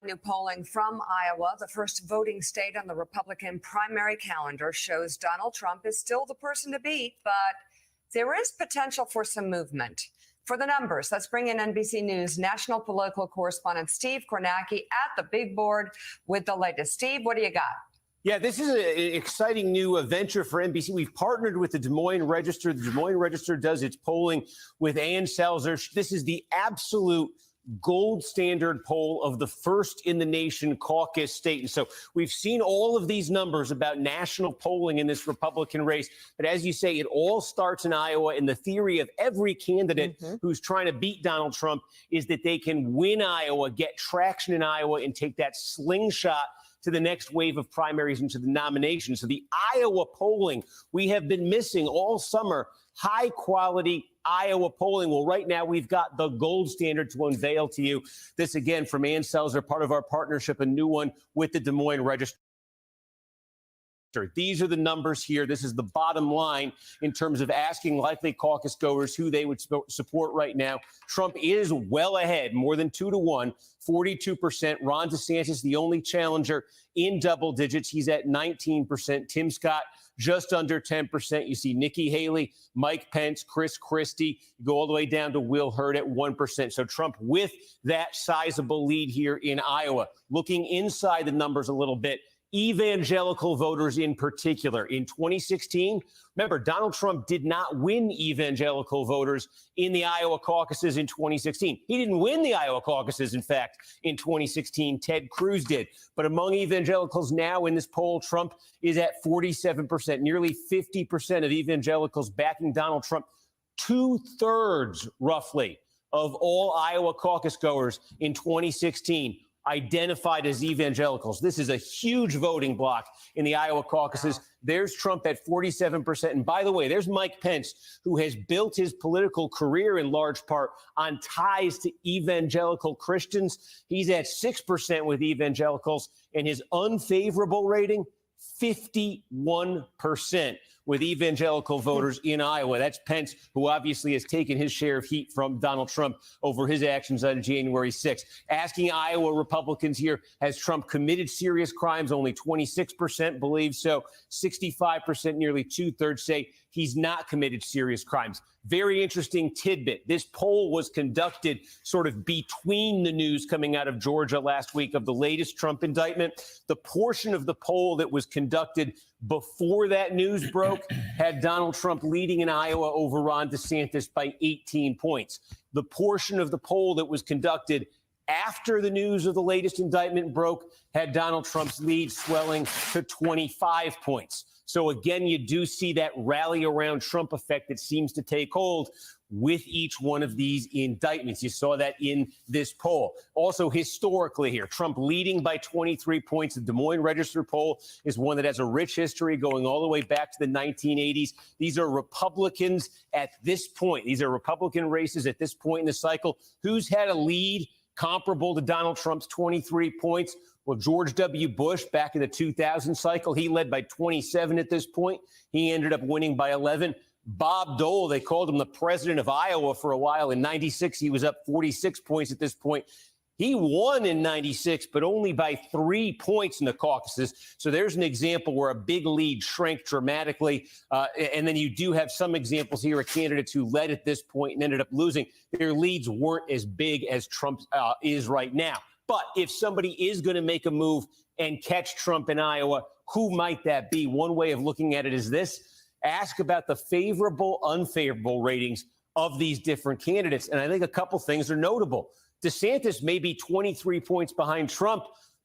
New polling from Iowa, the first voting state on the Republican primary calendar, shows Donald Trump is still the person to beat, but there is potential for some movement. For the numbers, let's bring in NBC News national political correspondent Steve Kornacki at the big board with the latest. Steve, what do you got? Yeah, this is an exciting new venture for NBC. We've partnered with the Des Moines Register. The Des Moines Register does its polling with Ann Selzer. This is the absolute gold standard poll of the first in the nation caucus state. And so we've seen all of these numbers about national polling in this Republican race. But as you say, it all starts in Iowa. And the theory of every candidate who's trying to beat Donald Trump is that they can win Iowa, get traction in Iowa, and take that slingshot to the next wave of primaries and to the nomination. So the Iowa polling, we have been missing all summer, high quality Iowa polling. Well, right now we've got the gold standard to unveil to you. This again from Ann Selzer, part of our partnership, a new one with the Des Moines Register. These are the numbers here. This is the bottom line in terms of asking likely caucus goers who they would support right now. Trump is well ahead, more than 2-1, 42%. Ron DeSantis, the only challenger in double digits. He's at 19%. Tim Scott, just under 10%. You see Nikki Haley, Mike Pence, Chris Christie, you go all the way down to Will Hurd at 1%. So Trump with that sizable lead here in Iowa. Looking inside the numbers a little bit, evangelical voters in particular. In 2016, remember, Donald Trump did not win evangelical voters in the Iowa caucuses in 2016. He didn't win the Iowa caucuses, in fact, in 2016. Ted Cruz did. But among evangelicals now in this poll, Trump is at 47%, nearly 50% of evangelicals backing Donald Trump. 2/3, roughly, of all Iowa caucus goers in 2016 identified as evangelicals. This is a huge voting block in the Iowa caucuses. There's Trump at 47%. And by the way, there's Mike Pence, who has built his political career in large part on ties to evangelical Christians. He's at 6% with evangelicals, and his unfavorable rating, 51% with evangelical voters in Iowa. That's Pence, who obviously has taken his share of heat from Donald Trump over his actions on January 6th. Asking Iowa Republicans here, has Trump committed serious crimes? Only 26% believe so. 65%, nearly 2/3, say he's not committed serious crimes. Very interesting tidbit. This poll was conducted sort of between the news coming out of Georgia last week of the latest Trump indictment. The portion of the poll that was conducted before that news broke had Donald Trump leading in Iowa over Ron DeSantis by 18 points. The portion of the poll that was conducted after the news of the latest indictment broke had Donald Trump's lead swelling to 25 points. So again, you do see that rally around Trump effect that seems to take hold with each one of these indictments. You saw that in this poll. Also, historically here, Trump leading by 23 points. The Des Moines Register poll is one that has a rich history going all the way back to the 1980s. These are Republicans at this point. These are Republican races at this point in the cycle. Who's had a lead comparable to Donald Trump's 23 points? Well, George W. Bush back in the 2000 cycle, he led by 27 at this point. He ended up winning by 11. Bob Dole, they called him the president of Iowa for a while. In 96, he was up 46 points at this point. He won in 96, but only by 3 points in the caucuses. So there's an example where a big lead shrank dramatically. And then you do have some examples here of candidates who led at this point and ended up losing. Their leads weren't as big as Trump is right now. But if somebody is going to make a move and catch Trump in Iowa, who might that be? One way of looking at it is this. Ask about the favorable, unfavorable ratings of these different candidates. And I think a couple things are notable. DeSantis may be 23 points behind Trump,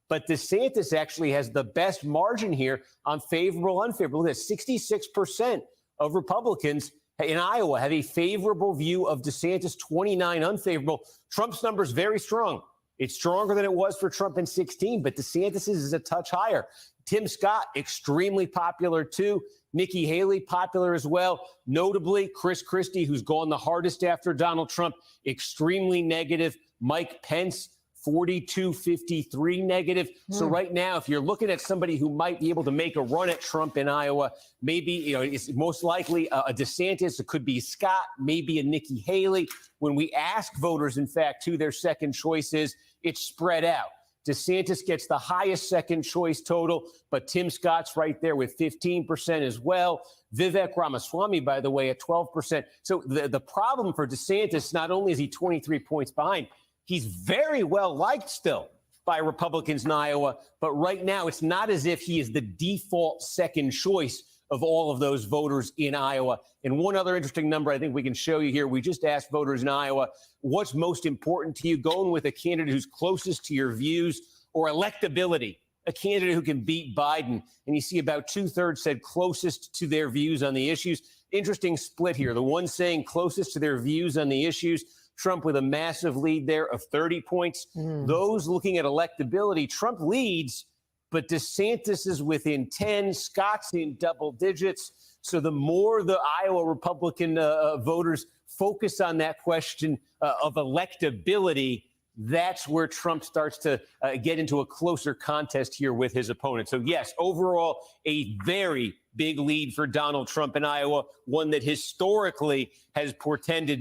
but DeSantis actually has the best margin here on favorable, unfavorable. Look at 66% of Republicans in Iowa have a favorable view of DeSantis, 29 unfavorable. Trump's number is very strong. It's stronger than it was for Trump in 16, but DeSantis is a touch higher. Tim Scott, extremely popular too. Nikki Haley, popular as well. Notably, Chris Christie, who's gone the hardest after Donald Trump, extremely negative. Mike Pence, 42-53 negative. So right now, if you're looking at somebody who might be able to make a run at Trump in Iowa, maybe it's most likely a DeSantis. It could be Scott, maybe a Nikki Haley. When we ask voters, in fact, who their second choice is, it's spread out. DeSantis gets the highest second choice total, but Tim Scott's right there with 15% as well. Vivek Ramaswamy, by the way, at 12%. So the problem for DeSantis, not only is he 23 points behind, he's very well liked still by Republicans in Iowa. But right now, it's not as if he is the default second choice of all of those voters in Iowa. And one other interesting number I think we can show you here. We just asked voters in Iowa, what's most important to you, going with a candidate who's closest to your views or electability, a candidate who can beat Biden. And you see about 2/3 said closest to their views on the issues. Interesting split here. The ones saying closest to their views on the issues, Trump with a massive lead there of 30 points. Those looking at electability, Trump leads, but DeSantis is within 10. Scott's in double digits. So the more the Iowa Republican voters focus on that question of electability, that's where Trump starts to get into a closer contest here with his opponent. So, yes, overall, a very big lead for Donald Trump in Iowa, one that historically has portended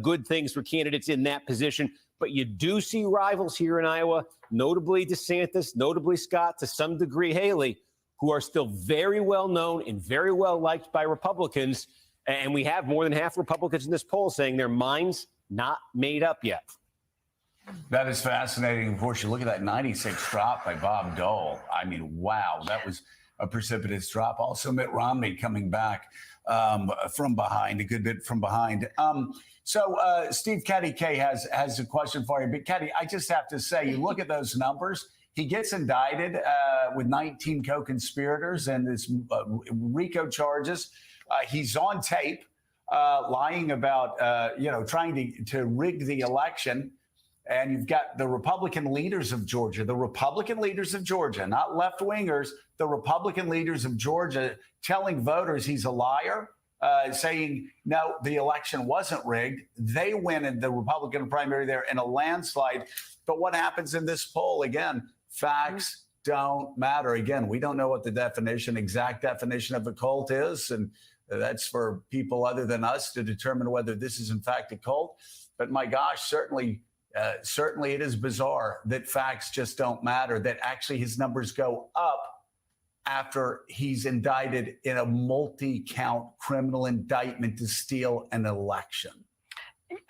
good things for candidates in that position. But you do see rivals here in Iowa, notably DeSantis, notably Scott, to some degree Haley, who are still very well known and very well liked by Republicans. And we have more than half Republicans in this poll saying their minds not made up yet. That is fascinating. Of course, you look at that 96 drop by Bob Dole. I mean, wow, that was a precipitous drop. Also, Mitt Romney coming back from behind, a good bit from behind. So Steve Takei has a question for you. But Ketty, I just have to say, you look at those numbers. He gets indicted with 19 co-conspirators and this RICO charges. He's on tape lying about, trying to rig the election. And you've got the Republican leaders of Georgia, not left-wingers, the Republican leaders of Georgia telling voters he's a liar, saying, no, the election wasn't rigged. They win in the Republican primary there in a landslide. But what happens in this poll? Again, facts don't matter. Again, we don't know what the exact definition of a cult is. And that's for people other than us to determine whether this is in fact a cult. But my gosh, certainly it is bizarre that facts just don't matter, that actually his numbers go up after he's indicted in a multi-count criminal indictment to steal an election.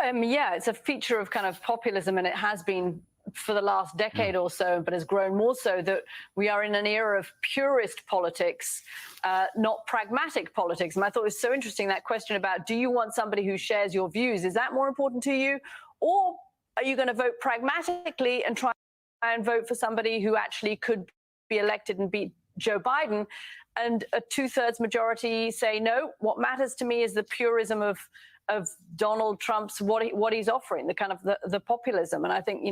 Yeah, it's a feature of kind of populism, and it has been for the last decade or so, but has grown more so, that we are in an era of purist politics, not pragmatic politics. And I thought it was so interesting, that question about, do you want somebody who shares your views? Is that more important to you? Or are you going to vote pragmatically and try and vote for somebody who actually could be elected and beat Joe Biden? And a 2/3 majority say, no, what matters to me is the purism of Donald Trump's what he's offering, the kind of the populism. And I think,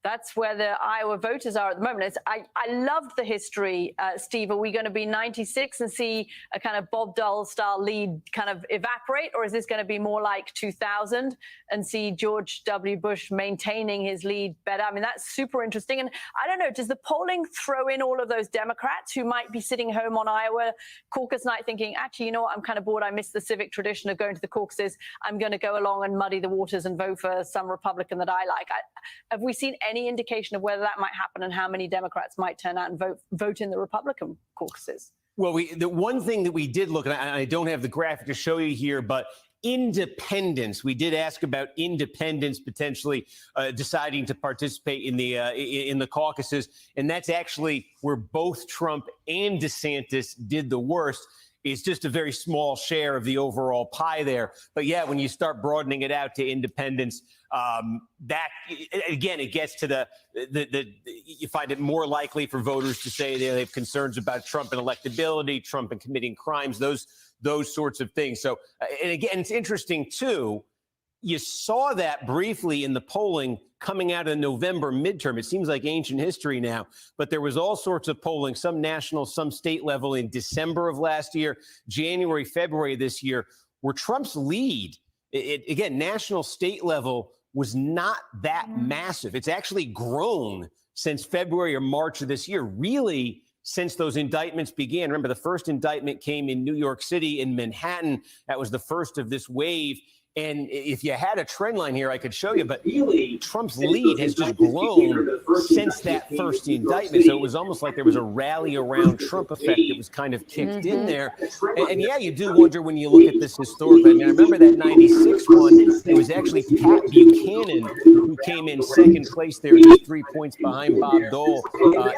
that's where the Iowa voters are at the moment. I loved the history, Steve. Are we going to be 96 and see a kind of Bob Dole style lead kind of evaporate? Or is this going to be more like 2000 and see George W. Bush maintaining his lead better? I mean, that's super interesting. And I don't know, does the polling throw in all of those Democrats who might be sitting home on Iowa caucus night thinking, actually, you know what, I'm kind of bored. I miss the civic tradition of going to the caucuses. I'm going to go along and muddy the waters and vote for some Republican that I like. Have we seen any indication of whether that might happen and how many Democrats might turn out and vote in the Republican caucuses? Well, the one thing that we did look at, and I don't have the graphic to show you here, but independents. We did ask about independents potentially deciding to participate in the caucuses, and that's actually where both Trump and DeSantis did the worst. It's just a very small share of the overall pie there. But yeah, when you start broadening it out to independents, that again, it gets to you find it more likely for voters to say they have concerns about Trump and electability, Trump and committing crimes, those sorts of things. So, and again, it's interesting too. You saw that briefly in the polling coming out of the November midterm. It seems like ancient history now, but there was all sorts of polling, some national, some state level in December of last year, January, February this year, where Trump's lead, again, national, state level, was not that massive. It's actually grown since February or March of this year, really since those indictments began. Remember, the first indictment came in New York City, in Manhattan. That was the first of this wave. And if you had a trend line here, I could show you, but Trump's lead has just grown since that first indictment. So it was almost like there was a rally around Trump effect that was kind of kicked in there. And yeah, you do wonder when you look at this historically. I mean, I remember that 96 one, it was actually Pat Buchanan who came in second place there, just 3 points behind Bob Dole.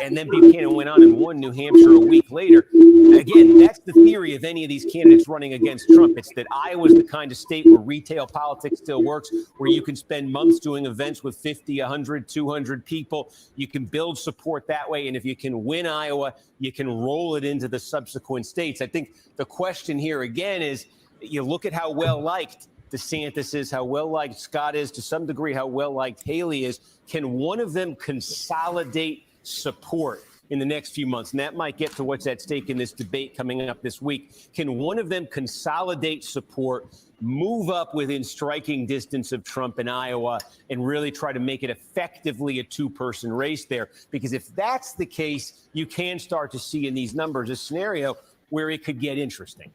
And then Buchanan went on and won New Hampshire a week later. Again, that's the theory of any of these candidates running against Trump. It's that Iowa's the kind of state where retail politics still works, where you can spend months doing events with 50, 100, 200 people. You can build support that way. And if you can win Iowa, you can roll it into the subsequent states. I think the question here again is, you look at how well liked DeSantis is, how well liked Scott is, to some degree, how well liked Haley is. Can one of them consolidate support in the next few months? And that might get to what's at stake in this debate coming up this week. Can one of them consolidate support, move up within striking distance of Trump in Iowa, and really try to make it effectively a two-person race there? Because if that's the case, you can start to see in these numbers a scenario where it could get interesting.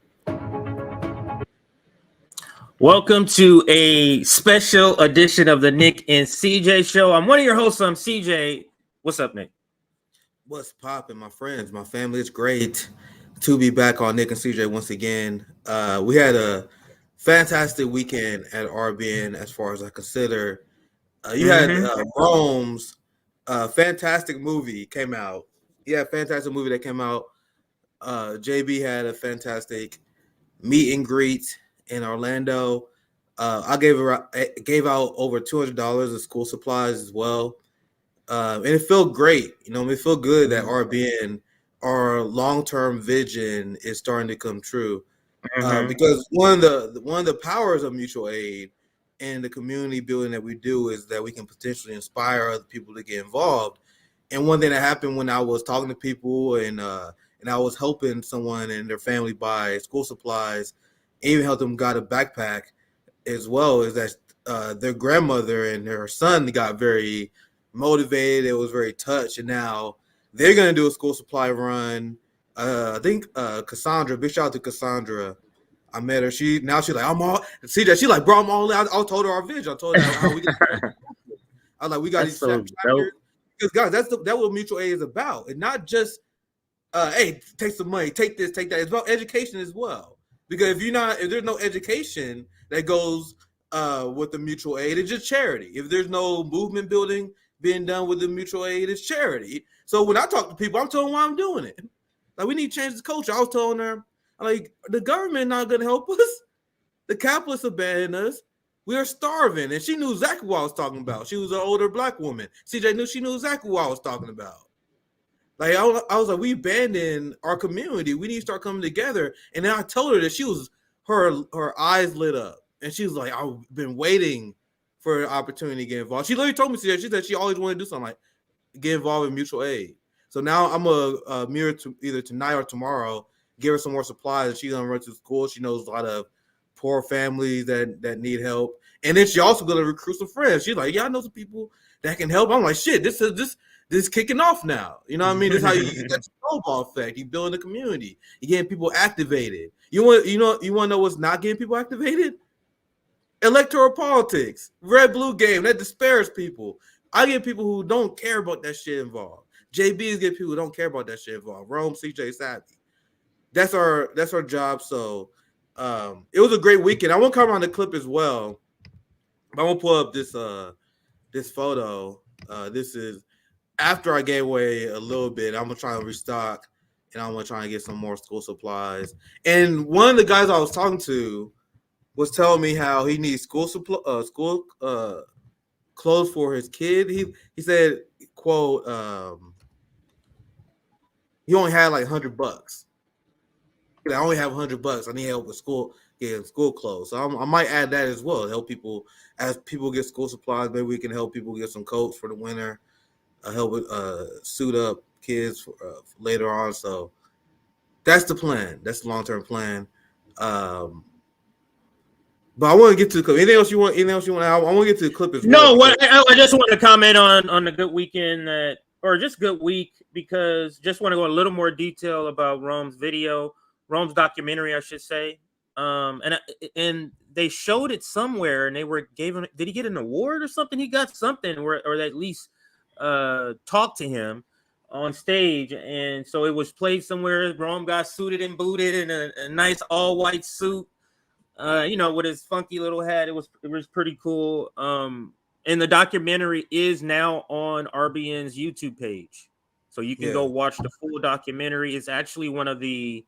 Welcome to a special edition of the Nick and CJ Show. I'm one of your hosts. I'm CJ. What's up, Nick? What's poppin', my friends, my family? It's great to be back on Nick and CJ once again. We had a fantastic weekend at RBN as far as I consider. You had Rome's fantastic movie came out. Yeah, fantastic movie that came out. JB had a fantastic meet and greet in Orlando. I gave out over $200 of school supplies as well. And it felt great. You know, it felt good that RBN, our long-term vision, is starting to come true. Because one of the powers of mutual aid and the community building that we do is that we can potentially inspire other people to get involved. And one thing that happened when I was talking to people and I was helping someone and their family buy school supplies, even help them got a backpack as well, is that their grandmother and her son got very motivated. It was very touched, and now they're going to do a school supply run. I think Cassandra, big shout out to Cassandra. I met her. She's like, I'm all CJ. She like, bro, I'm all out. I told her our vision. I told her how we I was like, we got these chapters. Because guys, that's what mutual aid is about. And not just hey, take some money, take this, take that. It's about education as well. Because if there's no education that goes with the mutual aid, it's just charity. If there's no movement building being done with the mutual aid, it's charity. So when I talk to people, I'm telling them why I'm doing it. Like, we need to change the culture. I was telling her, like, the government not going to help us. The capitalists abandoned us. We are starving. And she knew exactly what I was talking about. She was an older black woman. CJ she knew exactly what I was talking about. Like, I was like, we abandoned our community. We need to start coming together. And then I told her that her eyes lit up. And she was like, I've been waiting for an opportunity to get involved. She literally told me, she said she always wanted to do something like get involved in mutual aid. So now I'm a mirror to either tonight or tomorrow, give her some more supplies. She's gonna run to school. She knows a lot of poor families that need help. And then she also gonna recruit some friends. She's like, yeah, I know some people that can help. I'm like, shit, this is kicking off now. You know what I mean? This is how you get that snowball effect. You build a community. You getting people activated. You want to know what's not getting people activated? Electoral politics, red-blue game, that disparages people. I get people who don't care about that shit involved. JB's get people who don't care about that shit involved. Rome, CJ, Savvy. That's our job. So it was a great weekend. I won't cover on the clip as well, but I won't pull up this photo. This is after I gave away a little bit. I'm gonna try to restock, and I'm gonna try and get some more school supplies. And one of the guys I was talking to was telling me how he needs school clothes for his kid. He said, quote, he only had like $100. I only have $100. I need help with school, getting school clothes. So I might add that as well. Help people as people get school supplies. Maybe we can help people get some coats for the winter. Help with suit up kids for later on. So that's the plan. That's the long-term plan. But I want to get to the clip. Anything else you want? I want to get to the clip as well. No, I just want to comment on the good weekend or just good week, because just want to go a little more detail about Rome's documentary, I should say. and they showed it somewhere, and they gave him. Did he get an award or something? He got something, or they at least talked to him on stage, and so it was played somewhere. Rome got suited and booted in a nice all white suit, with his funky little hat. It was pretty cool. And the documentary is now on RBN's YouTube page, so you can go watch the full documentary. It's actually one of the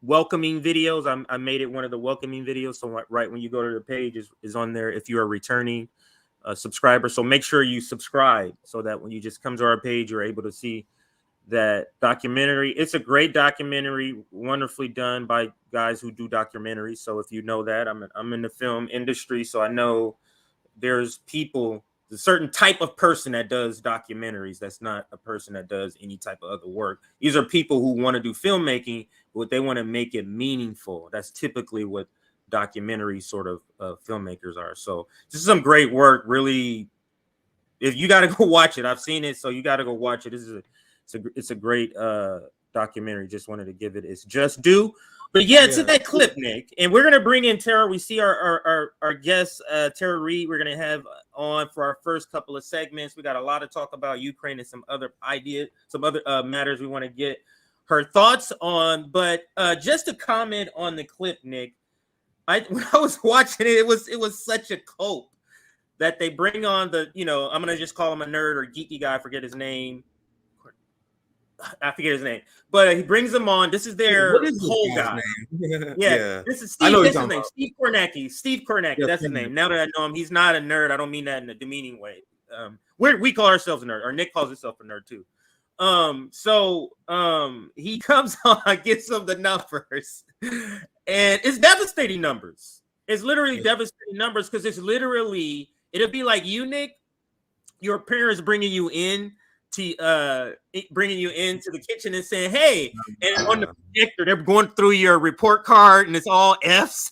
welcoming videos. I made it one of the welcoming videos. So right when you go to the page is on there if you're a returning subscriber. So make sure you subscribe so that when you just come to our page, you're able to see that documentary. It's a great documentary, wonderfully done by guys who do documentaries. So if you know that, I'm in the film industry, so I know there's a certain type of person that does documentaries. That's not a person that does any type of other work. These are people who want to do filmmaking, but they want to make it meaningful. That's typically what documentary sort of filmmakers are. So this is some great work. Really, if you got to go watch it, I've seen it, so you got to go watch it. It's a great documentary. Just wanted to give it its just due. But to that clip, Nick, and we're gonna bring in Tara. We see our guest, Tara Reade. We're gonna have on for our first couple of segments. We got a lot to talk about Ukraine and some other matters we want to get her thoughts on. But just to comment on the clip, Nick, when I was watching it, it was such a cope that they bring on the I'm gonna just call him a nerd or geeky guy. I forget his name, but he brings them on. This is their whole guy. This is Steve. That's his name. Steve Kornacki. Steve Kornacki. That's his name. Now that I know him, he's not a nerd. I don't mean that in a demeaning way. We call ourselves a nerd, or Nick calls himself a nerd too. He comes on, gets them the numbers, and it's devastating numbers. It's literally devastating numbers because it'll be like you, Nick, your parents bringing you into the kitchen and saying, "Hey," and on the projector they're going through your report card and it's all F's,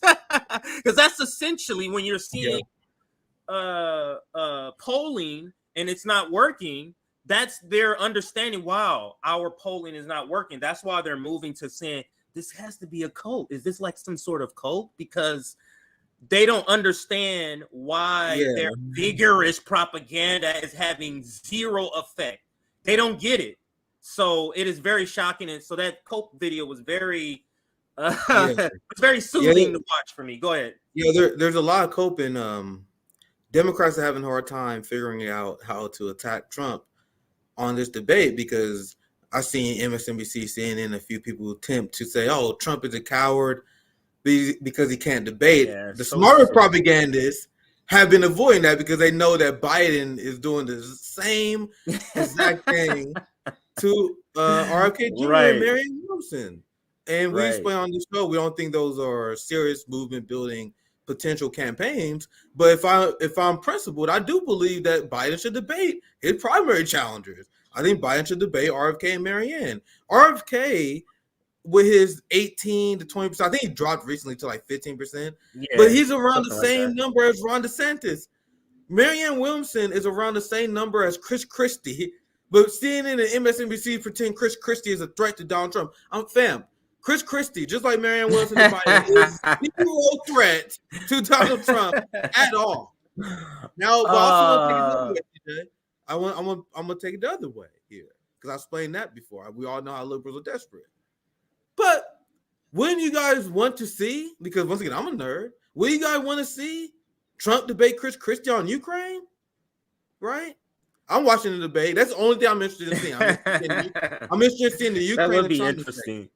because that's essentially when you're seeing polling and it's not working. That's their understanding. Wow, our polling is not working. That's why they're moving to saying this has to be a cult. Is this like some sort of cult? Because they don't understand why their vigorous propaganda is having zero effect. They don't get it. So it is very shocking. And so that Cope video was very it's very soothing to watch for me. Go ahead. There's a lot of Cope, and Democrats are having a hard time figuring out how to attack Trump on this debate, because I've seen MSNBC, CNN, a few people attempt to say, "Oh, Trump is a coward because he can't debate." The smarter propagandists have been avoiding that because they know that Biden is doing the same exact thing to RFK Jr. and Marianne Williamson. And we explain on the show, we don't think those are serious movement building potential campaigns. But if I'm principled, I do believe that Biden should debate his primary challengers. I think Biden should debate RFK and Marianne. RFK, with his 18 to 20%, I think he dropped recently to like 15%, but he's around the same number as Ron DeSantis. Marianne Williamson is around the same number as Chris Christie, but CNN and MSNBC pretend Chris Christie is a threat to Donald Trump. Chris Christie, just like Marianne Williamson and Biden, is zero threat to Donald Trump at all. Now, but I also want to take it the other way, TJ. I'm gonna take it the other way here, because I explained that before. We all know how liberals are desperate. But wouldn't you guys want to see, because once again, I'm a nerd, would you guys want to see Trump debate Chris Christie on Ukraine? Right? I'm watching the debate. That's the only thing I'm interested in seeing. I'm interested in seeing the Ukraine. That would be Trump interesting. debate.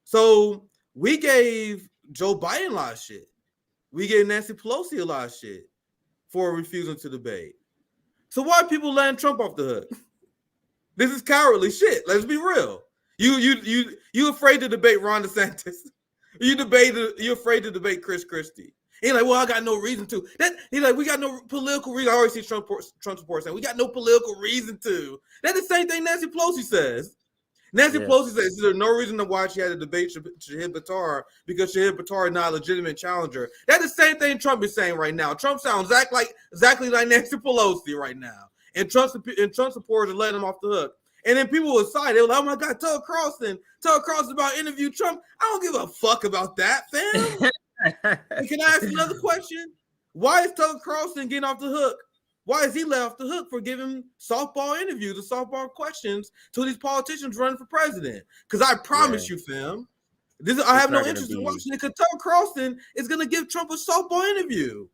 So we gave Joe Biden a lot of shit. We gave Nancy Pelosi a lot of shit for refusing to debate. So why are people letting Trump off the hook? This is cowardly shit. Let's be real. You afraid to debate Ron DeSantis? You afraid to debate Chris Christie? He's like, well, I got no reason to. He's like, we got no political reason. I always see Trump supporters saying we got no political reason to. That's the same thing Nancy Pelosi says. Nancy Pelosi says there's no reason to why she had to debate Shahid Buttar because Shahid Buttar is not a legitimate challenger. That's the same thing Trump is saying right now. Trump sounds exactly like Nancy Pelosi right now, and Trump supporters are letting him off the hook. And then people were side. They were like, oh my God, Tucker Carlson about interview Trump. I don't give a fuck about that, fam. And can I ask another question? Why is Tucker Carlson getting off the hook? Why is he let off the hook for giving softball interviews or softball questions to these politicians running for president? Because I promise you, fam, I have no interest in watching it because Tucker Carlson is going to give Trump a softball interview.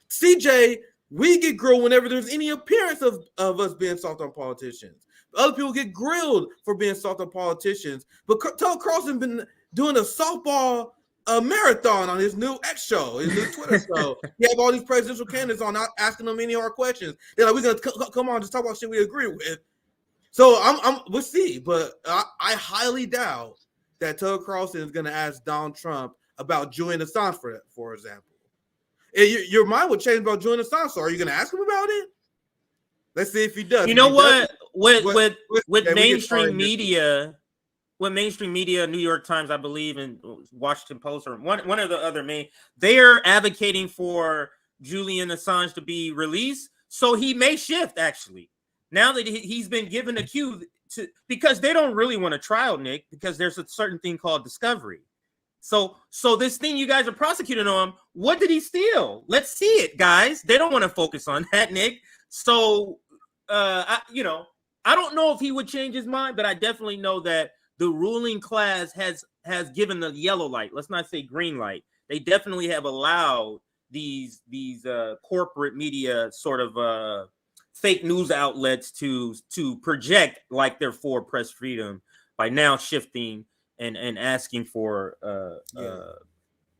CJ, we get grilled whenever there's any appearance of us being soft on politicians. Other people get grilled for being soft on politicians. But Tucker Carlson been doing a softball marathon on his new X show, his new Twitter show. He have all these presidential candidates on, not asking them any hard questions. They're like, we're gonna come on, just talk about shit we agree with. So we'll see, but I highly doubt that Tucker Carlson is gonna ask Donald Trump about Julian Assange, for example. Your mind would change about Julian Assange. So are you gonna ask him about it? Let's see if he does. You know what? With mainstream media. What mainstream media, New York Times, I believe, and Washington Post, or one of the other main, they are advocating for Julian Assange to be released. So he may shift, actually. Now that he's been given a cue to, because they don't really want a trial, Nick, because there's a certain thing called discovery. So this thing you guys are prosecuting on, what did he steal? Let's see it, guys. They don't want to focus on that, Nick. So, I don't know if he would change his mind, but I definitely know that the ruling class has given the yellow light. Let's not say green light. They definitely have allowed these corporate media sort of fake news outlets to project like they're for press freedom by now shifting and asking for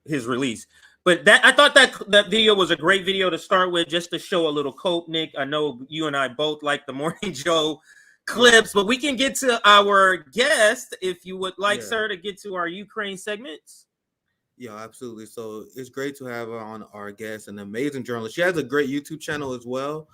his release. But I thought that video was a great video to start with, just to show a little cope, Nick. I know you and I both like the Morning Joe clips, but we can get to our guest if you would like, sir, to get to our Ukraine segments. Yeah, absolutely. So it's great to have her on our guest, an amazing journalist. She has a great YouTube channel as well.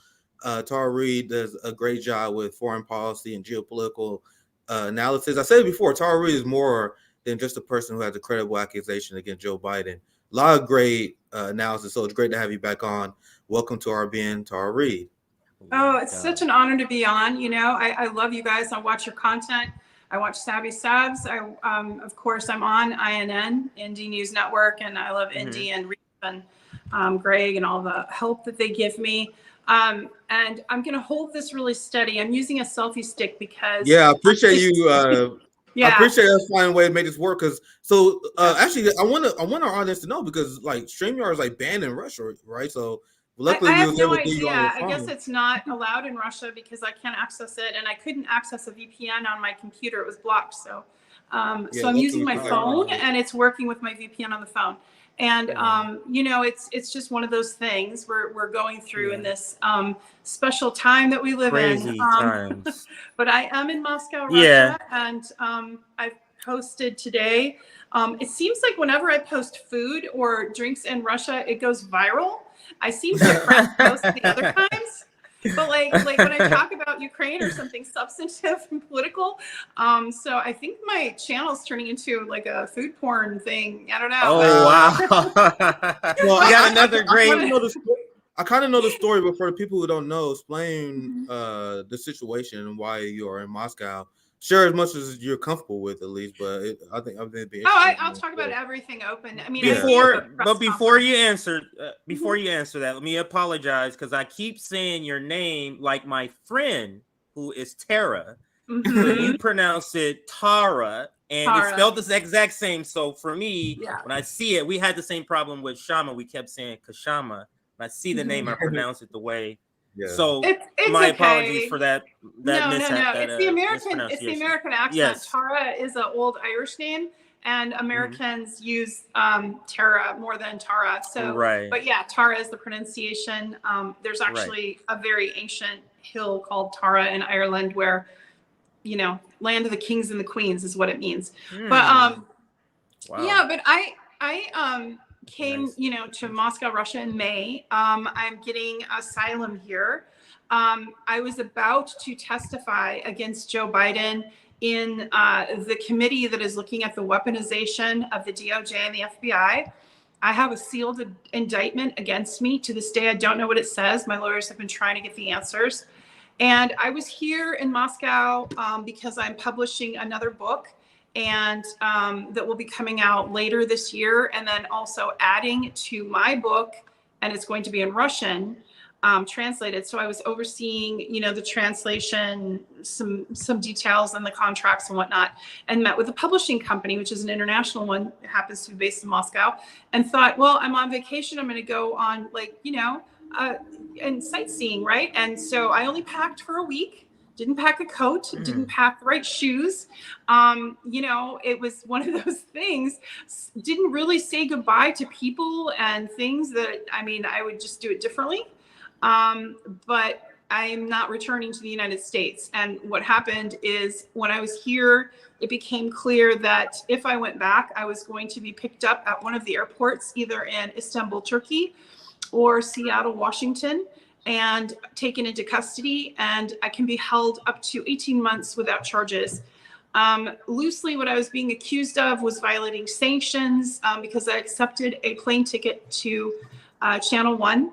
Tara Reade does a great job with foreign policy and geopolitical analysis. I said it before, Tara Reade is more than just a person who has a credible accusation against Joe Biden. A lot of great analysis. So it's great to have you back on. Welcome to RBN, Tara Reade. Oh, it's such an honor to be on. I love you guys. I watch your content. I watch Savvy Sabs. Of course, I'm on INN, Indie News Network, and I love Indie and Reade and Greg and all the help that they give me. And I'm going to hold this really steady. I'm using a selfie stick because I appreciate you. I appreciate us finding a way to make this work. Actually, I want our audience to know, because like StreamYard is like banned in Russia, right? So luckily, I have no idea. I guess it's not allowed in Russia because I can't access it, and I couldn't access a VPN on my computer. It was blocked. So I'm using my phone, and it's working with my VPN on the phone. And it's just one of those things we're going through in this special time that we live in. Times. But I am in Moscow, Russia, and I've posted today. It seems like whenever I post food or drinks in Russia, it goes viral. I seem to press post the other times, but like when I talk about Ukraine or something substantive and political, so I think my channel's turning into like a food porn thing. I don't know. Oh wow! Well, I got another great. I kind of know the story, but for the people who don't know, explain the situation and why you are in Moscow. Share as much as you're comfortable with, at least. But I think it'd be. I'll talk about everything open. I mean, before you answer that, let me apologize because I keep saying your name like my friend who is Tara. Mm-hmm. You pronounce it Tara, and it's spelled the exact same. So for me, when I see it, we had the same problem with Shama. We kept saying Kashama. When I see the name, I pronounce it the way. Yeah. So it's my apologies for that. No. It's the American accent. Yes. Tara is an old Irish name, and Americans use Tara more than Tara. So, but yeah, Tara is the pronunciation. There's actually a very ancient hill called Tara in Ireland, where land of the kings and the queens is what it means. But but I came to Moscow, Russia in May. I'm getting asylum here. I was about to testify against Joe Biden in the committee that is looking at the weaponization of the DOJ and the FBI. I have a sealed indictment against me. To this day, I don't know what it says. My lawyers have been trying to get the answers. And I was here in Moscow because I'm publishing another book, and that will be coming out later this year, and then also adding to my book, and it's going to be in Russian, translated. So I was overseeing, you know, the translation, some details and the contracts and whatnot, and met with a publishing company, which is an international one, it happens to be based in Moscow, and thought, well, I'm on vacation, I'm going to go on, like, you know, and sightseeing, right? And so I only packed for a week. Didn't pack a coat, didn't pack the right shoes. You know, it was one of those things, didn't really say goodbye to people and things that, I mean, I would just do it differently. But I'm not returning to the United States. And what happened is when I was here, it became clear that if I went back, I was going to be picked up at one of the airports, either in Istanbul, Turkey, or Seattle, Washington, and taken into custody, and I can be held up to 18 months without charges. Loosely, what I was being accused of was violating sanctions because I accepted a plane ticket to Channel 1.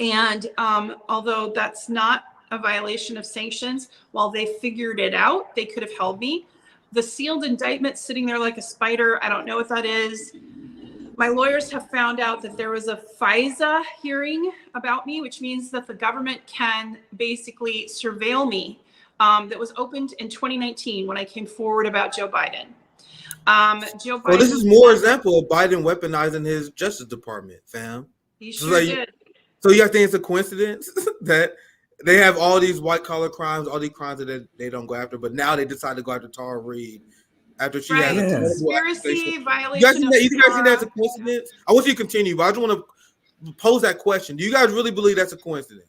And although that's not a violation of sanctions, while they figured it out, they could have held me. The sealed indictment sitting there like a spider, I don't know what that is. My lawyers have found out that there was a FISA hearing about me, which means that the government can basically surveil me, that was opened in 2019 when I came forward about Joe Biden. Joe Biden. Well, this is more example of Biden weaponizing his Justice Department, fam. He sure did. So you guys think it's a coincidence that they have all these white collar crimes, all these crimes that they don't go after, but now they decide to go after Tara Reade after she has a conspiracy violation. You guys think that's a coincidence? I want you to continue, but I just want to pose that question. Do you guys really believe that's a coincidence?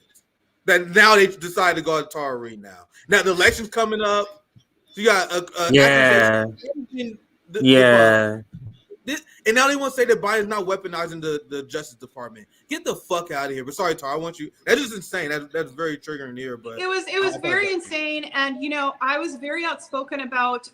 That now they decide to go to Tara Reade now? Now the election's coming up. So you got and now they want to say that Biden's not weaponizing the Justice Department. Get the fuck out of here. But sorry, Tara, I want you. That is insane. That's very triggering here. But it was very insane. And you know, I was very outspoken about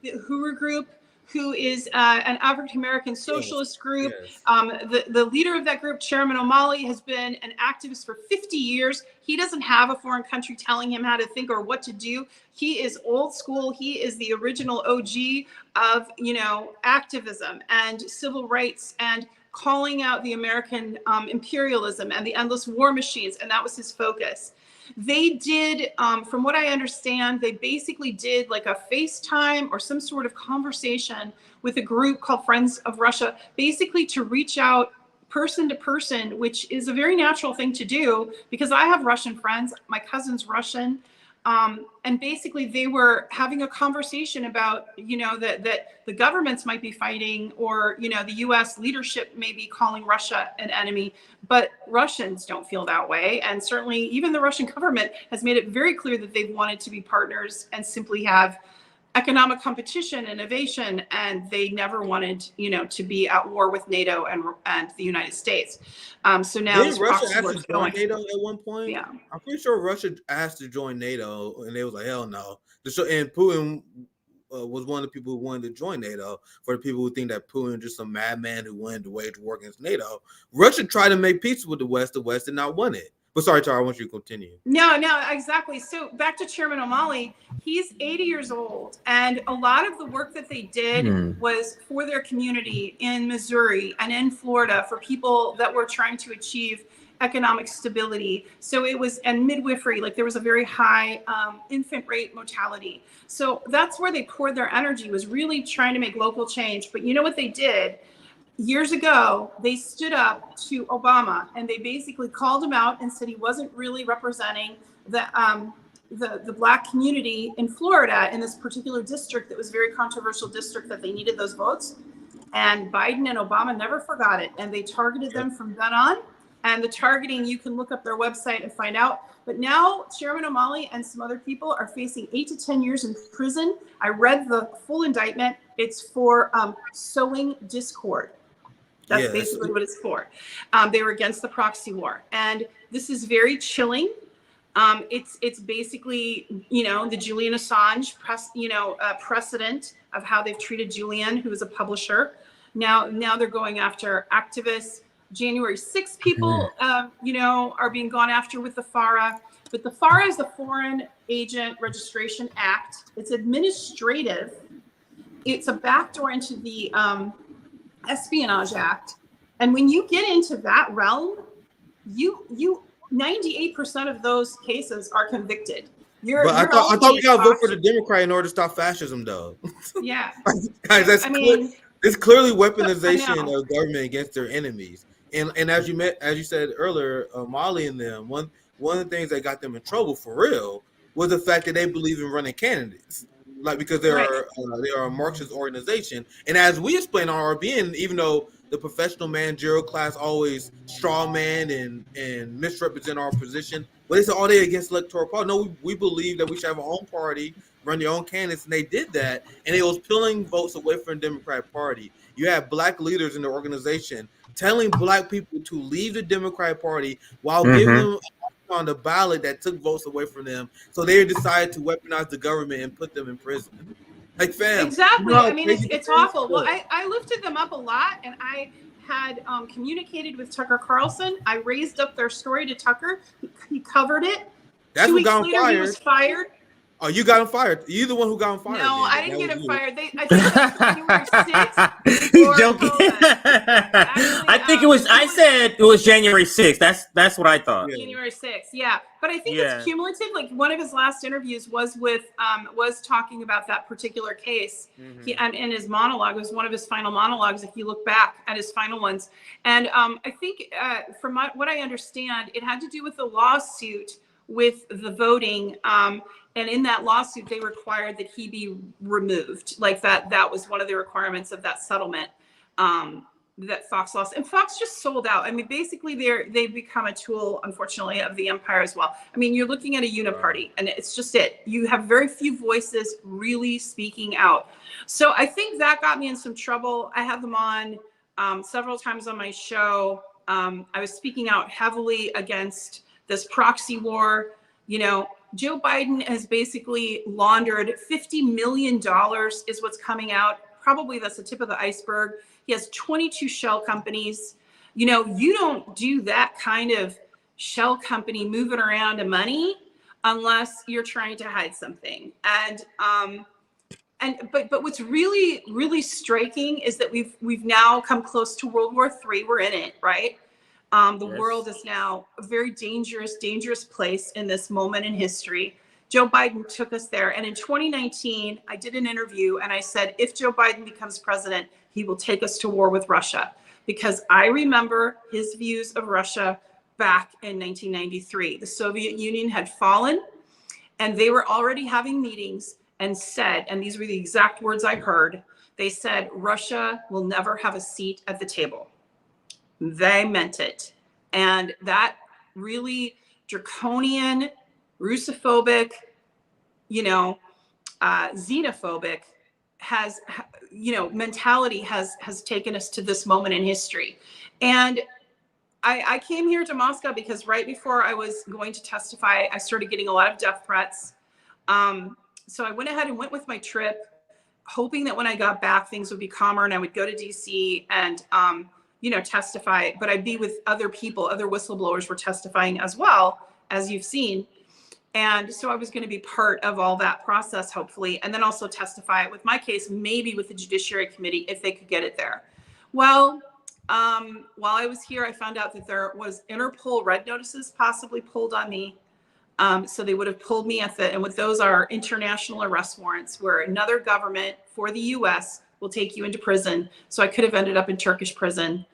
the Hoover Group, who is an African American socialist group. Yes. The leader of that group, Chairman O'Malley, has been an activist for 50 years. He doesn't have a foreign country telling him how to think or what to do. He is old school. He is the original OG of, you know, activism and civil rights and calling out the American imperialism and the endless war machines. And that was his focus. They did, from what I understand, they basically did like a FaceTime or some sort of conversation with a group called Friends of Russia, basically to reach out person to person, which is a very natural thing to do because I have Russian friends. My cousin's Russian. And basically they were having a conversation about, you know, that the governments might be fighting, or, you know, the US leadership may be calling Russia an enemy, but Russians don't feel that way. And certainly even the Russian government has made it very clear that they've wanted to be partners and simply have economic competition, innovation, and they never wanted, you know, to be at war with NATO and the United States. So now didn't Russia actually join NATO at one point? Yeah, I'm pretty sure Russia asked to join NATO, and they was like, "Hell no." And Putin was one of the people who wanted to join NATO. For the people who think that Putin is just some madman who wanted to wage war against NATO, Russia tried to make peace with the West did not want it. But sorry, Tara, I want you to continue. No, exactly. So back to Chairman O'Malley, he's 80 years old. And a lot of the work that they did was for their community in Missouri and in Florida for people that were trying to achieve economic stability. So it was, and midwifery, like there was a very high infant rate mortality. So that's where they poured their energy, was really trying to make local change. But you know what they did? Years ago, they stood up to Obama and they basically called him out and said he wasn't really representing the Black community in Florida in this particular district that was a very controversial district that they needed those votes. And Biden and Obama never forgot it. And they targeted them from then on. And the targeting, you can look up their website and find out. But now Chairman O'Malley and some other people are facing 8 to 10 years in prison. I read the full indictment. It's for sowing discord. That's basically what it's for. They were against the proxy war. And this is very chilling. It's basically, you know, the Julian Assange precedent of how they've treated Julian, who is a publisher. Now they're going after activists, January 6th people, are being gone after with the FARA. But the FARA is the Foreign Agent Registration Act. It's administrative. It's a backdoor into the Espionage Act. And when you get into that realm, you 98% of those cases are convicted. I thought we gotta vote for the Democrat in order to stop fascism, though. Yeah, guys, it's clearly weaponization of government against their enemies. And as you said earlier, Molly and them, one of the things that got them in trouble for real was the fact that they believe in running candidates, like because they are a Marxist organization. And as we explain on RBN, even though the professional managerial class always strawman and misrepresent our position, but they say, "Oh, they're against electoral party." No, we believe that we should have our own party, run their own candidates, and they did that, and it was pulling votes away from the Democratic Party. You have black leaders in the organization telling black people to leave the Democratic Party while giving them on the ballot that took votes away from them. So they decided to weaponize the government and put them in prison. Like, fam. Exactly. I mean, it's awful. Well, I lifted them up a lot, and I had communicated with Tucker Carlson. I raised up their story to Tucker. He covered it. That's 2 what weeks got him later, fired. He was fired. Oh, you got him fired. You the one who got him fired. No, then. I didn't get him you. fired. I think it was January 6th. He's joking. Actually, I think it was. I said it was January 6th. That's what I thought. January 6th. Yeah, but I think it's cumulative. Like one of his last interviews was with was talking about that particular case. He and in his monologue, it was one of his final monologues. If you look back at his final ones, and I think from what I understand, it had to do with the lawsuit with the voting. And in that lawsuit, they required that he be removed. Like that was one of the requirements of that settlement that Fox lost. And Fox just sold out. I mean, basically, they've become a tool, unfortunately, of the empire as well. I mean, you're looking at a uniparty, and it's just it. You have very few voices really speaking out. So I think that got me in some trouble. I had them on several times on my show. I was speaking out heavily against this proxy war. Joe Biden has basically laundered $50 million is what's coming out. Probably that's the tip of the iceberg. He has 22 shell companies. You don't do that kind of shell company moving around to money unless you're trying to hide something. But what's really, really striking is that we've now come close to World War III. We're in it, right? The world is now a very dangerous place in this moment in history. Joe Biden took us there. And in 2019, I did an interview and I said, if Joe Biden becomes president, he will take us to war with Russia. Because I remember his views of Russia back in 1993. The Soviet Union had fallen and they were already having meetings and said, and these were the exact words I heard, they said, Russia will never have a seat at the table. They meant it. And that really draconian, Russophobic, xenophobic mentality has taken us to this moment in history. And I came here to Moscow because right before I was going to testify, I started getting a lot of death threats. So I went ahead and went with my trip, hoping that when I got back, things would be calmer and I would go to DC and testify, but I'd be with other people, other whistleblowers were testifying as well, as you've seen. And so I was going to be part of all that process, hopefully, and then also testify with my case, maybe with the Judiciary Committee, if they could get it there. Well, while I was here, I found out that there was Interpol red notices possibly pulled on me. So they would have pulled me and with those are international arrest warrants where another government for the US will take you into prison. So I could have ended up in Turkish prison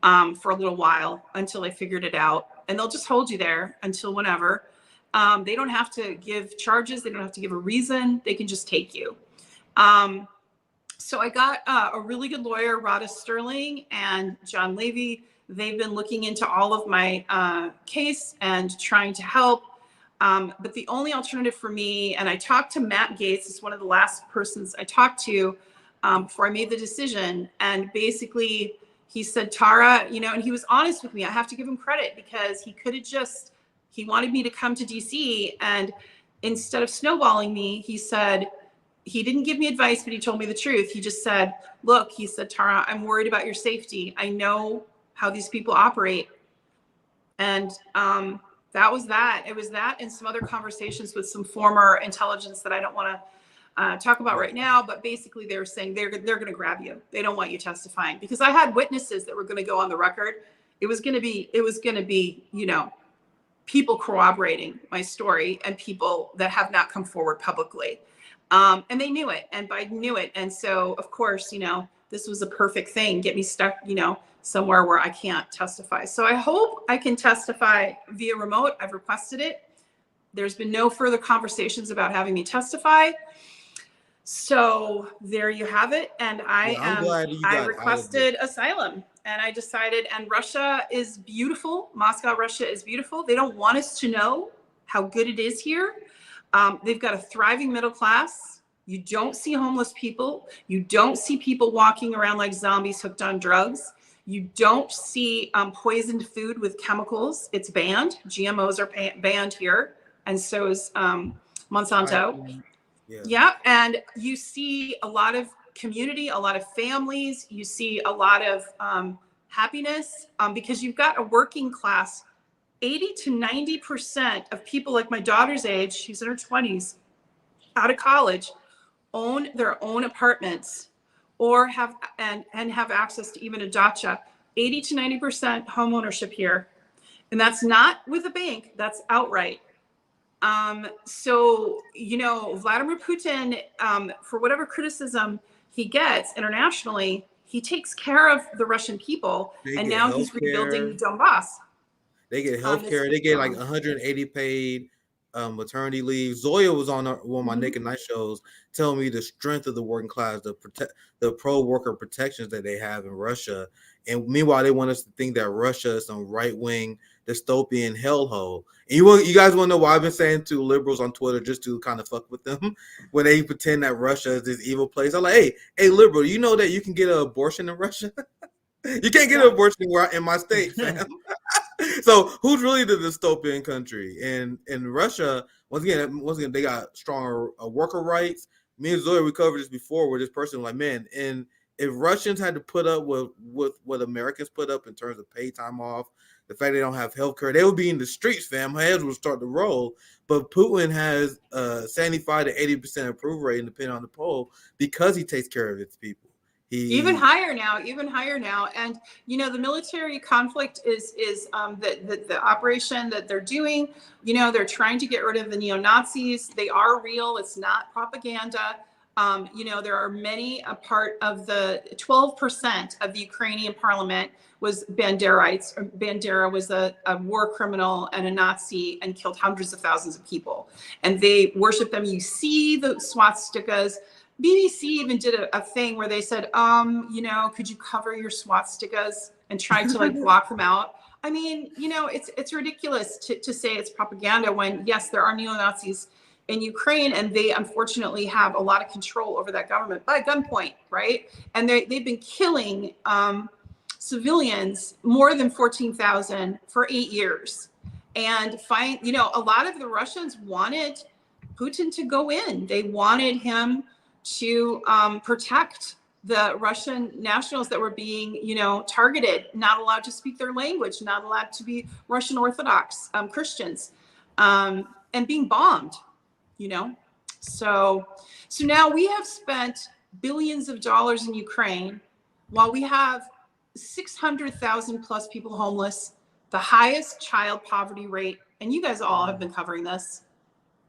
for a little while until I figured it out. And they'll just hold you there until whenever. They don't have to give charges. They don't have to give a reason. They can just take you. So I got a really good lawyer, Rada Sterling and John Levy. They've been looking into all of my case and trying to help. But the only alternative for me, and I talked to Matt Gaetz, is one of the last persons I talked to before I made the decision. And basically he said, Tara, and he was honest with me. I have to give him credit because he could have he wanted me to come to DC. And instead of snowballing me, he said, he didn't give me advice, but he told me the truth. He just said, look, he said, Tara, I'm worried about your safety. I know how these people operate. And that was that. It was that and some other conversations with some former intelligence that I don't want to talk about right now. But basically, they were saying they're going to grab you. They don't want you testifying, because I had witnesses that were going to go on the record. It was going to be, you know, people corroborating my story and people that have not come forward publicly. And they knew it, and Biden knew it. And so, of course, you know, this was a perfect thing. Get me stuck, you know, somewhere where I can't testify. So I hope I can testify via remote. I've requested it. There's been no further conversations about having me testify. So there you have it. And I requested asylum, and I decided, and Russia is beautiful. Moscow, Russia is beautiful. They don't want us to know how good it is here. They've got a thriving middle class. You don't see homeless people. You don't see people walking around like zombies hooked on drugs. You don't see poisoned food with chemicals. It's banned. GMOs are banned here, and so is Monsanto. Yeah, and you see a lot of community, a lot of families. You see a lot of happiness because you've got a working class. 80 to 90% of people like my daughter's age, she's in her 20s, out of college, own their own apartments or have access to even a dacha. 80 to 90% home ownership here. And that's not with a bank, that's outright. So, you know, Vladimir Putin, for whatever criticism he gets internationally, he takes care of the Russian people. And now he's rebuilding Donbass. They get health care. They get like 180 paid maternity leave. Zoya was on one of my Naked Night shows telling me the strength of the working class, the pro-worker protections that they have in Russia. And meanwhile, they want us to think that Russia is some right-wing dystopian hellhole. And you guys want to know why I've been saying to liberals on Twitter just to kind of fuck with them when they pretend that Russia is this evil place? I'm like, hey, liberal, you know that you can get an abortion in Russia? You can't get an abortion in my state, fam. So who's really the dystopian country? And Russia, once again, they got stronger worker rights. Me and Zoe, we covered this before, where this person was like, man, and if Russians had to put up with what Americans put up in terms of paid time off, the fact they don't have health care, they would be in the streets, fam. Heads would start to roll. But Putin has 75 to 80% approval rate, depending on the poll, because he takes care of his people. Even higher now. And, you know, the military conflict is the operation that they're doing. You know, they're trying to get rid of the neo-Nazis. They are real. It's not propaganda. You know, there are many, a part of the 12% of the Ukrainian parliament was Banderites. Bandera was a war criminal and a Nazi and killed hundreds of thousands of people. And they worship them. You see the swastikas. BBC even did a thing where they said, you know, could you cover your swastikas, and tried to like block them out. I mean, you know, it's ridiculous to say it's propaganda when, yes, there are neo-Nazis in Ukraine, and they unfortunately have a lot of control over that government by gunpoint, right? And they've been killing civilians, more than 14,000 for 8 years. And you know, a lot of the Russians wanted Putin to go in. They wanted him to protect the Russian nationals that were being, you know, targeted, not allowed to speak their language, not allowed to be Russian Orthodox Christians, and being bombed, you know. So now we have spent billions of dollars in Ukraine, while we have 600,000 plus people homeless, the highest child poverty rate, and you guys all have been covering this.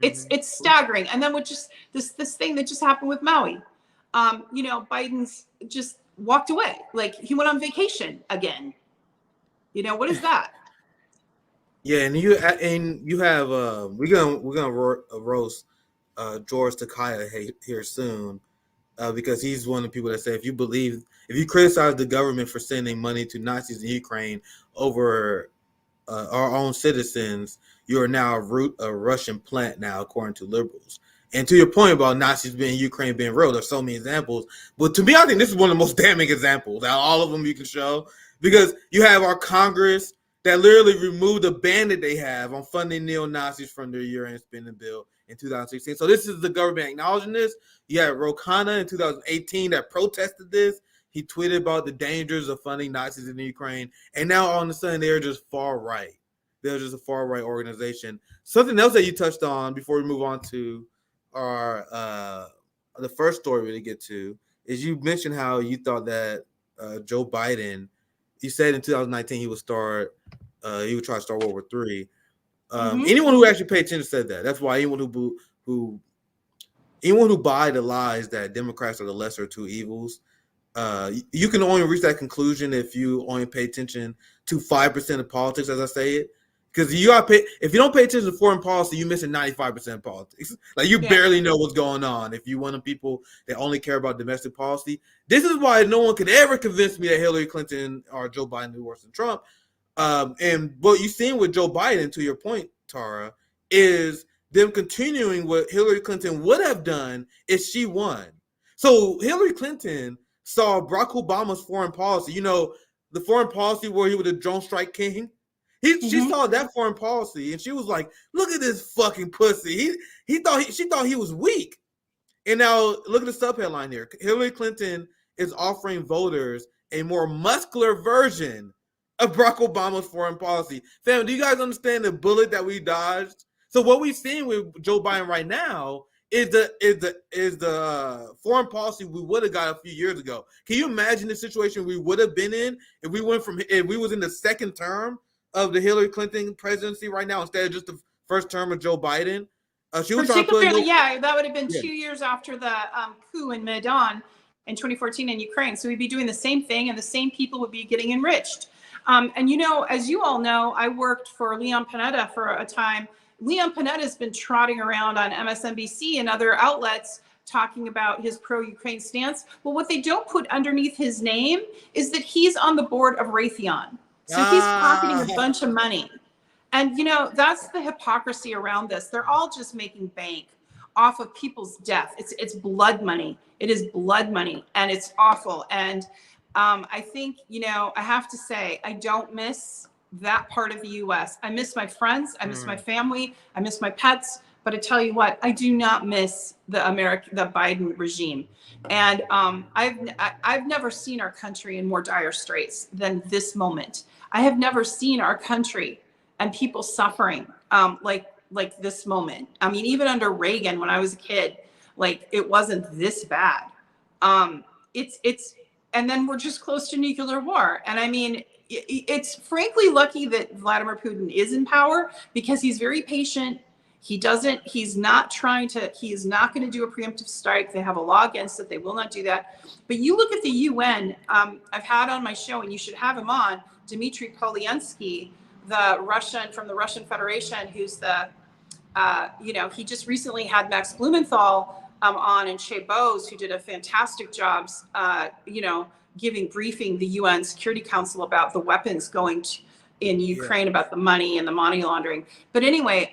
It's staggering. And then with just this thing that just happened with Maui, you know, Biden's just walked away, like he went on vacation again. You know, what is that? Yeah, and you have we're gonna roast George Takei here soon, because he's one of the people that say if you criticize the government for sending money to Nazis in Ukraine over our own citizens, you are now a Russian plant now, according to liberals. And to your point about Nazis being Ukraine being real, there's so many examples. But to me, I think this is one of the most damning examples out of all of them you can show, because you have our Congress that literally removed the ban that they have on funding neo-Nazis from their year-end spending bill in 2016. So this is the government acknowledging this. You had Ro Khanna in 2018 that protested this. He tweeted about the dangers of funding Nazis in the Ukraine, and now all of a sudden they're just far right. They're just a far right organization. Something else that you touched on before we move on to our the first story we get to is you mentioned how you thought that Joe Biden, you said in 2019 he would try to start World War III. Anyone who actually paid attention said that. That's why anyone who buy the lies that Democrats are the lesser of two evils, you can only reach that conclusion if you only pay attention to 5% of politics, as I say it. Because if you don't pay attention to foreign policy, you're missing 95% of politics. Like you barely know what's going on if you're one of the people that only care about domestic policy. This is why no one could ever convince me that Hillary Clinton or Joe Biden is worse than Trump. And what you've seen with Joe Biden, to your point, Tara, is them continuing what Hillary Clinton would have done if she won. So Hillary Clinton saw Barack Obama's foreign policy, the foreign policy where he was a drone strike king. She saw that foreign policy and she was like, look at this fucking pussy. She thought he was weak. And now look at the subheadline here. Hillary Clinton is offering voters a more muscular version of Barack Obama's foreign policy. Fam, do you guys understand the bullet that we dodged? So what we've seen with Joe Biden right now is the foreign policy we would have got a few years ago. Can you imagine the situation we would have been in if we was in the second term of the Hillary Clinton presidency right now instead of just the first term of Joe Biden? She was trying to put that would have been 2 years after the coup in Maidan in 2014 in Ukraine. So we'd be doing the same thing, and the same people would be getting enriched. And as you all know, I worked for Leon Panetta for a time. Leon Panetta has been trotting around on MSNBC and other outlets talking about his pro-Ukraine stance. Well, what they don't put underneath his name is that he's on the board of Raytheon. So he's pocketing a bunch of money. And, that's the hypocrisy around this. They're all just making bank off of people's death. It's blood money. It is blood money, and it's awful. And I think, I have to say, I don't miss that part of the U.S. I miss my friends. I miss my family. I miss my pets. But I tell you what, I do not miss the Biden regime. And I've never seen our country in more dire straits than this moment. I have never seen our country and people suffering like this moment. I mean, even under Reagan, when I was a kid, it wasn't this bad. And then we're just close to nuclear war. And I mean, it's frankly lucky that Vladimir Putin is in power because he's very patient. He's not going to do a preemptive strike. They have a law against it. They will not do that. But you look at the UN, I've had on my show, and you should have him on, Dmitry Polyansky, from the Russian Federation, who's he just recently had Max Blumenthal on, and Shea Bose, who did a fantastic job, briefing the UN Security Council about the weapons going in Ukraine, about the money and the money laundering. But anyway,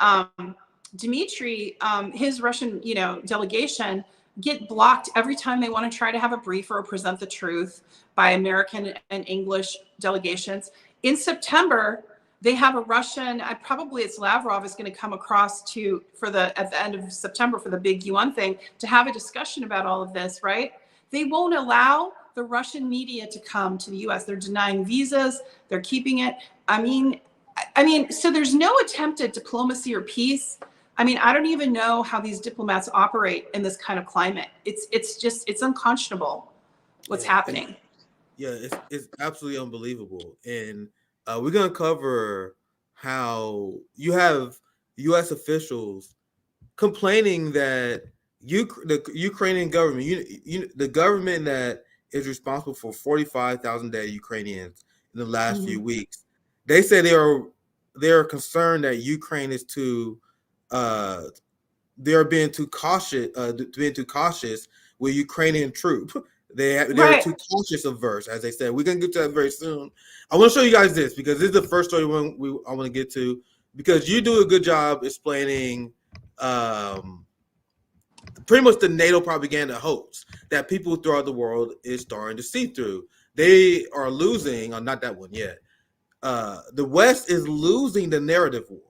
Dmitry, his Russian, delegation get blocked every time they want to try to have a brief or present the truth by American and English delegations. In September, they have a Russian, it's Lavrov is going to come across at the end of September for the big UN thing to have a discussion about all of this, right? They won't allow the Russian media to come to the US. They're denying visas. They're keeping it. I mean, so there's no attempt at diplomacy or peace. I mean, I don't even know how these diplomats operate in this kind of climate. It's unconscionable what's happening. Yeah, it's absolutely unbelievable. And we're going to cover how you have U.S. officials complaining that the Ukrainian government, the government that is responsible for 45,000 dead Ukrainians in the last few weeks, they say they are concerned that Ukraine is they're being too cautious with Ukrainian troops. They're too cautious averse, as they said. We're gonna get to that very soon. I want to show you guys this because this is the first story I want to get to, because you do a good job explaining pretty much the NATO propaganda hoax that people throughout the world is starting to see through. They are losing, not that one yet. The West is losing the narrative war.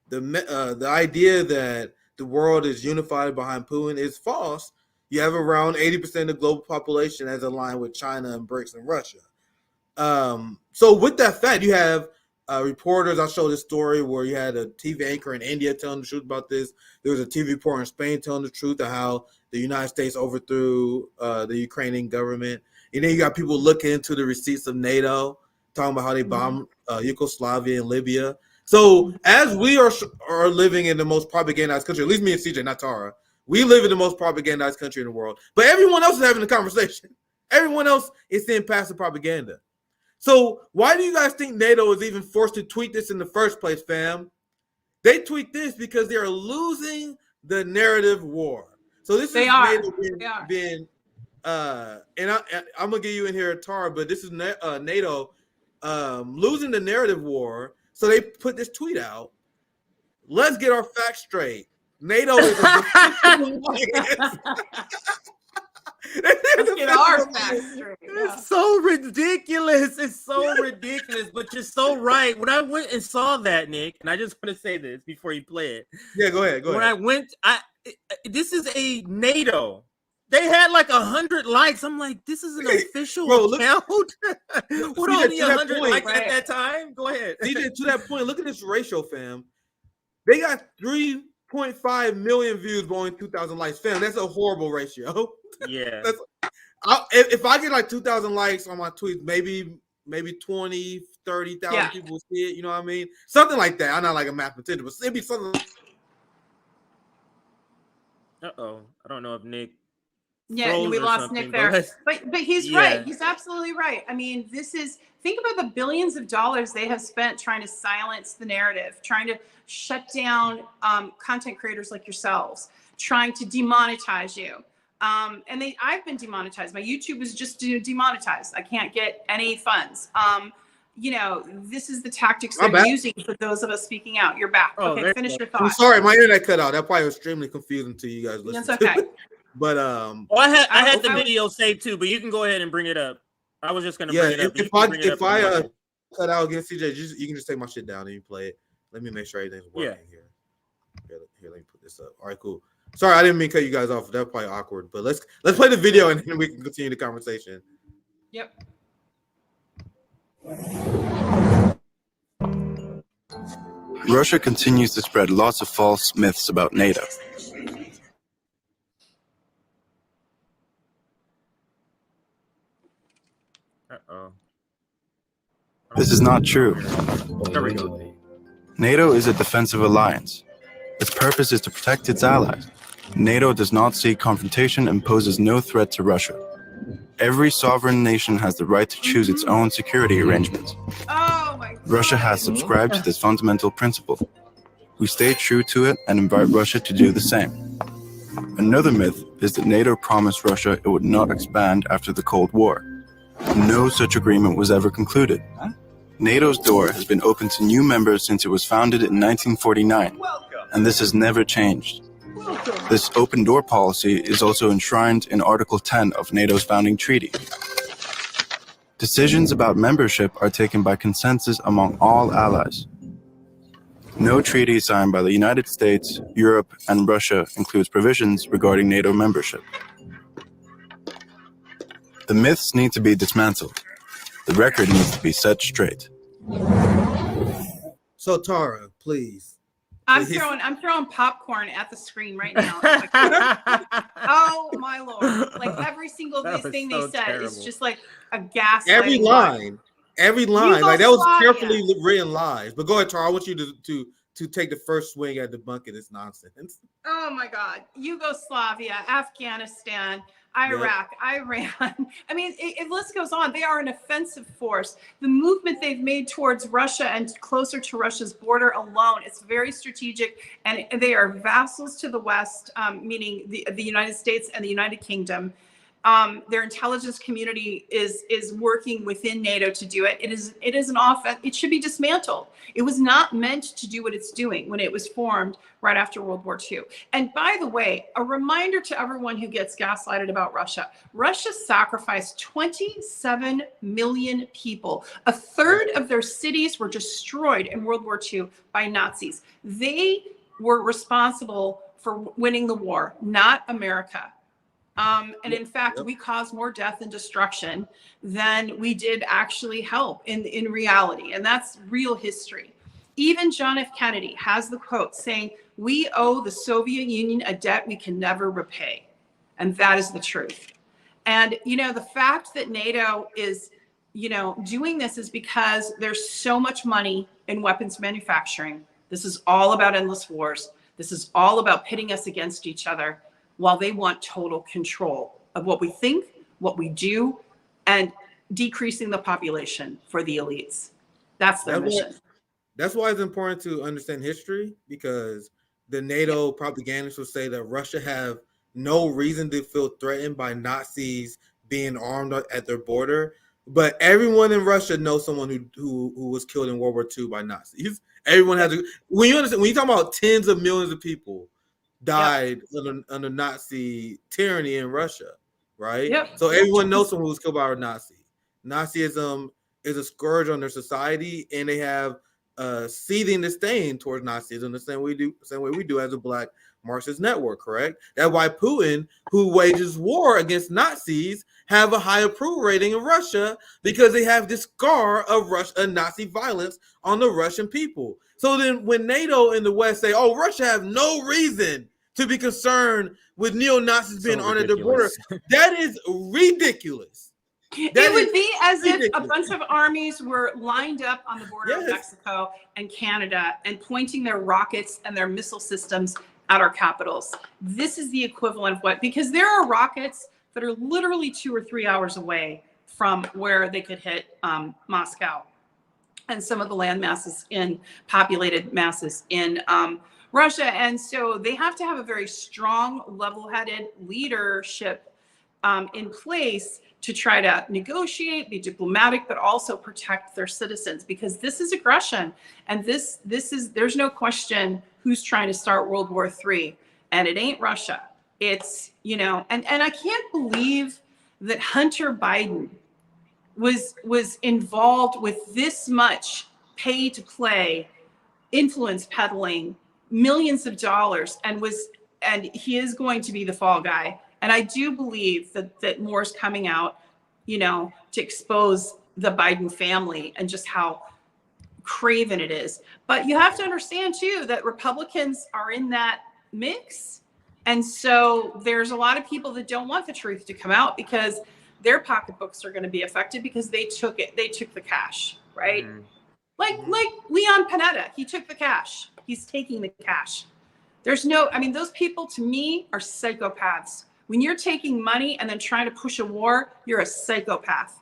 The idea that the world is unified behind Putin is false. You have around 80% of the global population as aligned with China and BRICS and Russia. So with that fact, you have reporters. I showed this story where you had a TV anchor in India telling the truth about this. There was a TV reporter in Spain telling the truth of how the United States overthrew the Ukrainian government. And then you got people looking into the receipts of NATO, talking about how they bombed Yugoslavia and Libya. So as we are living in the most propagandized country, at least me and CJ, not Tara, we live in the most propagandized country in the world. But everyone else is having a conversation. Everyone else is seeing passive propaganda. So why do you guys think NATO is even forced to tweet this in the first place, fam? They tweet this because they are losing the narrative war. So this is NATO being and I'm gonna get you in here, Tara, but this is NATO losing the narrative war. So they put this tweet out. Let's get our facts straight. NATO is Let's get our facts straight. It's so ridiculous. It's so ridiculous, but you're so right. When I went and saw that, Nick, and I just want to say this before you play it. Yeah, go ahead. When I went, this is a NATO. They had like 100 likes. I'm like, this is an official account. What only 100 likes at that time? Go ahead. DJ, to that point, look at this ratio, fam. They got 3.5 million views going 2,000 likes, fam. That's a horrible ratio. Yeah. If I get like 2,000 likes on my tweets, maybe 20, 30,000 people will see it. You know what I mean? Something like that. I'm not like a mathematician, but it'd be something. Uh-oh. I don't know if Nick. Yeah, we lost Nick there. But he's right. He's absolutely right. I mean, think about the billions of dollars they have spent trying to silence the narrative, trying to shut down content creators like yourselves, trying to demonetize you. And I've been demonetized. My YouTube is just demonetized. I can't get any funds. This is the tactics they're using for those of us speaking out. You're back. Okay, finish your thought. I'm sorry, my internet cut out. That probably was extremely confusing to you guys listening. That's okay. To it. But I had the video saved too, but you can go ahead and bring it up. I was just gonna bring it up. If I cut out against CJ, you can just take my shit down and you play it. Let me make sure everything's working here. Here, let me put this up. All right, cool. Sorry, I didn't mean to cut you guys off. That's probably awkward, but let's play the video and then we can continue the conversation. Yep. Russia continues to spread lots of false myths about NATO. Uh-oh. This is not true. There we go. NATO is a defensive alliance. Its purpose is to protect its allies. NATO does not seek confrontation and poses no threat to Russia. Every sovereign nation has the right to choose its own security arrangements. Oh my God. Russia has subscribed to this fundamental principle. We stay true to it and invite Russia to do the same. Another myth is that NATO promised Russia it would not expand after the Cold War. No such agreement was ever concluded. NATO's door has been open to new members since it was founded in 1949, and this has never changed. This open door policy is also enshrined in Article 10 of NATO's founding treaty. Decisions about membership are taken by consensus among all allies. No treaty signed by the United States, Europe, and Russia includes provisions regarding NATO membership. The myths need to be dismantled. The record needs to be set straight. So Tara, please. I'm throwing popcorn at the screen right now. Oh my Lord. Like every single thing they said is just like a gas. Every line. Like that was carefully written lies. But go ahead, Tara. I want you to take the first swing at debunking this nonsense. Oh my God. Yugoslavia, Afghanistan, Iraq, Iran. I mean, the list goes on. They are an offensive force. The movement they've made towards Russia and closer to Russia's border alone, it's very strategic, and they are vassals to the West, meaning the United States and the United Kingdom. Their intelligence community is working within NATO to do it. It is an offense. It should be dismantled. It was not meant to do what it's doing when it was formed right after World War II. And by the way, a reminder to everyone who gets gaslighted about Russia. Russia sacrificed 27 million people. A third of their cities were destroyed in World War II by Nazis. They were responsible for winning the war, not America. And in fact, we caused more death and destruction than we did actually help in reality. And that's real history. Even John F. Kennedy has the quote saying, "We owe the Soviet Union a debt we can never repay." And that is the truth. And, the fact that NATO is, doing this is because there's so much money in weapons manufacturing. This is all about endless wars. This is all about pitting us against each other while they want total control of what we think, what we do, and decreasing the population for the elites. That's their mission. That's why it's important to understand history, because the NATO propagandists will say that Russia have no reason to feel threatened by Nazis being armed at their border. But everyone in Russia knows someone who was killed in World War II by Nazis. Everyone has to. When you talk about tens of millions of people died under Nazi tyranny in Russia, right? Yep. So everyone knows someone who was killed by a Nazi. Nazism is a scourge on their society, and they have seething disdain towards Nazism the same way we do as a Black Marxist network, correct? That's why Putin, who wages war against Nazis, have a high approval rating in Russia, because they have this scar of Nazi violence on the Russian people. So then when NATO in the West say, oh, Russia have no reason to be concerned with neo-Nazis being on their border, that is ridiculous. It would be as if a bunch of armies were lined up on the border of Mexico and Canada and pointing their rockets and their missile systems at our capitals. This is the equivalent of because there are rockets that are literally 2 or 3 hours away from where they could hit Moscow and some of the land masses populated masses in Russia. And so they have to have a very strong, level-headed leadership in place to try to negotiate, be diplomatic, but also protect their citizens, because this is aggression. And there's no question who's trying to start World War III. And it ain't Russia. It's, and I can't believe that Hunter Biden was involved with this much pay to play, influence peddling, millions of dollars, and he is going to be the fall guy. And I do believe that more is coming out, to expose the Biden family and just how craven it is. But you have to understand, too, that Republicans are in that mix. And so there's a lot of people that don't want the truth to come out because their pocketbooks are going to be affected because they took the cash, right? Like Leon Panetta, he took the cash. He's taking the cash. Those people to me are psychopaths. When you're taking money and then trying to push a war, you're a psychopath.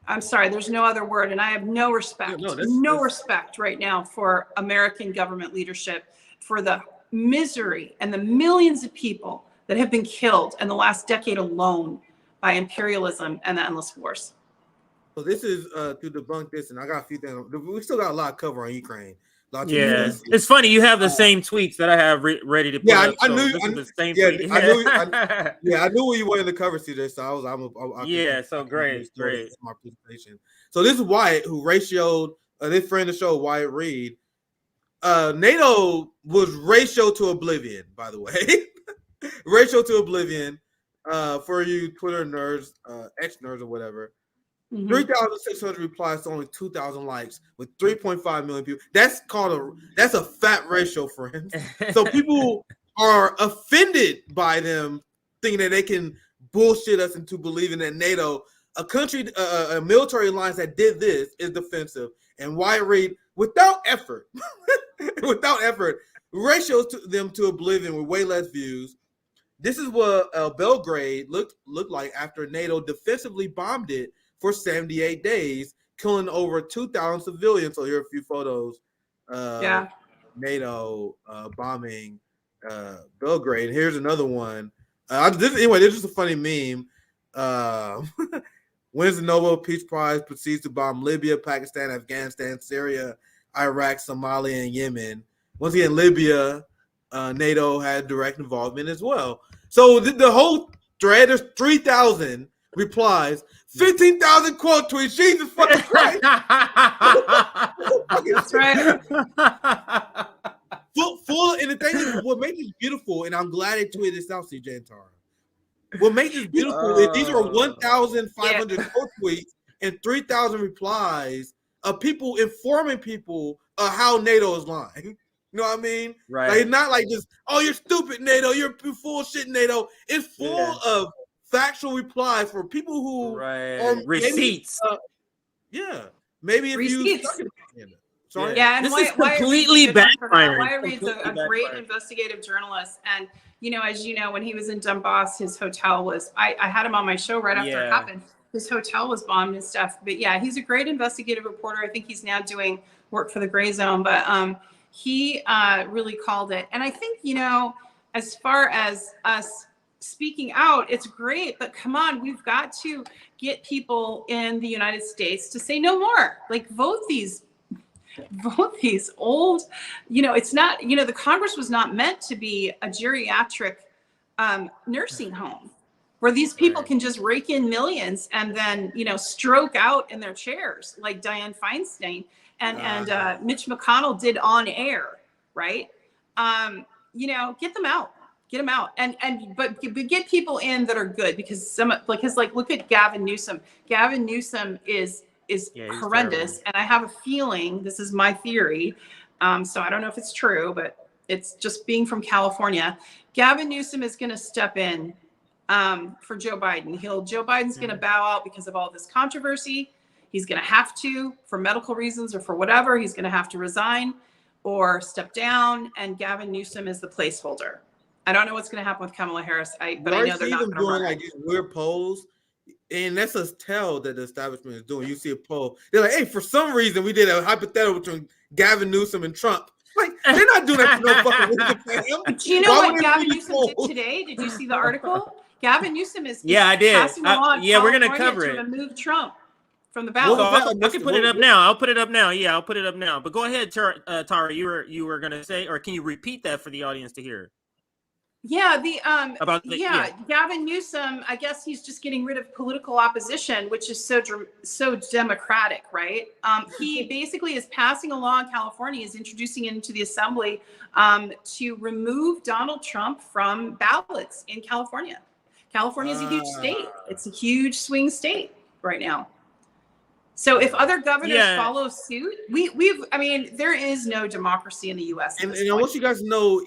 I'm sorry, there's no other word. And I have no respect, respect right now for American government leadership, for the misery and the millions of people that have been killed in the last decade alone by imperialism and the endless wars. So this is to debunk this, and I got a few things. We still got a lot of cover on Ukraine. Yeah, it's funny you have the same tweets that I have ready to put up. I knew the same tweet. I knew what you wanted to cover, CJ. So great. My presentation. So this is Wyatt, who ratioed this friend of the show, Wyatt Reade. NATO was ratioed to oblivion, by the way. Ratioed to oblivion. For you Twitter nerds, ex-nerds or whatever. 3,600 replies to only 2,000 likes with 3.5 million people. That's a fat ratio, friends. So people are offended by them thinking that they can bullshit us into believing that NATO, a country, a military alliance that did this, is defensive. And Wyatt Reade, without effort, ratios them to oblivion with way less views. This is what Belgrade looked like after NATO defensively bombed it for 78 days, killing over 2,000 civilians. So here are a few photos. NATO bombing Belgrade. Here's another one. This is a funny meme. Wins the Nobel Peace Prize, proceeds to bomb Libya, Pakistan, Afghanistan, Syria, Iraq, Somalia, and Yemen. Once again, Libya, NATO had direct involvement as well. So the whole thread, there's 3,000 replies, 15,000 quote tweets. Jesus fucking Christ. That's right. Full, and the thing is, what makes it beautiful, and I'm glad they tweeted this out, CJ and Tara. what makes this beautiful is these are 1,500 quote tweets and 3,000 replies of people informing people of how NATO is lying. You know what I mean? Right. Like, it's not like just, oh, you're stupid, NATO. You're full shit, NATO. It's full of factual replies for people who are receipts. Maybe if receipts. you sorry. Yeah, and this why, is completely backfiring. Why Reade's a great investigative journalist, and as you know, when he was in Donbass, his hotel was. I had him on my show right after it happened. His hotel was bombed and stuff. But yeah, he's a great investigative reporter. I think he's now doing work for the Gray Zone, but he really called it. And I think as far as us speaking out, it's great, but come on, we've got to get people in the United States to say no more. Like vote these old, it's not, the Congress was not meant to be a geriatric nursing home where these people can just rake in millions and then, stroke out in their chairs like Dianne Feinstein and Mitch McConnell did on air, right? Get them out. Get them out, but get people in that are good, because look at Gavin Newsom. Gavin Newsom is horrendous, terrible. And I have a feeling, this is my theory, so I don't know if it's true, but it's just being from California. Gavin Newsom is going to step in for Joe Biden. Joe Biden's going to bow out because of all this controversy. He's going to have to, for medical reasons or for whatever, he's going to have to resign or step down, and Gavin Newsom is the placeholder. I don't know what's going to happen with Kamala Harris, but I know they're not going to doing like these weird polls, and that's a tell that the establishment is doing. You see a poll, they're like, "Hey, for some reason, we did a hypothetical between Gavin Newsom and Trump." Like, they're not doing that for no fucking reason. Do you know what Gavin Newsom did today? Did you see the article? Gavin Newsom is I did. Passing along we're going to cover it. To remove Trump from the ballot. I can put it up now. I'll put it up now. Yeah, I'll put it up now. But go ahead, Tara. You were going to say, or can you repeat that for the audience to hear? Yeah, Gavin Newsom, I guess he's just getting rid of political opposition, which is so democratic, right? He basically is passing a law in California, is introducing it into the assembly to remove Donald Trump from ballots in California. California is a huge state. It's a huge swing state right now. So if other governors follow suit, there is no democracy in the U.S. And I want you guys to know,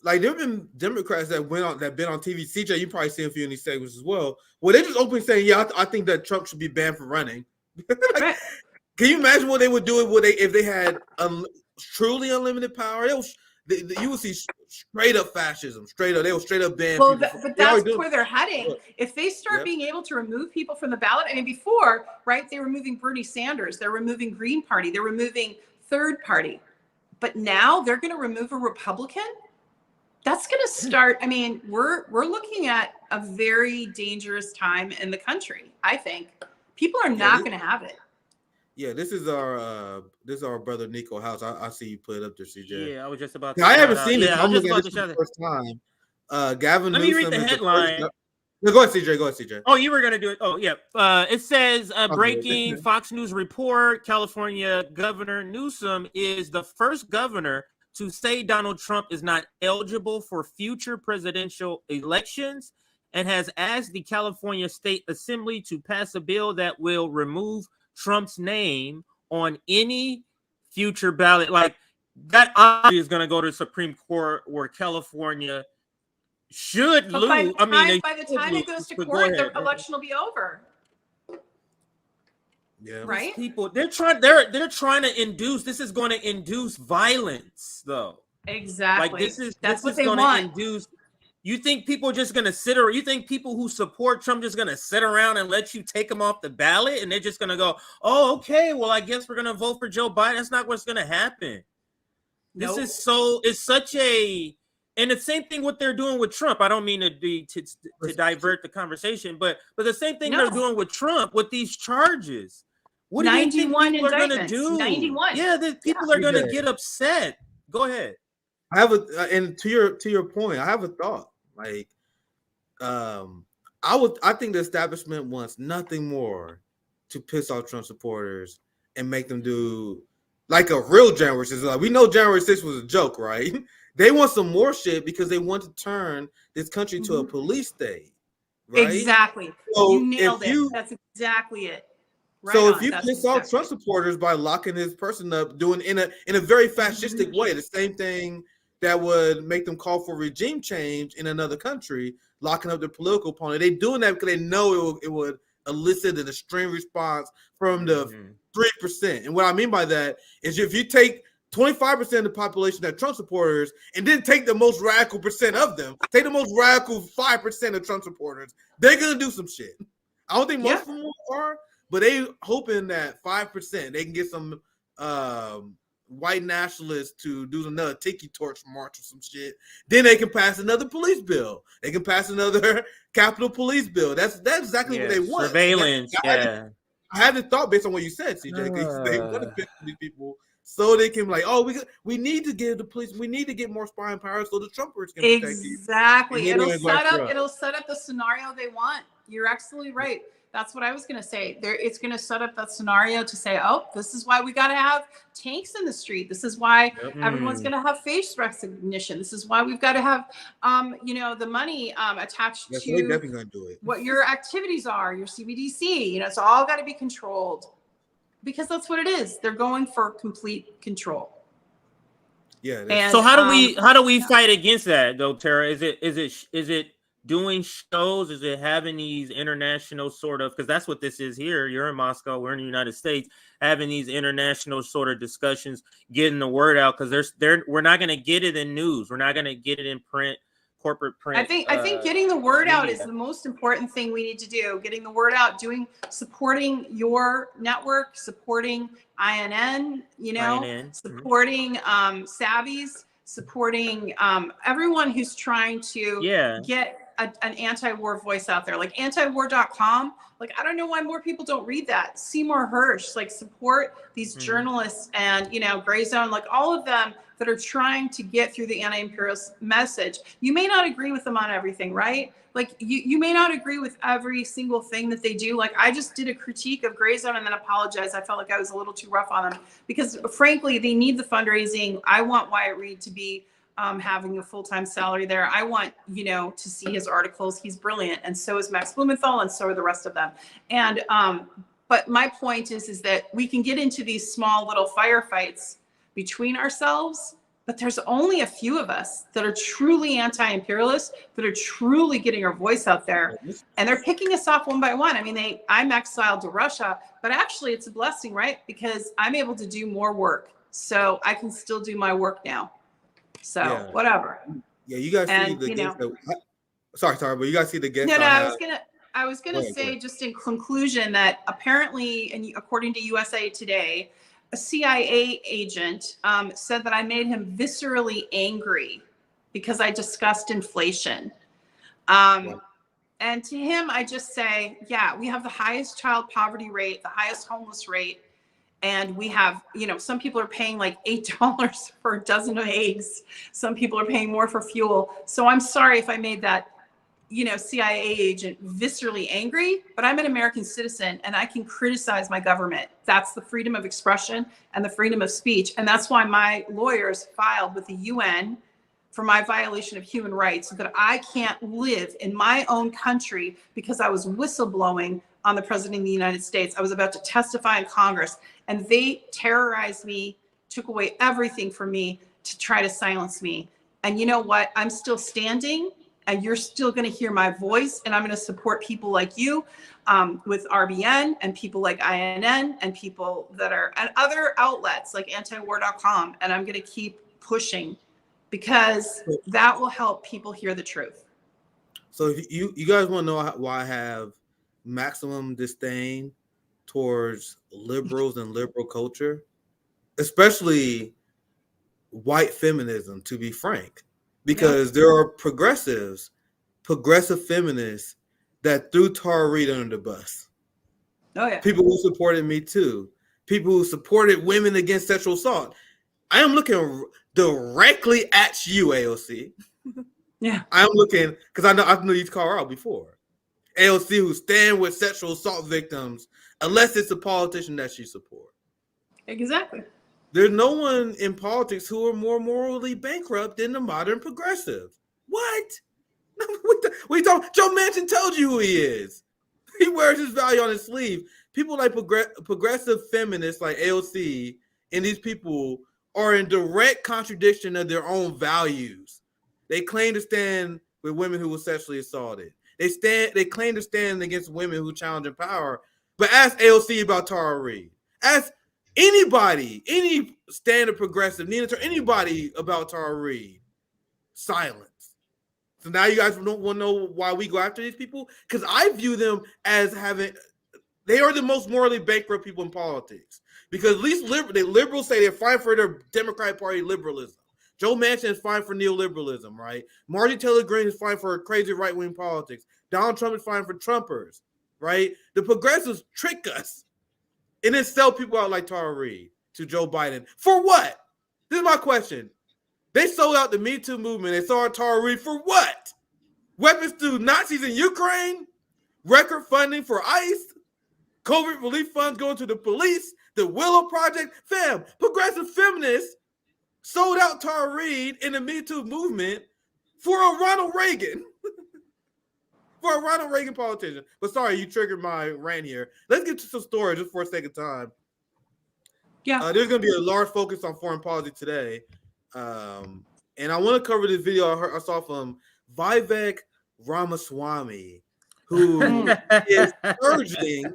like, there have been Democrats that been on TV. CJ, you probably seen a few in these segments as well, where they just openly saying, I think that Trump should be banned from running. Can you imagine what they would do if they had truly unlimited power? You would see straight up fascism. They will straight up ban. Well, but that's where they're heading. If they start being able to remove people from the ballot, before, right? They were removing Bernie Sanders, they're removing Green Party, they're removing Third Party, but now they're going to remove a Republican. That's going to start. We're looking at a very dangerous time in the country. I think people are not going to have it. Yeah, this is our brother Nico House. I see you put it up there, CJ. Yeah, I was just about to. I haven't seen it. I'm looking at this for the first time. Gavin Let Newsom. me read the headline. No, go ahead, CJ. Oh, you were going to do it. Oh, yeah. It says, breaking Fox News report, California Governor Newsom is the first governor to say Donald Trump is not eligible for future presidential elections and has asked the California State Assembly to pass a bill that will remove Trump's name on any future ballot. Like, that obviously is going to go to the Supreme Court, where California should lose. By the time it goes to court, their election will be over. Yeah, right. People, they're trying to induce. This is going to induce violence, though. Exactly. Like this is going to induce. You think people are just going to sit, or you think people who support Trump just going to sit around and let you take them off the ballot, and they're just going to go, "Oh, okay, well, I guess we're going to vote for Joe Biden." That's not what's going to happen. Nope. It's such a. And the same thing what they're doing with Trump. I don't mean to divert the conversation, but the same thing they're doing with Trump with these charges. What do you think people are going to do? 91. Yeah, people are going to get upset. Go ahead. I have and to your point, I have a thought. Like, I think the establishment wants nothing more to piss off Trump supporters and make them do like a real January 6th. Like, we know January 6th was a joke, right? They want some more shit because they want to turn this country to a police state. right? Exactly. So you nailed it. That's exactly it. Right so if you piss off Trump supporters by locking his person up, doing in a very fascistic way, the same thing that would make them call for regime change in another country, locking up their political opponent, they're doing that because they know it would elicit an extreme response from the 3%. And what I mean by that is if you take 25% of the population that Trump supporters and then take the most radical percent of them, take the most radical 5% of Trump supporters, they're going to do some shit. I don't think most of them are. But they hoping that 5% they can get some white nationalists to do another tiki torch march or some shit. Then they can pass another police bill. They can pass another Capitol Police bill. That's exactly what they want. Surveillance. I hadn't thought based on what you said, CJ. They want to pick these people so they can be like, oh, we need to give the police, we need to get more spying power so the Trumpers can protect you. Exactly. It'll set up the scenario they want. You're absolutely right. That's what I was going to say. It's going to set up that scenario to say, oh, this is why we got to have tanks in the street. This is why everyone's going to have face recognition. This is why we've got to have, the money attached to definitely gonna do it. What your activities are, your CBDC. It's all got to be controlled because that's what it is. They're going for complete control. Yeah. And, so how do we fight against that though, Tara? Is it doing shows? Is it having these international sort of, because that's what this is here. You're in Moscow, we're in the United States, having these international sort of discussions, getting the word out, because we're not going to get it in news. We're not going to get it in print, corporate print. I think getting the word out is the most important thing we need to do. Getting the word out, supporting your network, supporting INN, supporting Savvies, supporting everyone who's trying to get an anti-war voice out there, like antiwar.com. Like, I don't know why more people don't read that. Seymour Hersh, like, support these journalists and, Gray Zone, like all of them that are trying to get through the anti-imperialist message. You may not agree with them on everything, right? Like you may not agree with every single thing that they do. Like, I just did a critique of Gray Zone and then apologized. I felt like I was a little too rough on them because frankly, they need the fundraising. I want Wyatt Reade to be having a full-time salary there. I want, to see his articles. He's brilliant. And so is Max Blumenthal and so are the rest of them. And, but my point is that we can get into these small little firefights between ourselves, but there's only a few of us that are truly anti-imperialist, that are truly getting our voice out there. And they're picking us off one by one. I mean, I'm exiled to Russia, but actually it's a blessing, right? Because I'm able to do more work. So I can still do my work now. So whatever. Yeah, you guys see the guest sorry, but you guys see the guest. No, I was gonna say just in conclusion that apparently, and according to USA Today, a CIA agent said that I made him viscerally angry because I discussed inflation. And to him, I just say, yeah, we have the highest child poverty rate, the highest homeless rate. And we have, some people are paying like $8 for a dozen of eggs. Some people are paying more for fuel. So I'm sorry if I made that, CIA agent viscerally angry, but I'm an American citizen and I can criticize my government. That's the freedom of expression and the freedom of speech. And that's why my lawyers filed with the UN for my violation of human rights, so that I can't live in my own country because I was whistleblowing on the president of the United States. I was about to testify in Congress and they terrorized me, took away everything from me to try to silence me. And you know what? I'm still standing and you're still going to hear my voice. And I'm going to support people like you with RBN and people like INN and people that are at other outlets like antiwar.com. And I'm going to keep pushing because that will help people hear the truth. So if you guys want to know why I have maximum disdain towards liberals and liberal culture, especially white feminism, to be frank, because there are progressive feminists that threw Tara Reade under the bus. Oh yeah. People who supported me too. People who supported women against sexual assault. I am looking directly at you, AOC. Yeah. I'm looking because I know you've called her out before. AOC who stand with sexual assault victims unless it's a politician that she supports. Exactly. There's no one in politics who are more morally bankrupt than the modern progressive. What? We talking. Joe Manchin told you who he is. He wears his value on his sleeve. People like progressive feminists like AOC and these people are in direct contradiction of their own values. They claim to stand with women who were sexually assaulted. They claim to stand against women who challenge in power. But ask AOC about Tara Reade. Ask anybody, any standard progressive, anybody about Tara Reade. Silence. So now you guys don't want to know why we go after these people? Because I view them as they are the most morally bankrupt people in politics. Because at least the liberals say they're fighting for their Democratic Party liberalism. Joe Manchin is fighting for neoliberalism, right? Marjorie Taylor Greene is fighting for crazy right-wing politics. Donald Trump is fighting for Trumpers, right? The progressives trick us and then sell people out like Tara Reade to Joe Biden. For what? This is my question. They sold out the Me Too movement. They sold out Tara Reade for what? Weapons to Nazis in Ukraine? Record funding for ICE? COVID relief funds going to the police? The Willow Project? Fam, progressive feminists sold out Tara Reade in the Me Too movement for a Ronald Reagan. For a Ronald Reagan politician. But sorry, you triggered my rant here. Let's get to some stories just for a second time. Yeah. There's going to be a large focus on foreign policy today. And I want to cover this video I saw from Vivek Ramaswamy, who is surging,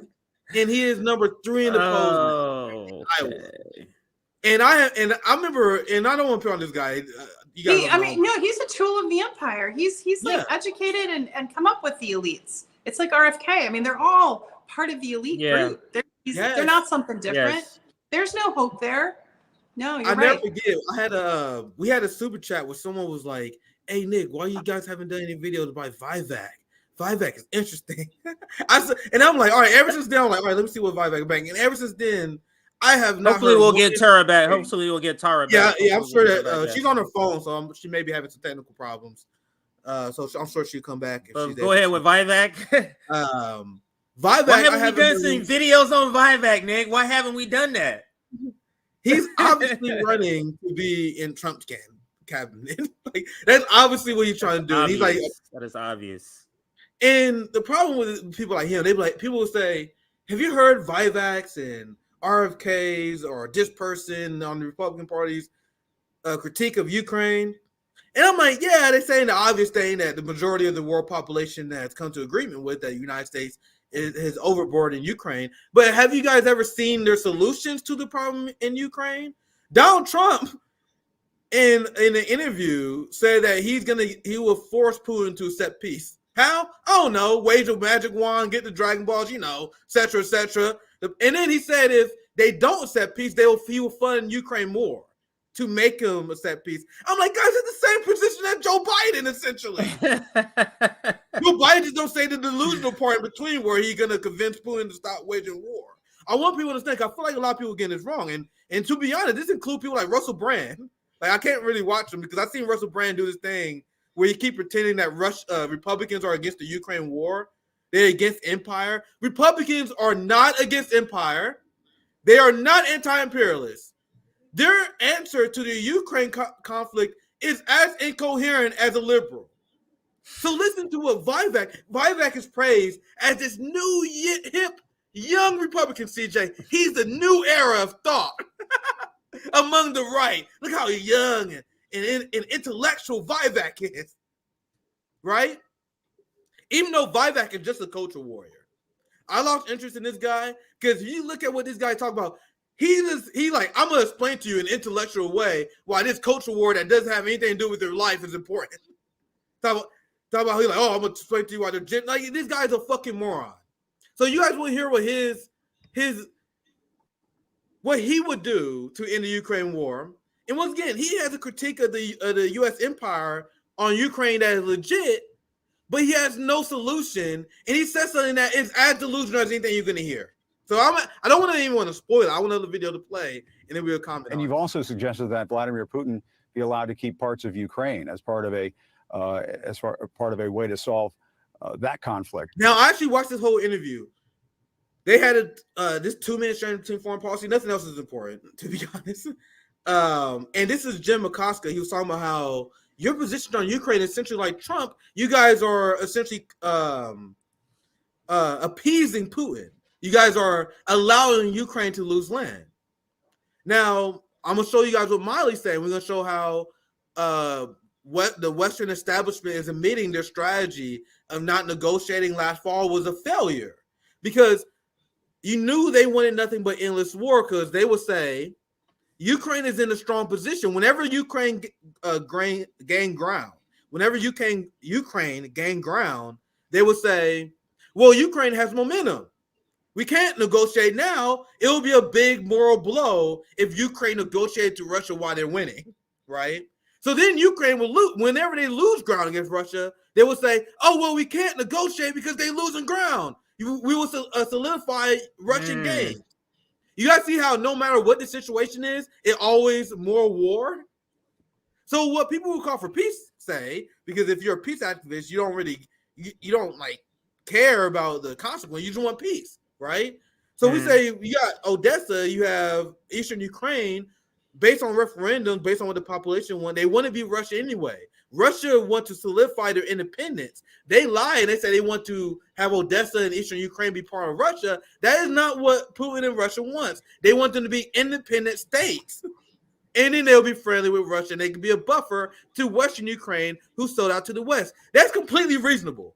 and he is number 3 in the polls in Iowa. And I remember, and I don't want to put on this guy. He's a tool of the empire. He's like educated and come up with the elites. It's like RFK. I mean, they're all part of the elite group. They're not something different. Yes. There's no hope there. No, you're right. Never forget. We had a super chat where someone was like, "Hey Nick, why you guys haven't done any videos about Vivek? Vivek is interesting." And I'm like, all right. Ever since then, I'm like, all right, let me see what Vivek is back. And ever since then, I have not. Hopefully, we'll get Tara back. Hopefully, we'll get Tara back. Yeah, I'm sure that she's on her phone, so she may be having some technical problems. So I'm sure she'll come back. If go ahead with Vivek. Vivek. Why haven't we done some videos on Vivek, Nick? Why haven't we done that? He's obviously running to be in Trump's cabinet. Like that's obviously what he's trying to do. Obvious. He's like, that is obvious. And the problem with people like him, people will say, "Have you heard Vivek's and RFK's or this person on the Republican Party's critique of Ukraine?" And I'm like, yeah, they're saying the obvious thing that the majority of the world population has come to agreement with, that the United States is overboard in Ukraine. But have you guys ever seen their solutions to the problem in Ukraine? Donald Trump, in an interview, said that he will force Putin to accept peace. How? I don't know. Wage a magic wand, get the Dragon Balls, et cetera, et cetera. And then he said if they don't accept peace, he will fund Ukraine more to make him accept peace. I'm like, guys, it's the same position as Joe Biden, essentially. Joe Biden just don't say the delusional part in between where he's going to convince Putin to stop waging war. I want people to think, I feel like a lot of people are getting this wrong. And to be honest, this includes people like Russell Brand. Like, I can't really watch him because I've seen Russell Brand do this thing where he keep pretending that Republicans are against the Ukraine war. They're against empire. Republicans are not against empire. They are not anti-imperialists. Their answer to the Ukraine conflict is as incoherent as a liberal. So listen to what Vivek is praised as this new hip young Republican, CJ. He's the new era of thought among the right. Look how young and intellectual Vivek is, right? Even though Vivek is just a culture warrior. I lost interest in this guy because if you look at what this guy talk about, he like, I'm gonna explain to you in an intellectual way why this culture war that doesn't have anything to do with their life is important. Talk about he's like, oh, I'm gonna explain to you why they're like, this guy's a fucking moron. So you guys will hear what what he would do to end the Ukraine war. And once again, he has a critique of the U.S. empire on Ukraine that is legit, but he has no solution. And he says something that is as delusional as anything you're gonna hear. So I don't even want to spoil it. I want another video to play, and then we'll comment. And you've also suggested that Vladimir Putin be allowed to keep parts of Ukraine as part of a way to solve that conflict. Now, I actually watched this whole interview. They had this 2-minute strategy between foreign policy. Nothing else is important, to be honest. And this is Jim McCosker. He was talking about how your position on Ukraine is essentially like Trump. You guys are essentially appeasing Putin. You guys are allowing Ukraine to lose land. Now, I'm going to show you guys what Miley's saying. We're going to show how what the Western establishment is admitting their strategy of not negotiating last fall was a failure, because you knew they wanted nothing but endless war, because they would say Ukraine is in a strong position. Whenever Ukraine gain ground, they would say, well, Ukraine has momentum. We can't negotiate now. It will be a big moral blow if Ukraine negotiated to Russia while they're winning, right? So then Ukraine will lose. Whenever they lose ground against Russia, they will say, oh, well, we can't negotiate because they're losing ground. We will solidify Russian gains. You guys see how no matter what the situation is, it always more war? So what people who call for peace say, because if you're a peace activist, you don't really, you don't like care about the consequence. You just want peace, right? So we say you got Odessa, you have Eastern Ukraine, based on referendums, based on what the population want. They want to be Russia anyway. Russia want to solidify their independence. They lie and they say they want to have Odessa and Eastern Ukraine be part of Russia. That is not what Putin and Russia wants. They want them to be independent states. And then they'll be friendly with Russia and they can be a buffer to Western Ukraine, who sold out to the West. That's completely reasonable.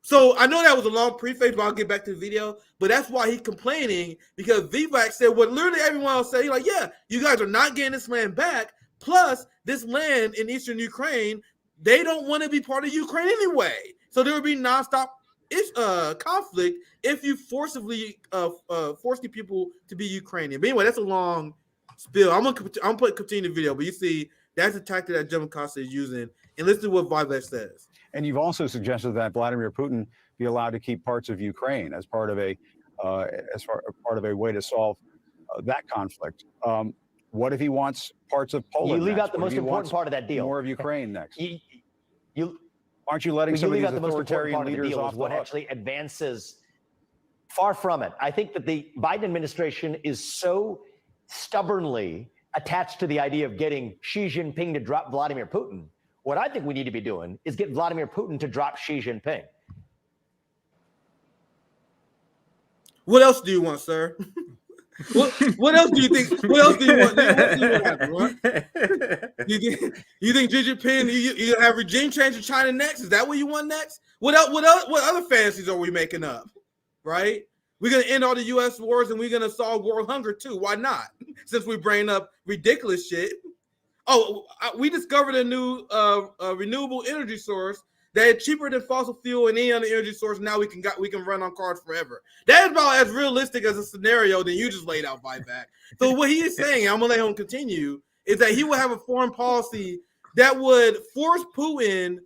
So I know that was a long preface, but I'll get back to the video. But that's why he's complaining, because Vivek said what literally everyone else said. He's like, yeah, you guys are not getting this land back. Plus, this land in Eastern Ukraine, they don't want to be part of Ukraine anyway. So there will be nonstop conflict if you forcibly force the people to be Ukrainian. But anyway, that's a long spill. I'm gonna continue the video, but you see that's the tactic that Jim Acosta is using. And listen to what Vivek says. And you've also suggested that Vladimir Putin be allowed to keep parts of Ukraine as part of a way to solve that conflict. What if he wants parts of Poland? You leave next? out the most important part of that deal. More of Ukraine next. Aren't you letting some of these the most important authoritarian part of the leaders deal off is the what hook? actually advances? Far from it. I think that the Biden administration is so stubbornly attached to the idea of getting Xi Jinping to drop Vladimir Putin. What I think we need to be doing is get Vladimir Putin to drop Xi Jinping. What else do you want, sir? What else do you think? What else do you want? What do you want to happen, right? You think Xi Jinping? You have regime change in China next? Is that what you want next? What other fantasies are we making up? Right? We're gonna end all the U.S. wars and we're gonna solve world hunger too. Why not? Since we bring up ridiculous shit. Oh, we discovered a new renewable energy source that is cheaper than fossil fuel and any other energy source. Now we can run on cars forever. That is about as realistic as a scenario that you just laid out, Vivek. So what he is saying, I'm gonna let him continue, is that he would have a foreign policy that would force Putin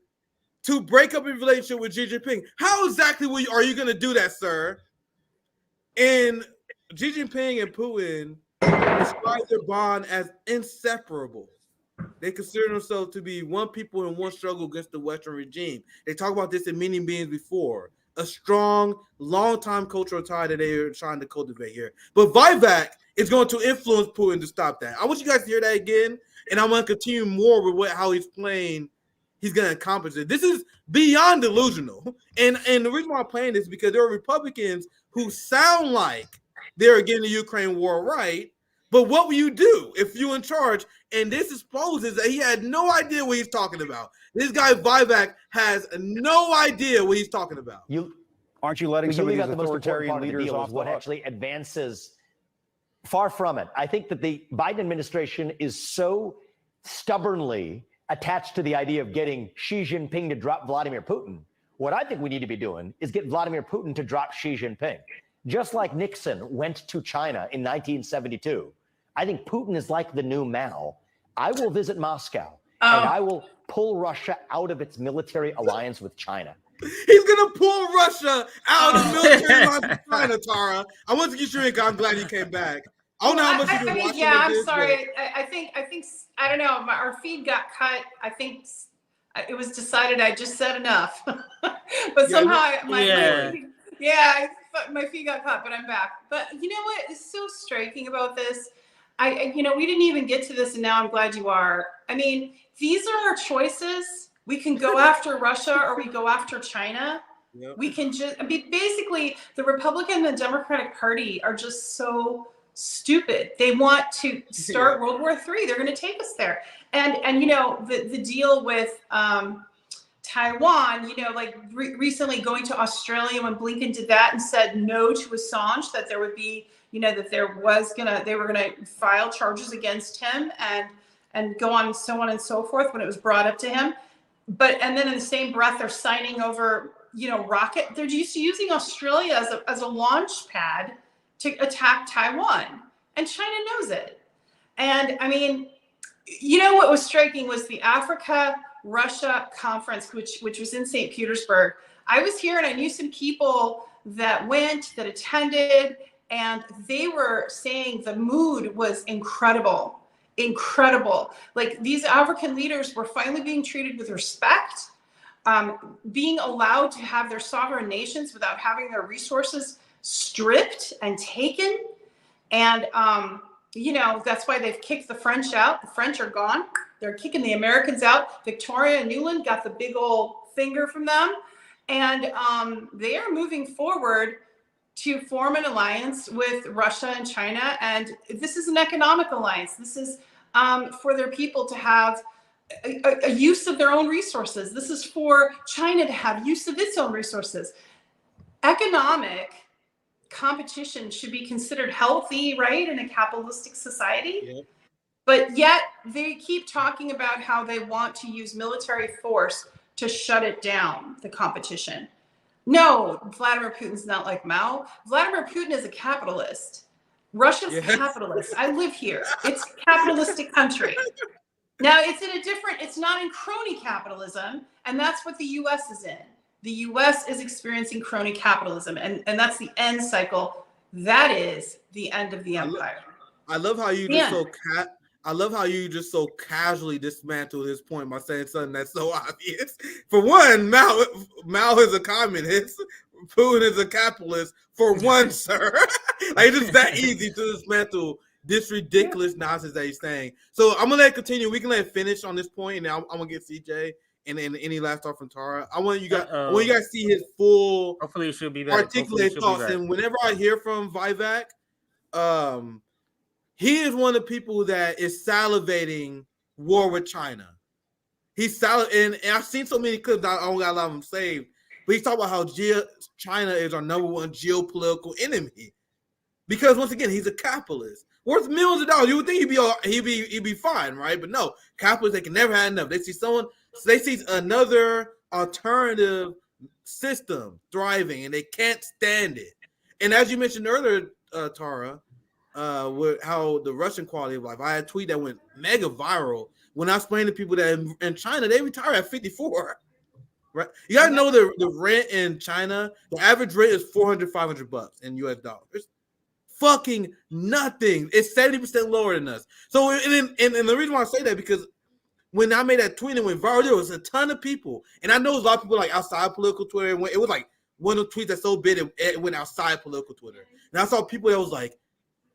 to break up his relationship with Xi Jinping. How exactly are you gonna do that, sir? And Xi Jinping and Putin describe their bond as inseparable. They consider themselves to be one people in one struggle against the Western regime. They talk about this in many meetings before. A strong, long-time cultural tie that they are trying to cultivate here. But Vivek is going to influence Putin to stop that. I want you guys to hear that again, and I'm going to continue more with how he's playing. He's going to accomplish it. This is beyond delusional. And the reason why I'm playing this is because there are Republicans who sound like they're getting the Ukraine war right. But what will you do if you're in charge? And this exposes that he had no idea what he's talking about. This guy Vivek has no idea what he's talking about. Aren't you letting some of these the most important authoritarian part of the leaders deal off is the what hook? actually advances? Far from it. I think that the Biden administration is so stubbornly attached to the idea of getting Xi Jinping to drop Vladimir Putin. What I think we need to be doing is get Vladimir Putin to drop Xi Jinping. Just like Nixon went to China in 1972. I think Putin is like the new Mao. I will visit Moscow and I will pull Russia out of its military alliance with China. He's going to pull Russia out of the military alliance with China, Tara. I want to get you in. I'm glad you came back. I don't know how much you've been watching. Yeah, I'm sorry. I think I don't know. Our feed got cut. I think it was decided I just said enough. But somehow my feed got cut, but I'm back. But you know what is so striking about this? we didn't even get to this, and now I'm glad you are. I mean, these are our choices. We can go after Russia or we go after China. Yep. We can just, basically, the Republican and the Democratic Party are just so stupid. They want to start World War III. They're going to take us there. And the deal with Taiwan, recently going to Australia when Blinken did that and said no to Assange, that there would be, that they were gonna file charges against him and go on and so on and so forth when it was brought up to him. And then in the same breath, they're signing over, rocket. They're just using Australia as a launch pad to attack Taiwan, and China knows it. And I mean, what was striking was the Africa-Russia conference, which was in St. Petersburg. I was here and I knew some people that attended, and they were saying the mood was incredible. Like, these African leaders were finally being treated with respect, being allowed to have their sovereign nations without having their resources stripped and taken. And, that's why they've kicked the French out. The French are gone. They're kicking the Americans out. Victoria Nuland got the big old finger from them. And they are moving forward to form an alliance with Russia and China. And this is an economic alliance. This is for their people to have a use of their own resources. This is for China to have use of its own resources. Economic competition should be considered healthy, right, in a capitalistic society. Yep. But yet they keep talking about how they want to use military force to shut it down, the competition. No, Vladimir Putin's not like Mao. Vladimir Putin is a capitalist. Russia's capitalist. I live here. It's a capitalistic country. Now, it's not in crony capitalism, and that's what the U.S. is in. The U.S. is experiencing crony capitalism, and that's the end cycle. That is the end of the empire. I love how you just so casually dismantled his point by saying something that's so obvious. For one, Mao is a communist. Putin is a capitalist. For one, sir. Like, it's that easy to dismantle this ridiculous nonsense that he's saying. So I'm gonna let it continue. We can let it finish on this point, and I'm gonna get CJ and then any last thought from Tara. I want you guys to see his full, hopefully it should be back. Articulate thoughts. And whenever I hear from Vivek, he is one of the people that is salivating war with China. He's and I've seen so many clips. I don't got a lot of them saved, but he's talking about how China is our number one geopolitical enemy. Because once again, he's a capitalist, worth millions of dollars. You would think he'd be fine, right? But no, capitalists, they can never have enough. They see another alternative system thriving, and they can't stand it. And as you mentioned earlier, Tara, with how the Russian quality of life, I had a tweet that went mega viral when I explained to people that in China they retire at 54. Right? You gotta know the rent in China. The average rent is $400-$500 in US dollars. Fucking nothing. It's 70% lower than us. So, and the reason why I say that, because when I made that tweet and went viral, there was a ton of people, and I know a lot of people like outside political Twitter. And it was like one of the tweets that's so big it went outside political Twitter, and I saw people that was like,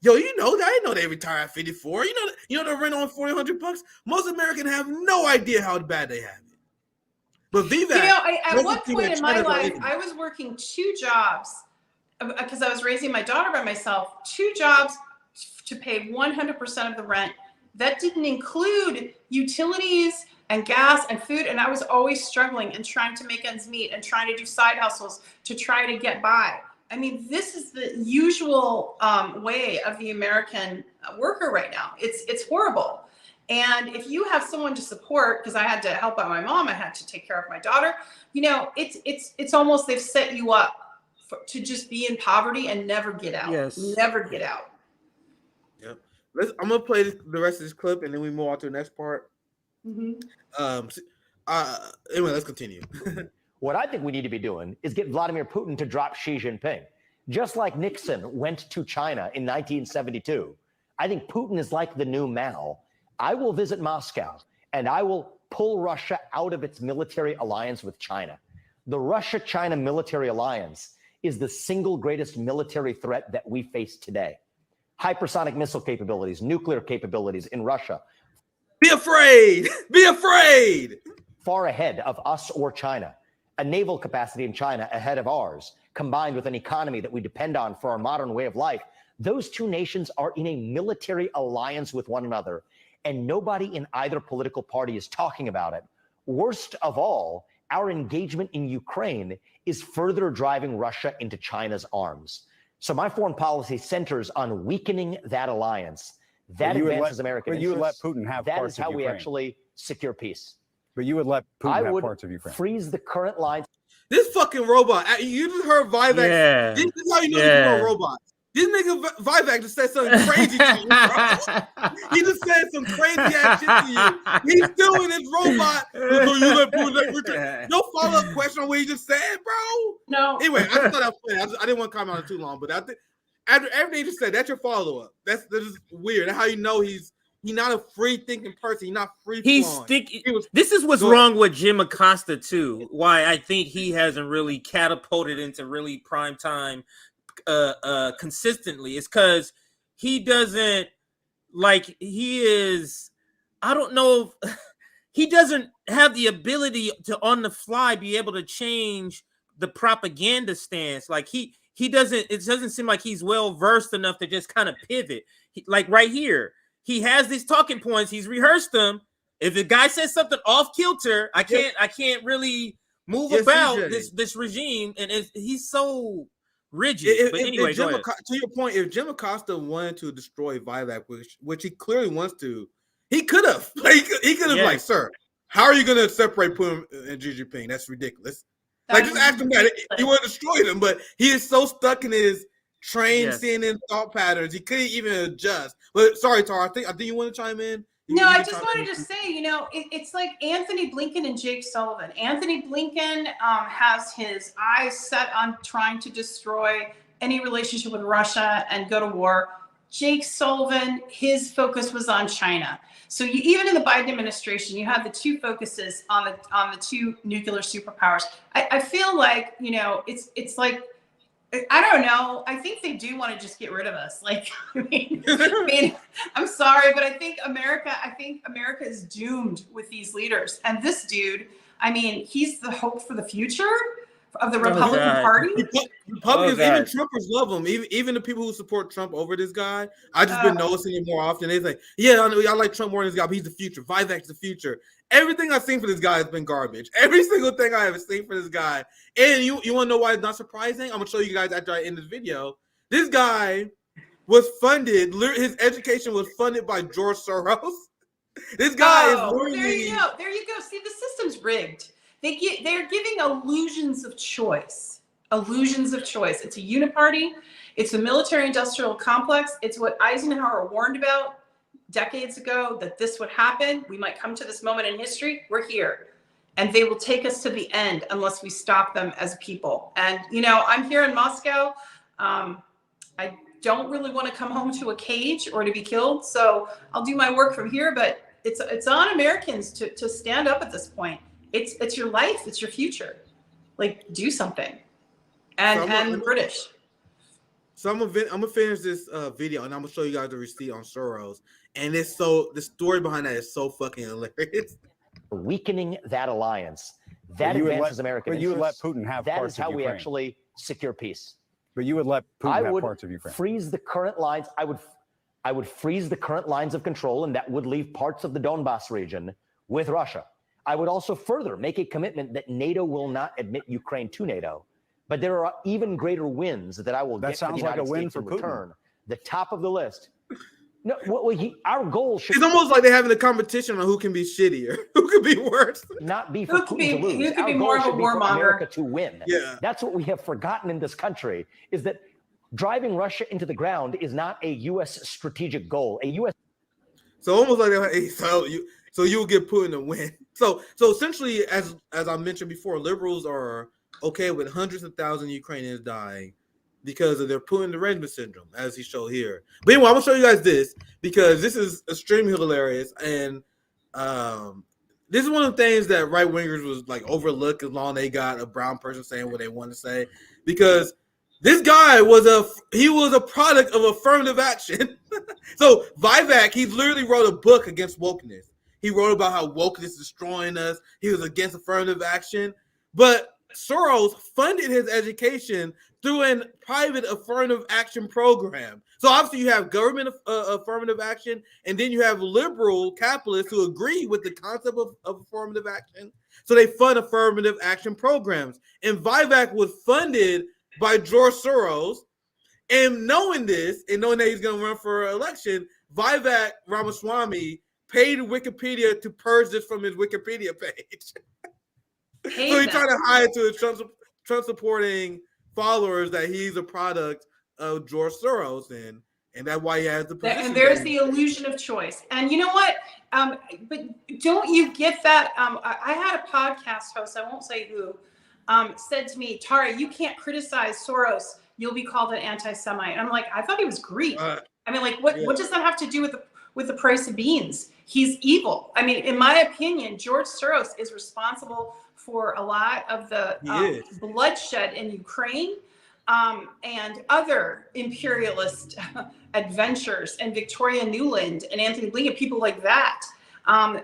"Yo, you know that? I didn't know they retire at 54. You know the rent on $400. Most Americans have no idea how bad they have it." But Vivek, at one point in my life, I was working 2 jobs because I was raising my daughter by myself. 2 jobs to pay 100% of the rent. That didn't include utilities and gas and food. And I was always struggling and trying to make ends meet and trying to do side hustles to try to get by. I mean, this is the usual way of the American worker right now. It's horrible. And if you have someone to support, because I had to help out my mom, I had to take care of my daughter. It's almost they've set you up to just be in poverty and never get out. Yes. Never get out. Yep. I'm gonna play the rest of this clip and then we move on to the next part. Mm-hmm. Anyway, let's continue. What I think we need to be doing is get Vladimir Putin to drop Xi Jinping. Just like Nixon went to China in 1972, I think Putin is like the new Mao. I will visit Moscow and I will pull Russia out of its military alliance with China. The Russia-China military alliance is the single greatest military threat that we face today. hypersonic missile capabilities, nuclear capabilities in Russia. Be afraid. Be afraid. Far ahead of us or China. A naval capacity in China ahead of ours, combined with an economy that we depend on for our modern way of life. Those two nations are in a military alliance with one another, and nobody in either political party is talking about it. Worst of all, our engagement in Ukraine is further driving Russia into China's arms. So my foreign policy centers on weakening that alliance. That advances American interests. You would let Putin have that parts is how of we Ukraine. actually secure peace. But you would let Putin I have would parts of Ukraine. freeze the current lines. This fucking robot. You just heard Vivek. Yeah. This is how you know you're a robot. This nigga Vivek just said something crazy to you, bro. He just said some crazy ass shit to you. He's still in his robot. So you let Putin no follow-up question on what he just said, bro. No. Anyway, I just thought that was funny. I didn't want to comment on it too long, but I think after everything he just said, that's your follow-up. That's just weird. That's how you know he's not a free-thinking person. He's not free. This is what's wrong with Jim Acosta too. Why I think he hasn't really catapulted into really prime time consistently. It's because he doesn't I don't know if he doesn't have the ability to on the fly be able to change the propaganda stance. Like it doesn't seem like he's well versed enough to just kind of pivot. Like right here. He has these talking points. He's rehearsed them. If the guy says something off kilter, I can't really move about this regime, and he's so rigid. But anyway, to your point, if Jim Acosta wanted to destroy Vivek, which he clearly wants to, he could have. He could have like, sir, how are you going to separate Putin and Xi Jinping? That's ridiculous. Just ask him that. He would have destroyed him, but he is so stuck in his trained CNN thought patterns. He couldn't even adjust. But sorry, Tara, I think you want to chime in. I just wanted to say, it's like Anthony Blinken and Jake Sullivan. Anthony Blinken has his eyes set on trying to destroy any relationship with Russia and go to war. Jake Sullivan, his focus was on China. So even in the Biden administration, you have the two focuses on the two nuclear superpowers. I feel like, it's like, I don't know. I think they do want to just get rid of us. Like, I mean, I'm sorry, but I think America is doomed with these leaders. And this dude, I mean, he's the hope for the future of the Republican Party. Republicans, even Trumpers love him. Even the people who support Trump over this guy, I just been noticing it more often. They say, yeah, I like Trump more than this guy, but he's the future. Vivek's the future. Everything I've seen for this guy has been garbage. Every single thing I have seen for this guy. And you want to know why it's not surprising? I'm going to show you guys after I end this video. This guy was funded, his education was funded by George Soros. This guy is literally... There you go. See, the system's rigged. They're giving illusions of choice. Illusions of choice. It's a uniparty. It's a military-industrial complex. It's what Eisenhower warned about decades ago, that this would happen. We might come to this moment in history. We're here. And they will take us to the end unless we stop them as people. And, I'm here in Moscow. I don't really want to come home to a cage or to be killed. So I'll do my work from here. But it's on Americans to stand up at this point. It's your life. It's your future. Like, do something. And the British. So I'm gonna finish this video, and I'm gonna show you guys the receipt on Soros. And the story behind that is so fucking hilarious. Weakening that alliance, that advances American interests. You would let Putin have that parts is how of we Ukraine. actually secure peace. But you would let Putin have parts of Ukraine. Freeze the current lines. I would freeze the current lines of control, and that would leave parts of the Donbas region with Russia. I would also further make a commitment that NATO will not admit Ukraine to NATO. But there are even greater wins that I will get for the United States in return. The top of the list. No, our goal should. It's almost like they're having a competition on who can be shittier, who can be worse. Not be for Putin to lose. Who could be more of a warmonger? America to win. Yeah, that's what we have forgotten in this country. Is that driving Russia into the ground is not a U.S. strategic goal. So almost like so you will get Putin to win. So essentially, as I mentioned before, liberals are okay with hundreds of thousands of Ukrainians dying because of their Putin derangement syndrome, as he showed here. But anyway, I'm gonna show you guys this because this is extremely hilarious, and this is one of the things that right wingers was like overlooked as long as they got a brown person saying what they want to say. Because This guy was a product of affirmative action. So Vivek, he literally wrote a book against wokeness. He wrote about how wokeness is destroying us. He was against affirmative action. But Soros funded his education through a private affirmative action program. So obviously you have government affirmative action, and then you have liberal capitalists who agree with the concept of affirmative action. So they fund affirmative action programs. And Vivek was funded by George Soros. And knowing this, and knowing that he's going to run for election, Vivek Ramaswamy paid Wikipedia to purge this from his Wikipedia page. So he tried to hide to his Trump supporting followers that he's a product of George Soros, and that's why he has the position. And there's the illusion of choice. And you know what? But don't you get that? I had a podcast host, I won't say who, said to me, Tara, you can't criticize Soros. You'll be called an anti-Semite. And I'm like, I thought he was Greek. I mean, like, what does that have to do with the price of beans? He's evil. I mean, in my opinion, George Soros is responsible for a lot of the bloodshed in Ukraine and other imperialist adventures, and Victoria Nuland and Anthony Blinken, people like that.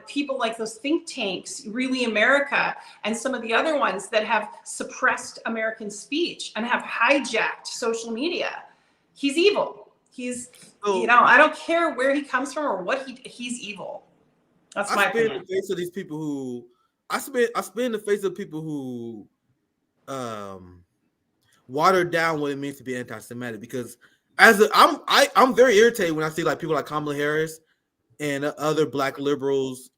People like those think tanks, Really America, and some of the other ones that have suppressed American speech and have hijacked social media. He's evil. He's, I don't care where he comes from or what he's evil. That's my opinion. In the face of these people who, I spit in the face of people who watered down what it means to be anti-Semitic, because I'm very irritated when I see like people like Kamala Harris and other Black liberals,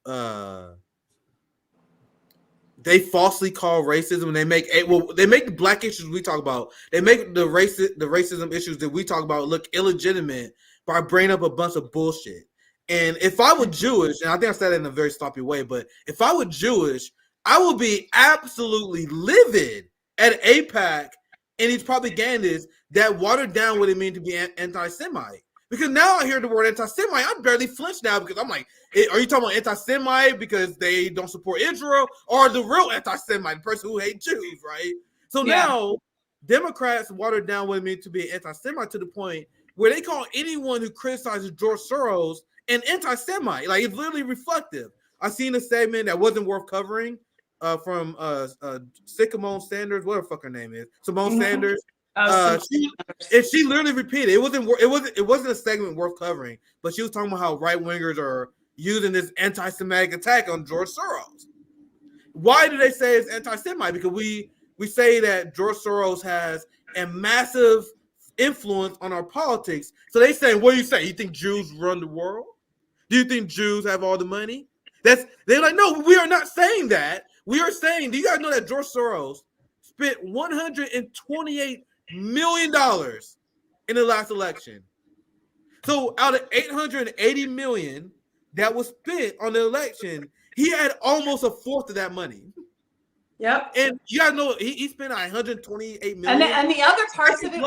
they falsely call racism, and they make the Black issues we talk about, they make the racism issues that we talk about look illegitimate by bringing up a bunch of bullshit. And if I were Jewish, and I think I said it in a very sloppy way, but if I were Jewish, I would be absolutely livid at AIPAC and these propagandists that watered down what it means to be anti-Semite. Because now I hear the word anti-Semite, I barely flinch now, because I'm like, are you talking about anti-Semite because they don't support Israel, or the real anti-Semite, the person who hates Jews, right? So now Democrats watered down what it means to be anti-Semite to the point where they call anyone who criticizes George Soros an anti-Semite. Like, it's literally reflective. I seen a statement that wasn't worth covering from Simone Sanders, whatever the fuck her name is, Simone Sanders. She literally repeated it wasn't a segment worth covering, but she was talking about how right wingers are using this anti-Semitic attack on George Soros. Why do they say it's anti-Semite? Because we say that George Soros has a massive influence on our politics. So they say, what do you say? You think Jews run the world? Do you think Jews have all the money? They're like, no, we are not saying that. We are saying, do you guys know that George Soros spent $128 million in the last election? So out of $880 million that was spent on the election, he had almost a fourth of that money. Yep. And you guys know he spent $128 million. And the other parts of it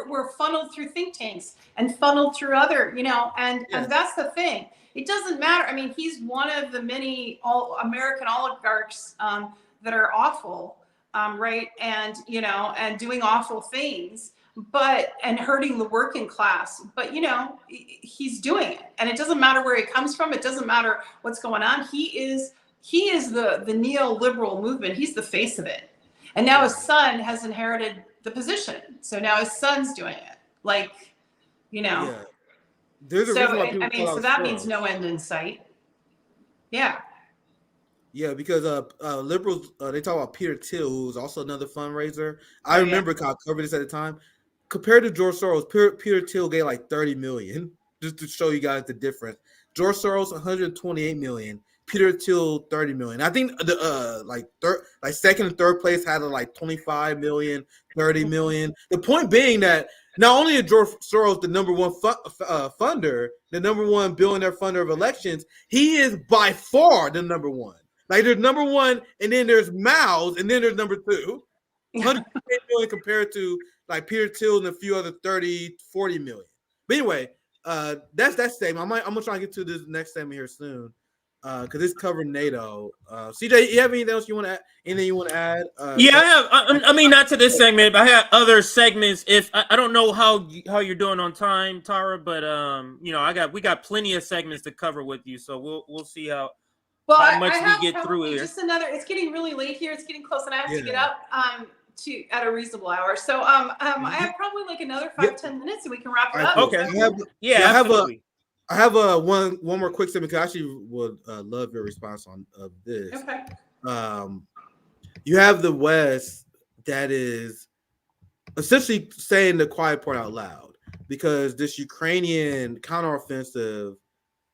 were funneled through think tanks and funneled through other, and that's the thing. It doesn't matter. I mean, he's one of the many American oligarchs that are awful, right? And, and doing awful things, and hurting the working class. But, he's doing it. And it doesn't matter where he comes from. It doesn't matter what's going on. He is the neoliberal movement. He's the face of it. And now his son has inherited the position. So now his son's doing it. Like, Yeah. There's a reason why people so that means no end in sight. Yeah. Yeah, because liberals, they talk about Peter Thiel, who's also another fundraiser. I remember covering this at the time. Compared to George Soros, Peter Thiel gave like $30 million, just to show you guys the difference. George Soros, $128 million. Peter Thiel, $30 million. I think the second and third place had like $25 million, $30 million. The point being that not only is George Soros the number one funder, the number one billionaire funder of elections, he is by far the number one. Like, there's number one, and then there's Mao's, and then there's number two. $100 million compared to like Peter Thiel and a few other 30, 40 million. But anyway, that's that statement. I'm gonna try to get to this next statement here soon. because it's covering NATO. CJ, you have anything else you want to add? Anything you want to add? Yeah, I have. I mean, not to this segment, but I have other segments. If I don't know how you're doing on time, Tara, but you know, we got plenty of segments to cover with you, so we'll see how much we get through here. Just another. It's getting really late here. It's getting close, and I have to get up at a reasonable hour. So I have probably like another 5-10 minutes, and we can wrap it up. Okay. I have one more quick statement because I actually would love your response on this. Okay. You have the West that is essentially saying the quiet part out loud because this Ukrainian counteroffensive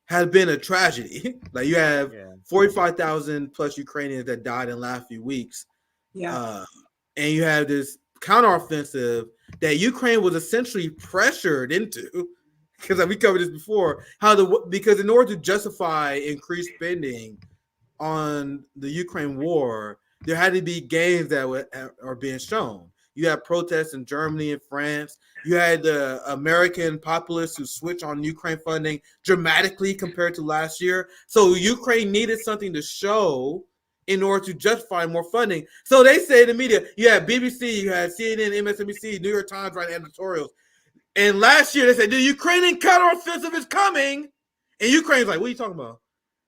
has been a tragedy. Like you have 45,000 plus Ukrainians that died in the last few weeks. Yeah. And you have this counteroffensive that Ukraine was essentially pressured into. Because we covered this before, because in order to justify increased spending on the Ukraine war, there had to be gains that are being shown. You had protests in Germany and France. You had the American populists who switched on Ukraine funding dramatically compared to last year. So Ukraine needed something to show in order to justify more funding. So they say in the media, you had BBC, you had CNN, MSNBC, New York Times writing editorials. And last year they said the Ukrainian counteroffensive is coming, and Ukraine's like, "What are you talking about?"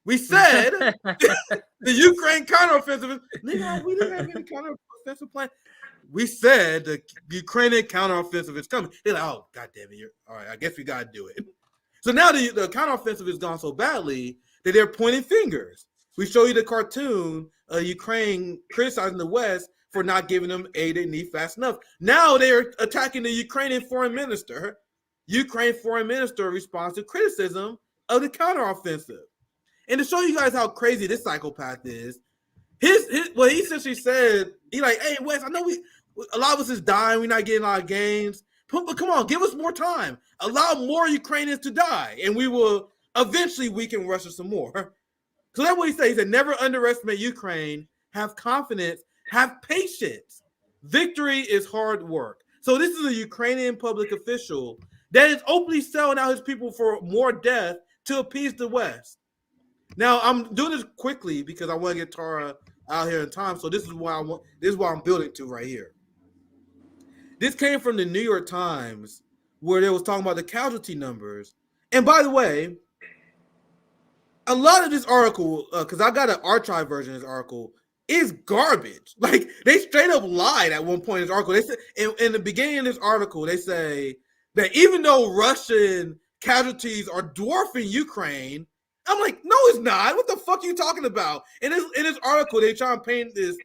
We said the Ukraine counteroffensive. We didn't have any counteroffensive plan. We said the Ukrainian counteroffensive is coming. They're like, "Oh, God damn it! All right, I guess we gotta do it." So now the counteroffensive has gone so badly that they're pointing fingers. We show you the cartoon of Ukraine criticizing the West for not giving them aid they need fast enough. Now they're attacking the Ukrainian foreign minister. Ukraine foreign minister responds to criticism of the counteroffensive. And to show you guys how crazy this psychopath is, what he essentially said, he like, "Hey, West, I know a lot of us is dying. We're not getting a lot of gains. But come on, give us more time. Allow more Ukrainians to die, and we will eventually weaken Russia some more." So that's what he said. He said, "Never underestimate Ukraine. Have confidence. Have patience. Victory is hard work." So this is a Ukrainian public official that is openly selling out his people for more death to appease the West. Now I'm doing this quickly because I want to get Tara out here in time. So this is why I'm building to right here. This came from the New York Times, where they was talking about the casualty numbers. And by the way, a lot of this article, because I got an archive version of this article, is garbage. Like they straight up lied at one point in this article. They said in the beginning of this article, they say that even though Russian casualties are dwarfing Ukraine, I'm like, no, it's not. What the fuck are you talking about? In this article, they try and paint this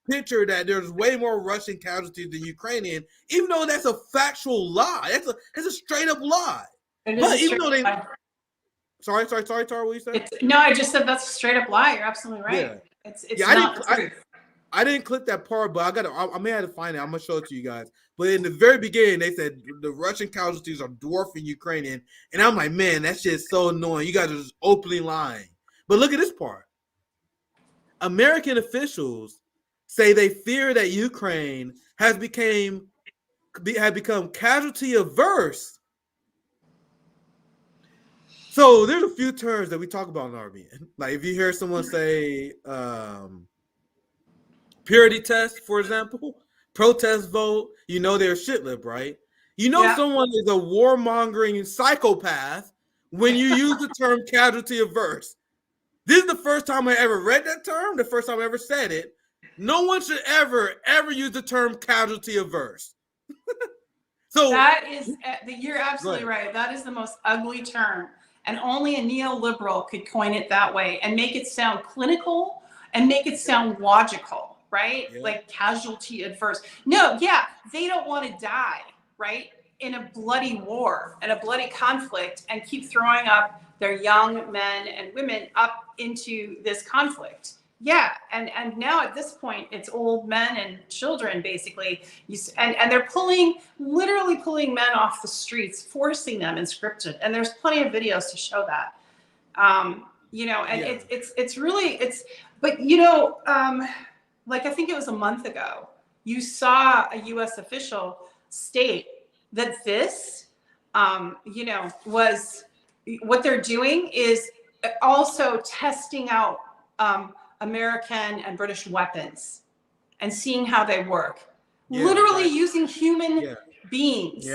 picture that there's way more Russian casualties than Ukrainian, even though that's a factual lie. That's a straight up lie. But even though they sorry, Tara, what you said? No, I just said that's a straight up lie. You're absolutely right. Yeah. It's not the truth. I didn't click that part, but I may have to find it. I'm gonna show it to you guys. But in the very beginning, they said the Russian casualties are dwarfing Ukrainian, and I'm like, man, that shit is so annoying. You guys are just openly lying. But look at this part. American officials say they fear that Ukraine has become casualty averse. So there's a few terms that we talk about in RBN. Like if you hear someone say purity test, for example, protest vote, you know they're a shit lib, right? You know someone is a warmongering psychopath when you use the term casualty averse. This is the first time I ever read that term, the first time I ever said it. No one should ever use the term casualty averse. So that is, you're absolutely right. That is the most ugly term. And only a neoliberal could coin it that way and make it sound clinical and make it sound logical, right? Yeah. Like casualty adverse. No, they don't want to die, right? In a bloody war and a bloody conflict and keep throwing up their young men and women up into this conflict. Yeah, and now at this point, it's old men and children, basically. And they're literally pulling men off the streets, forcing them conscripted. And there's plenty of videos to show that. It's really, but like I think it was a month ago, you saw a U.S. official state that this, was what they're doing is also testing out American and British weapons and seeing how they work. Literally using human beings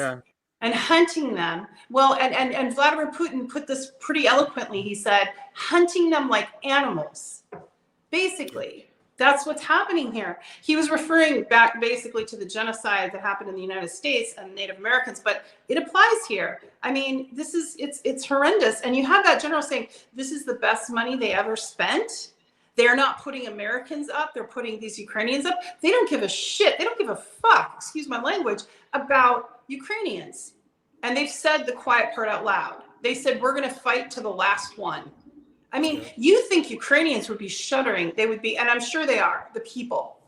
and hunting them. Well, and Vladimir Putin put this pretty eloquently. He said, hunting them like animals. Basically, that's what's happening here. He was referring back basically to the genocide that happened in the United States and Native Americans, but it applies here. I mean, it's horrendous. And you have that general saying, this is the best money they ever spent. They're not putting Americans up. They're putting these Ukrainians up. They don't give a shit. They don't give a fuck, excuse my language, about Ukrainians. And they've said the quiet part out loud. They said, we're going to fight to the last one. I mean, you think Ukrainians would be shuddering. They would be, and I'm sure they are, the people.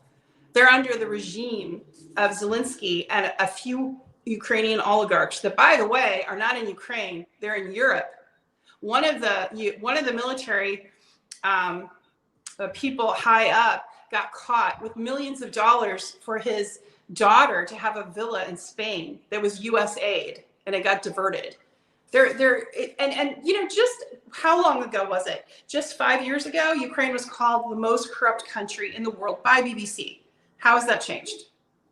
They're under the regime of Zelensky and a few Ukrainian oligarchs that, by the way, are not in Ukraine. They're in Europe. One of the military people high up got caught with millions of dollars for his daughter to have a villa in Spain that was U.S. aid, and it got diverted. And you know, just how long ago was it? Just 5 years ago, Ukraine was called the most corrupt country in the world by BBC. How has that changed?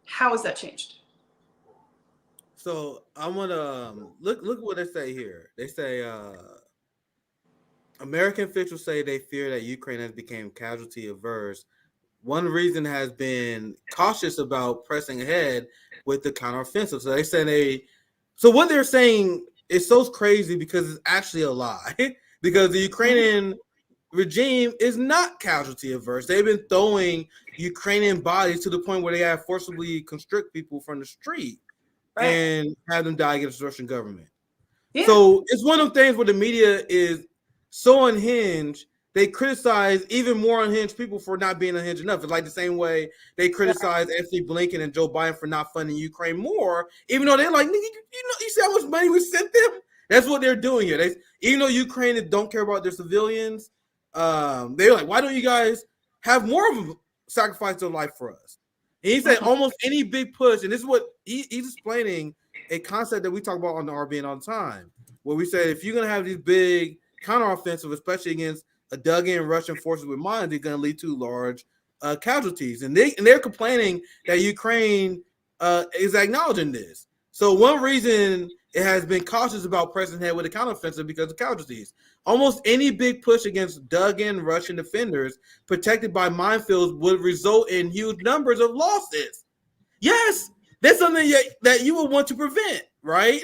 How has that changed? So I want to look what they say here. They say American officials say they fear that Ukraine has become casualty averse. One reason has been cautious about pressing ahead with the counteroffensive. So they say so what they're saying is so crazy because it's actually a lie. Because the Ukrainian regime is not casualty averse. They've been throwing Ukrainian bodies to the point where they have forcibly constrict people from the street and have them die against the Russian government. Yeah. So it's one of the things where the media is so unhinged, they criticize even more unhinged people for not being unhinged enough. It's like the same way they criticize Anthony Blinken and Joe Biden for not funding Ukraine more, even though they're like, nigga, you see how much money we sent them? That's what they're doing here. Even though Ukrainians don't care about their civilians, they're like, why don't you guys have more of them sacrifice their life for us? And he said almost any big push, and this is what he's explaining a concept that we talk about on the RBN all the time, where we say if you're going to have these big counteroffensive, especially against a dug-in Russian forces with mines, they're going to lead to large casualties. And they're complaining that Ukraine is acknowledging this. So one reason it has been cautious about pressing ahead with a counteroffensive because of casualties. Almost any big push against dug-in Russian defenders protected by minefields would result in huge numbers of losses. Yes, that's something that you would want to prevent, right?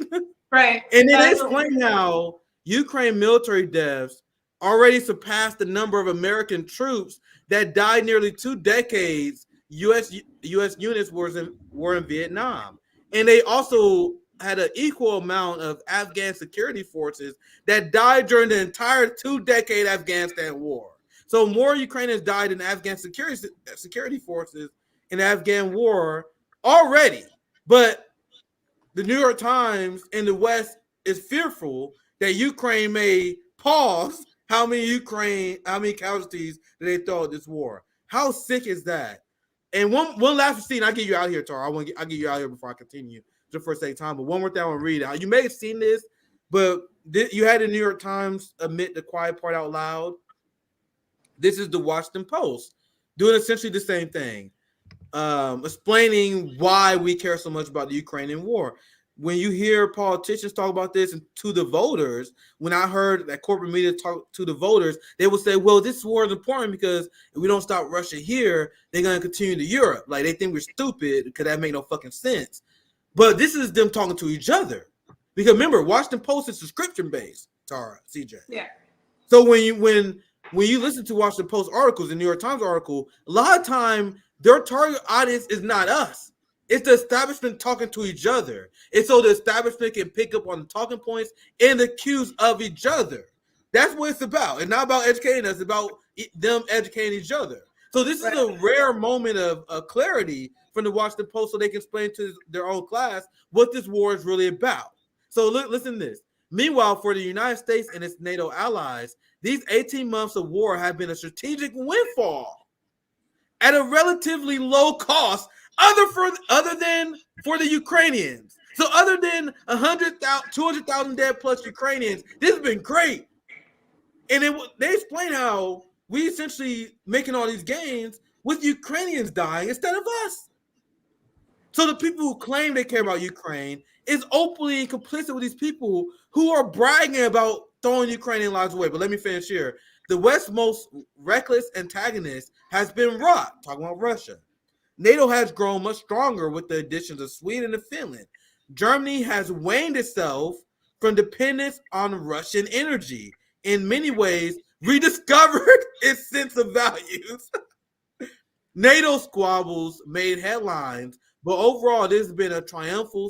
Right. And then they explain how Ukraine military deaths already surpassed the number of American troops that died nearly 2 decades U.S. units were in Vietnam. And they also had an equal amount of Afghan security forces that died during the entire 2-decade Afghanistan war. So more Ukrainians died in Afghan security forces in the Afghan war already. But the New York Times in the West is fearful that Ukraine may pause how many casualties did they throw at this war. How sick is that? And one last scene, I'll get you out here, Tara. I'll get you out here before I continue, just for a second time. But one more thing I want to read. You may have seen this, but you had the New York Times admit the quiet part out loud. This is the Washington Post doing essentially the same thing, explaining why we care so much about the Ukrainian war. When you hear politicians talk about this and to the voters, when I heard that corporate media talk to the voters, they would say, well, this war is important because if we don't stop Russia here, they're going to continue to Europe. Like, they think we're stupid because that make no fucking sense. But this is them talking to each other. Because remember, Washington Post is subscription-based, Tara, CJ. Yeah. So when you listen to Washington Post articles, the New York Times article, a lot of time their target audience is not us. It's the establishment talking to each other. And so the establishment can pick up on the talking points and the cues of each other. That's what it's about. It's not about educating us. It's about them educating each other. So this is a rare moment of clarity from the Washington Post so they can explain to their own class what this war is really about. So listen to this. Meanwhile, for the United States and its NATO allies, these 18 months of war have been a strategic windfall at a relatively low cost other than for the Ukrainians. So other than 200,000 dead plus Ukrainians, this has been great. And they explain how we essentially making all these gains with Ukrainians dying instead of us. So the people who claim they care about Ukraine is openly complicit with these people who are bragging about throwing Ukrainian lives away. But let me finish here. The West's most reckless antagonist has been talking about Russia. NATO has grown much stronger with the additions of Sweden and Finland. Germany has weaned itself from dependence on Russian energy. In many ways, rediscovered its sense of values. NATO squabbles made headlines, but overall, this has been a triumphal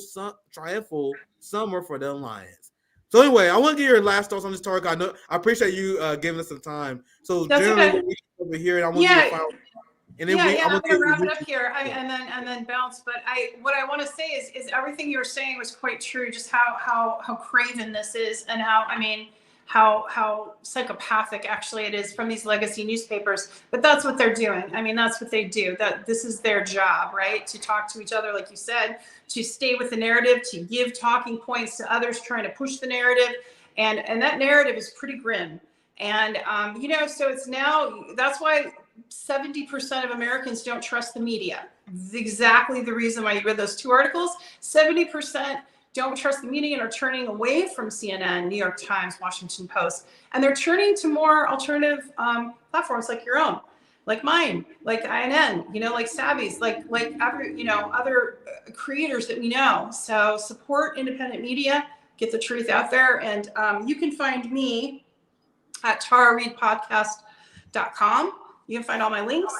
summer for the alliance. So anyway, I want to get your last thoughts on this topic. I appreciate you giving us some time. So generally, over here, and I want you to final. And then I'm going to wrap it up here, and then bounce. But what I want to say is everything you were saying was quite true. Just how craven this is, and how psychopathic actually it is from these legacy newspapers. But that's what they're doing. I mean, that's what they do. That this is their job, right? To talk to each other, like you said, to stay with the narrative, to give talking points to others trying to push the narrative, and that narrative is pretty grim. And so it's now, that's why 70% of Americans don't trust the media. Exactly the reason why you read those two articles. 70% don't trust the media and are turning away from CNN, New York Times, Washington Post, and they're turning to more alternative platforms like your own, like mine, like INN, like Savvy's, like other creators that we know. So support independent media, get the truth out there, and you can find me at tarareadepodcast.com. You can find all my links.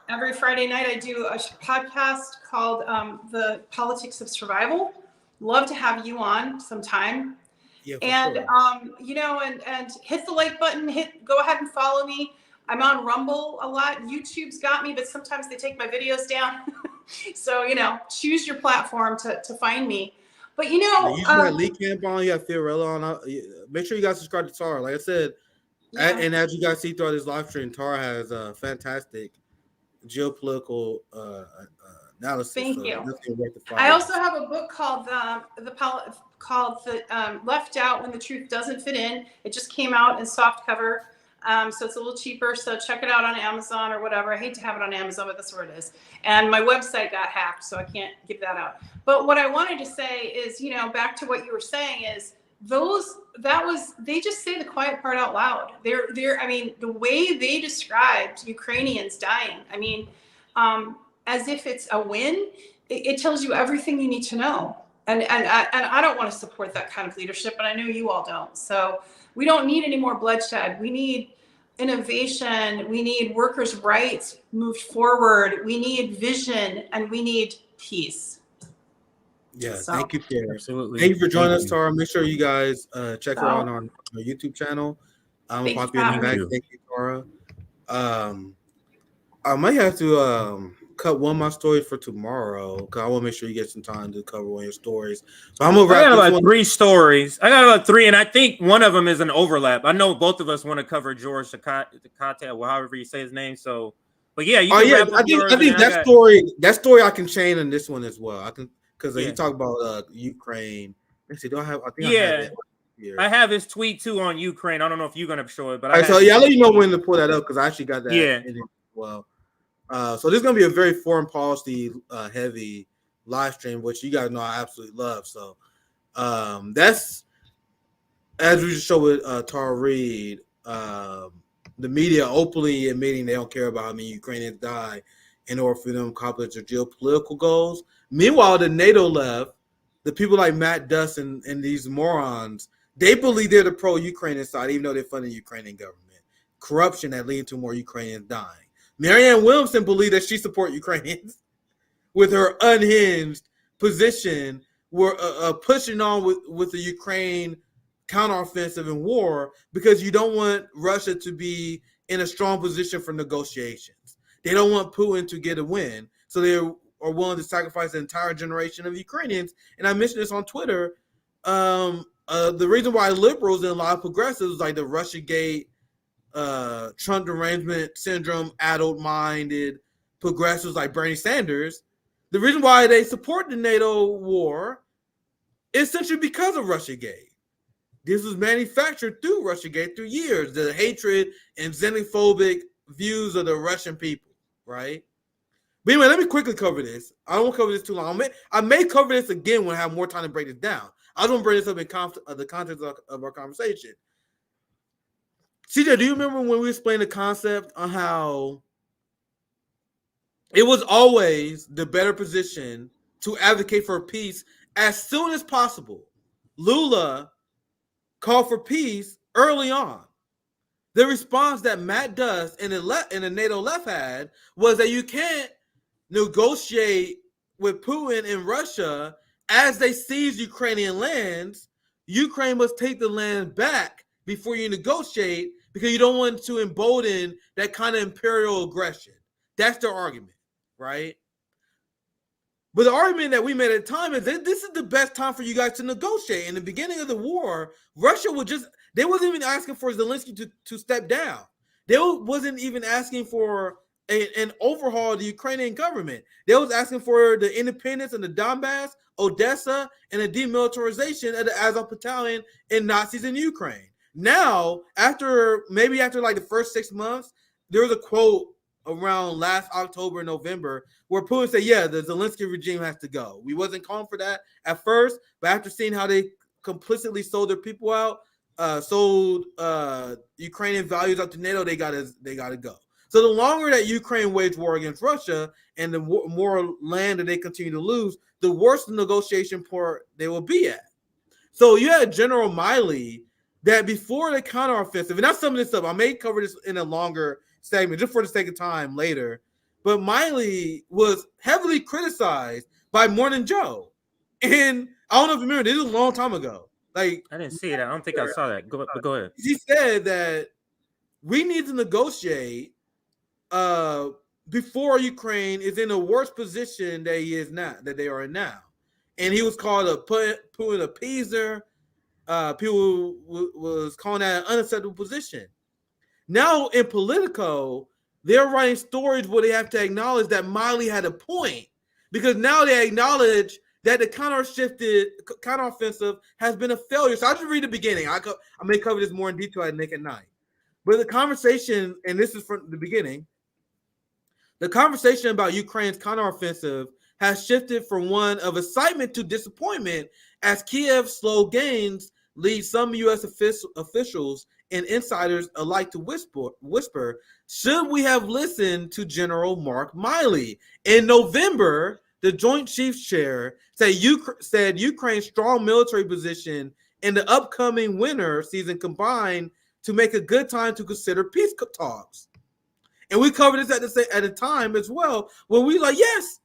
Every Friday night, I do a podcast called The Politics of Survival. Love to have you on sometime. Yeah, and sure. And hit the like button. Go ahead and follow me. I'm on Rumble a lot. YouTube's got me, but sometimes they take my videos down. So choose your platform to find me. But you got Lee Camp on. You got Fiorella on. Make sure you guys subscribe to Tara. Like I said, and as you guys see throughout this live stream, Tara has a fantastic geopolitical analysis. Thank you. I also have a book called Left Out When the Truth Doesn't Fit In. It just came out in soft cover, so it's a little cheaper. So check it out on Amazon or whatever. I hate to have it on Amazon, but that's where it is. And my website got hacked, so I can't give that out. But what I wanted to say is, back to what you were saying is they just say the quiet part out loud. The way they described Ukrainians dying, as if it's a win, it tells you everything you need to know. And I don't want to support that kind of leadership, and I know you all don't. So we don't need any more bloodshed. We need innovation. We need workers' rights moved forward. We need vision, and we need peace. Yeah, thank you, Tara. Absolutely. Thank you for joining us, Tara. Make sure you guys check her out on our YouTube channel. I'm gonna pop you in the back. Thank you, Tara. I might have to cut one of my stories for tomorrow because I want to make sure you get some time to cover one of your stories. But I'm gonna wrap. I got about 3 stories. I got about 3, and I think one of them is an overlap. I know both of us want to cover George Takei, or however you say his name. So, but yeah, I think that story I can chain in this one as well. I can. Because you talk about Ukraine. Let's see, I have it here. I have his tweet too on Ukraine. I don't know if you're gonna show it, but I'll let you know when to pull that up because I actually got that in it as well. So this is gonna be a very foreign policy heavy live stream, which you guys know I absolutely love. So that's as we just showed with Tara Reade, the media openly admitting they don't care about how many Ukrainians die in order for them to accomplish their geopolitical goals. Meanwhile, the NATO left, the people like Matt Duss and these morons, they believe they're the pro-Ukrainian side, even though they fund the Ukrainian government. Corruption that leads to more Ukrainians dying. Marianne Williamson believed that she supports Ukrainians with her unhinged position, pushing on with the Ukraine counteroffensive and war because you don't want Russia to be in a strong position for negotiations. They don't want Putin to get a win, so they're willing to sacrifice an entire generation of Ukrainians. And I mentioned this on Twitter. The reason why liberals and a lot of progressives like the Russiagate, Trump derangement syndrome, adult-minded progressives like Bernie Sanders, the reason why they support the NATO war is essentially because of Russiagate. this was manufactured through Russiagate through years, the hatred and xenophobic views of the Russian people, right? But anyway, let me quickly cover this. I don't want to cover this too long. I may cover this again when I have more time to break this down. I just want to bring this up in the context of our conversation. CJ, do you remember when we explained the concept on how it was always the better position to advocate for peace as soon as possible? Lula called for peace early on. The response that Matt Duss and the NATO left had was that you can't negotiate with Putin and Russia as they seize Ukrainian lands. Ukraine must take the land back before you negotiate because you don't want to embolden that kind of imperial aggression. That's their argument, right? But the argument that we made at the time is that this is the best time for you guys to negotiate. In the beginning of the war, Russia they wasn't even asking for Zelensky to step down. They wasn't even asking for an overhaul of the Ukrainian government. They was asking for the independence of the Donbass, Odessa, and the demilitarization of the Azov Battalion and Nazis in Ukraine. Now, after like the first 6 months, there was a quote around last October and November where Putin said, yeah, the Zelensky regime has to go. We wasn't calling for that at first, but after seeing how they complicitly sold their people out, sold Ukrainian values up to NATO, they gotta go. So the longer that Ukraine waged war against Russia and the more land that they continue to lose, the worse the negotiation part they will be at. So you had General Miley that before the counteroffensive, and that's some of this stuff, I may cover this in a longer segment just for the sake of time later, but Miley was heavily criticized by Morning Joe. And I don't know if you remember, this was a long time ago. Like, I didn't see it. I don't think I saw that. Go ahead. He said that we need to negotiate before Ukraine is in a worse position that they are in now. And he was called a Putin appeaser. People was calling that an unacceptable position. Now in Politico, they're writing stories where they have to acknowledge that Miley had a point, because now they acknowledge that the counteroffensive has been a failure. So I'll just read the beginning. I may cover this more in detail at Nick at Night. But the conversation, and this is from the beginning, the conversation about Ukraine's counteroffensive has shifted from one of excitement to disappointment as Kiev's slow gains lead some U.S. officials and insiders alike to whisper, should we have listened to General Mark Miley? In November, the Joint Chiefs Chair said Ukraine's strong military position in the upcoming winter season combined to make a good time to consider peace talks. And we covered this at the time as well, when we like, yes,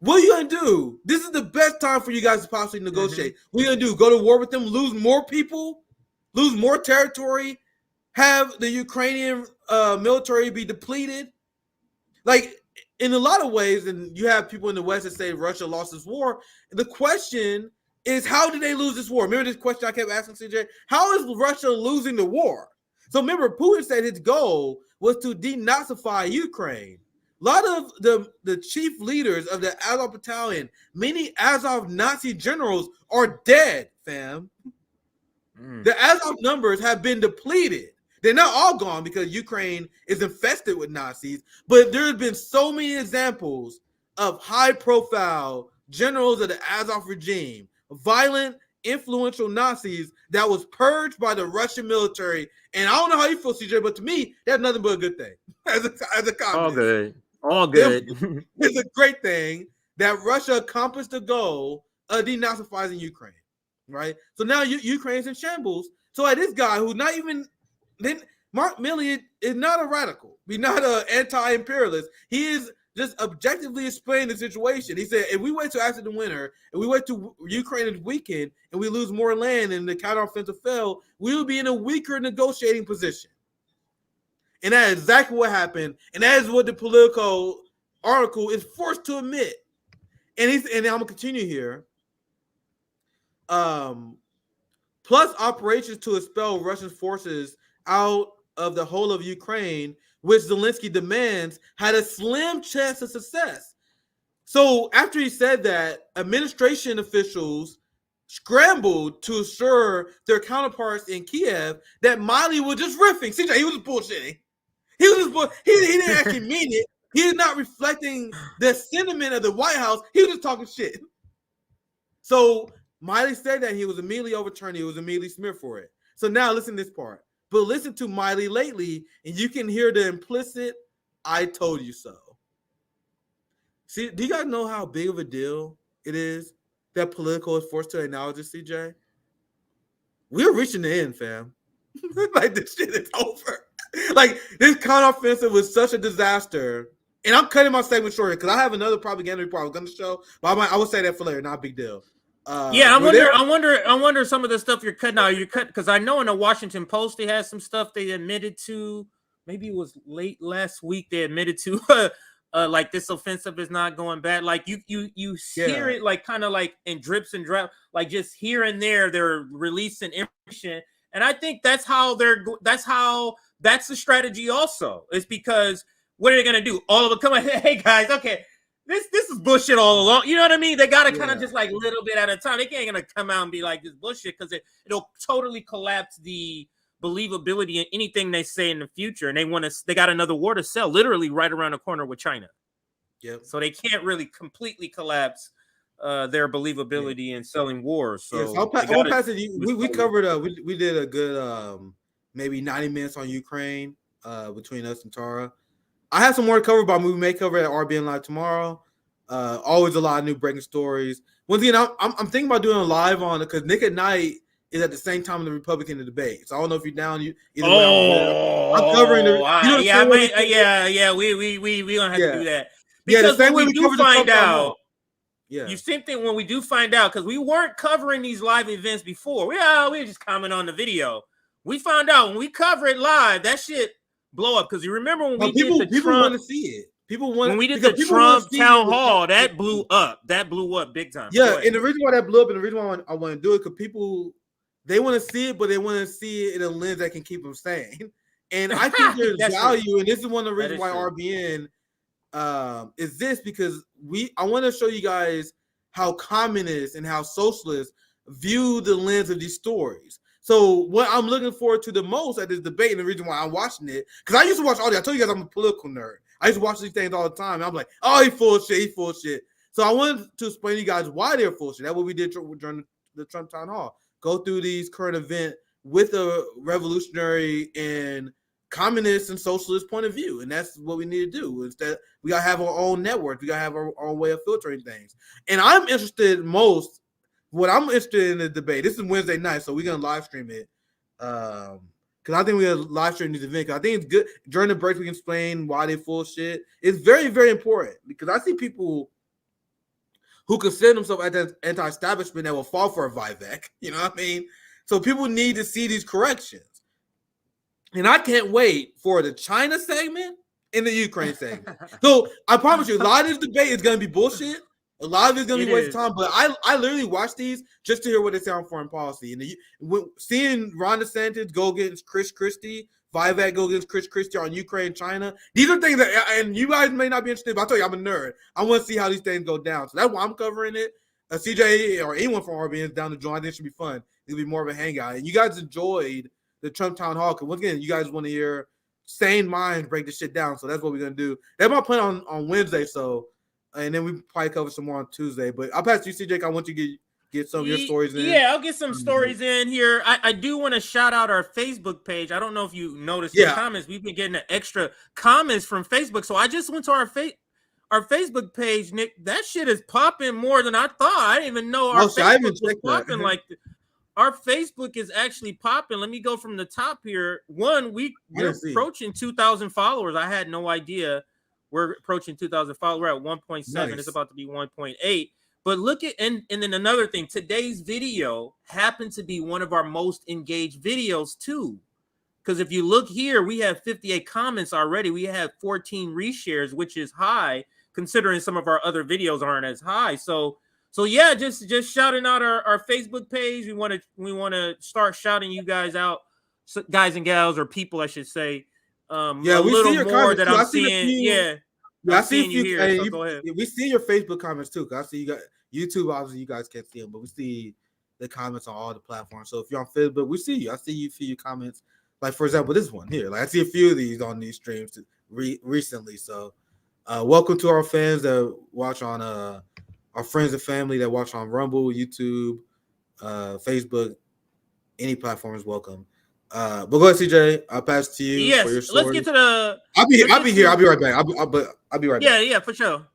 what are you going to do? This is the best time for you guys to possibly negotiate. What are you going to do? Go to war with them, lose more people, lose more territory, have the Ukrainian military be depleted? Like, in a lot of ways, and you have people in the West that say Russia lost this war. The question is, how did they lose this war? Remember this question I kept asking, CJ? How is Russia losing the war? So remember, Putin said his goal was to denazify Ukraine. A lot of the chief leaders of the Azov Battalion, many Azov Nazi generals are dead, fam. The Azov numbers have been depleted. They're not all gone because Ukraine is infested with Nazis, but there have been so many examples of high-profile generals of the Azov regime, violent, influential Nazis that was purged by the Russian military. And I don't know how you feel, CJ, but to me, that's nothing but a good thing. As a communist. All good. It's a great thing that Russia accomplished the goal of denazifying Ukraine, right? So now Ukraine's in shambles. So this guy who's not even... Then Mark Milley is not a radical. He's not an anti-imperialist. He is just objectively explaining the situation. He said, if we wait till after the winter and we wait till Ukraine is weakened and we lose more land and the counteroffensive fail, we will be in a weaker negotiating position. And that is exactly what happened. And that is what the Politico article is forced to admit. And I'm going to continue here. Plus operations to expel Russian forces out of the whole of Ukraine, which Zelensky demands, had a slim chance of success. So after he said that, administration officials scrambled to assure their counterparts in Kiev that Miley was just riffing. CJ, he was just bullshitting. He didn't actually mean it. He is not reflecting the sentiment of the White House. He was just talking shit. So Miley said that he was immediately overturned. He was immediately smeared for it. So now listen to this part. But listen to Miley lately, and you can hear the implicit "I told you so." See, do you guys know how big of a deal it is that Politico is forced to acknowledge this, CJ? We're reaching the end, fam. Like, this shit is over. Like, this counteroffensive was such a disaster. And I'm cutting my segment short because I have another propaganda report I was going to show, but I will say that for later. Not a big deal. I wonder some of the stuff you're cutting out. You cut because I know in the Washington Post they had some stuff they admitted to. Maybe it was late last week they admitted to. Like this offensive is not going bad. Like you hear it like kind of like in drips and drops, like just here and there they're releasing information, and I think that's the strategy. Also, is because what are they gonna do? All of it come on, hey guys, okay. This is bullshit all along. You know what I mean? They got to kind of just like a little bit at a time. They ain't going to come out and be like this bullshit because it'll totally collapse the believability in anything they say in the future. And they got another war to sell literally right around the corner with China. Yep. So they can't really completely collapse their believability in selling wars. So I'll pass it. We covered, we did a good maybe 90 minutes on Ukraine between us and Tara. I have some more to cover, but we may cover it at RBN Live tomorrow. Always a lot of new breaking stories. Once again, I'm thinking about doing a live on it because Nick at Night is at the same time in the Republican debate. So I don't know if you're down. I'm covering the. We gonna have to do that because when we do find out. Yeah, you same thing when we do find out because we weren't covering these live events before. We were just commenting on the video. We found out when we cover it live, that shit blow up because you remember when we did the people Trump, want to see it. When we did the Trump town hall, that blew up. That blew up big time. Yeah, and the reason why that blew up and the reason why I want to do it because people they want to see it, but they want to see it in a lens that can keep them sane. And I think there's value, true. And this is one of the reasons why RBN is this because I want to show you guys how communists and how socialists view the lens of these stories. So what I'm looking forward to the most at this debate, and the reason why I'm watching it, because I used to watch all these. I told you guys I'm a political nerd. I used to watch these things all the time. And I'm like, oh, he's full of shit. So I wanted to explain to you guys why they're full of shit. That's what we did during the Trump town hall. Go through these current events with a revolutionary and communist and socialist point of view. And that's what we need to do. Instead, we got to have our own network. We got to have our own way of filtering things. And I'm interested most. What I'm interested in the debate, this is Wednesday night, so we're going to live stream it. Because I think we're going to live stream this event. Because I think it's good. During the break, we can explain why they're full of shit. It's very, very important. Because I see people who consider themselves anti-establishment that will fall for a Vivek. You know what I mean? So people need to see these corrections. And I can't wait for the China segment and the Ukraine segment. So I promise you, a lot of this debate is going to be bullshit. A lot of it's going to be waste of time, but I literally watch these just to hear what they say on foreign policy. And seeing Ron DeSantis go against Chris Christie, Vivek go against Chris Christie on Ukraine, China, these are things that, and you guys may not be interested, but I tell you, I'm a nerd. I want to see how these things go down. So that's why I'm covering it. CJ or anyone from RBN is down to join. I think it should be fun. It'll be more of a hangout. And you guys enjoyed the Trump town hall because once again, you guys want to hear sane minds break this shit down. So that's what we're going to do. That's my plan on Wednesday. So. And then we probably cover some more on Tuesday. But I'll pass to you, CJ. I want you to get some of your stories in. Yeah, I'll get some stories in here. I do want to shout out our Facebook page. I don't know if you noticed the comments. We've been getting the extra comments from Facebook. So I just went to our Facebook page, Nick. That shit is popping more than I thought. I didn't even know our Facebook was popping like that. Our Facebook is actually popping. Let me go from the top here. We're approaching 2,000 followers. I had no idea. We're approaching 2,000 followers. We're at 1.7. Nice. It's about to be 1.8. But look at, and then another thing, today's video happened to be one of our most engaged videos too. Because if you look here, we have 58 comments already. We have 14 reshares, which is high, considering some of our other videos aren't as high. So yeah, just shouting out our Facebook page. We want to start shouting you guys out, guys and gals, or people, I should say. We little see your more comments that too. I'm seeing. I see you here. So go ahead. We see your Facebook comments too. Cause I see you got YouTube. Obviously, you guys can't see them, but we see the comments on all the platforms. So if you're on Facebook, we see you. I see you for your comments. Like, for example, this one here. Like, I see a few of these on these streams recently. So welcome to our fans that watch on our friends and family that watch on Rumble, YouTube, Facebook, any platform is welcome. But go ahead, CJ. I'll pass to you for your story. Let's get to the. I'll be here. I'll be right back. I'll be right back. Yeah, for sure.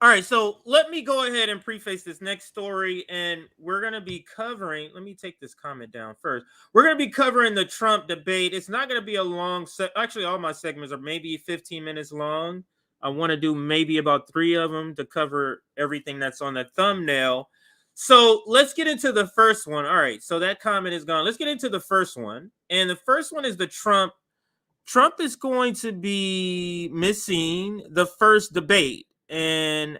All right, so let me go ahead and preface this next story, and we're going to be covering. Let me take this comment down first. We're going to be covering the Trump debate. It's not going to be a long set. Actually, all my segments are maybe 15 minutes long. I want to do maybe about 3 of them to cover everything that's on the thumbnail. So let's get into the first one. All right, so that comment is gone. Let's get into the first one. And the first one is the Trump. Trump is going to be missing the first debate. And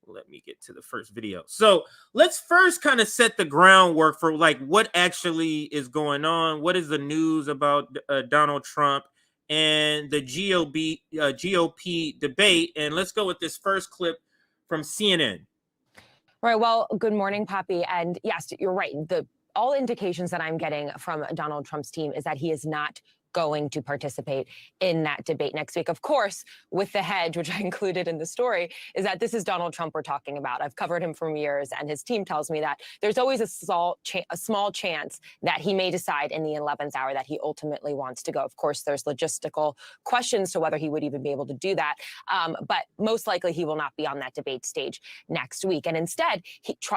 let me get to the first video. So let's first kind of set the groundwork for like what actually is going on. What is the news about Donald Trump and the GOP debate? And let's go with this first clip from CNN. Right. Well, good morning, Poppy. And yes, you're right. All indications that I'm getting from Donald Trump's team is that he is not going to participate in that debate next week. Of course, with the hedge, which I included in the story, is that this is Donald Trump we're talking about. I've covered him for years, and his team tells me that there's always a small chance that he may decide in the 11th hour that he ultimately wants to go. Of course, there's logistical questions to whether he would even be able to do that, but most likely he will not be on that debate stage next week. And instead,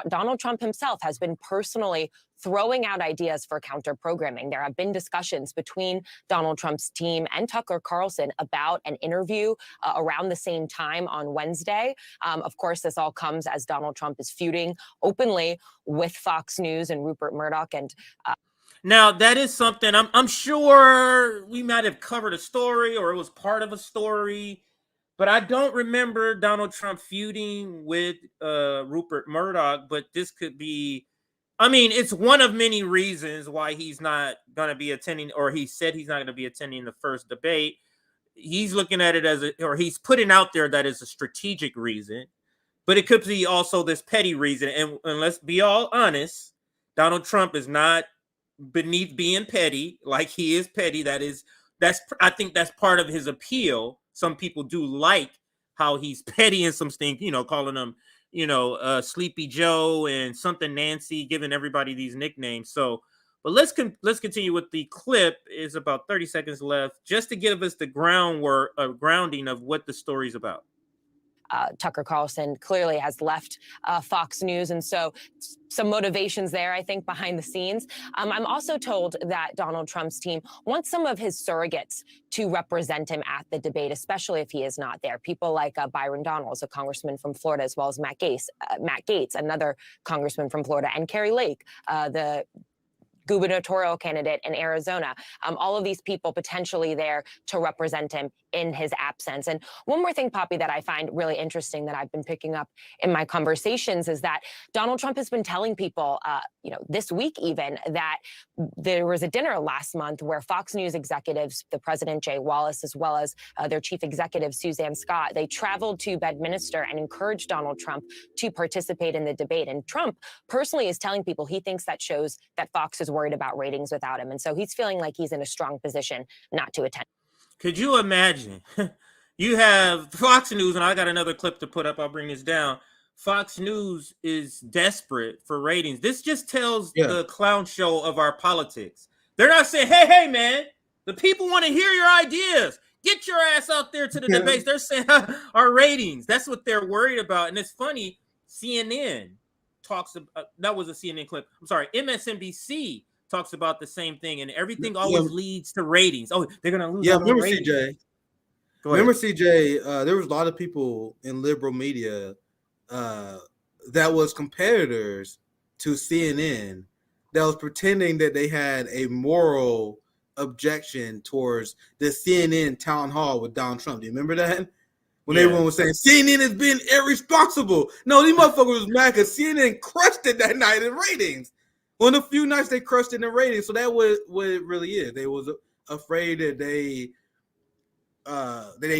Donald Trump himself has been personally throwing out ideas for counter programming. There have been discussions between Donald Trump's team and Tucker Carlson about an interview around the same time on Wednesday. Of course, this all comes as Donald Trump is feuding openly with Fox News and Rupert Murdoch. And now that is something I'm sure we might have covered a story or it was part of a story, but I don't remember Donald Trump feuding with Rupert Murdoch. But this could be. I mean, it's one of many reasons why he's not going to be attending, or he said he's not going to be attending the first debate. He's looking at it as he's putting out there that it's a strategic reason, but it could be also this petty reason. And let's be all honest, Donald Trump is not beneath being petty, like he is petty. I think that's part of his appeal. Some people do like how he's petty in some things, calling him, Sleepy Joe and something Nancy, giving everybody these nicknames. So, but let's continue with the clip. Is about 30 seconds left, just to give us the grounding of what the story's about. Tucker Carlson clearly has left Fox News. And so some motivations there, I think, behind the scenes. I'm also told that Donald Trump's team wants some of his surrogates to represent him at the debate, especially if he is not there. People like Byron Donalds, a congressman from Florida, as well as Matt Gaetz, another congressman from Florida, and Carrie Lake, the gubernatorial candidate in Arizona. All of these people potentially there to represent him in his absence. And one more thing, Poppy, that I find really interesting that I've been picking up in my conversations is that Donald Trump has been telling people, this week even, that there was a dinner last month where Fox News executives, the president, Jay Wallace, as well as their chief executive, Suzanne Scott, they traveled to Bedminster and encouraged Donald Trump to participate in the debate. And Trump personally is telling people he thinks that shows that Fox is worried about ratings without him. And so he's feeling like he's in a strong position not to attend. Could you imagine? You have Fox News, and I got another clip to put up. I'll bring this down. Fox News is desperate for ratings. This just tells the clown show of our politics. They're not saying, hey, man, the people want to hear your ideas. Get your ass out there to the debates. They're saying our ratings. That's what they're worried about. And it's funny, CNN talks about, that was a CNN clip. I'm sorry, MSNBC talks about the same thing, and everything always leads to ratings. Oh, they're going to lose. Yeah, remember CJ. Remember CJ, there was a lot of people in liberal media that was competitors to CNN that was pretending that they had a moral objection towards the CNN town hall with Donald Trump. Do you remember that? When everyone was saying CNN has been irresponsible. No, these motherfuckers was mad because CNN crushed it that night in ratings. One of the few nights they crushed it in ratings. So that was what it really is. They was afraid that they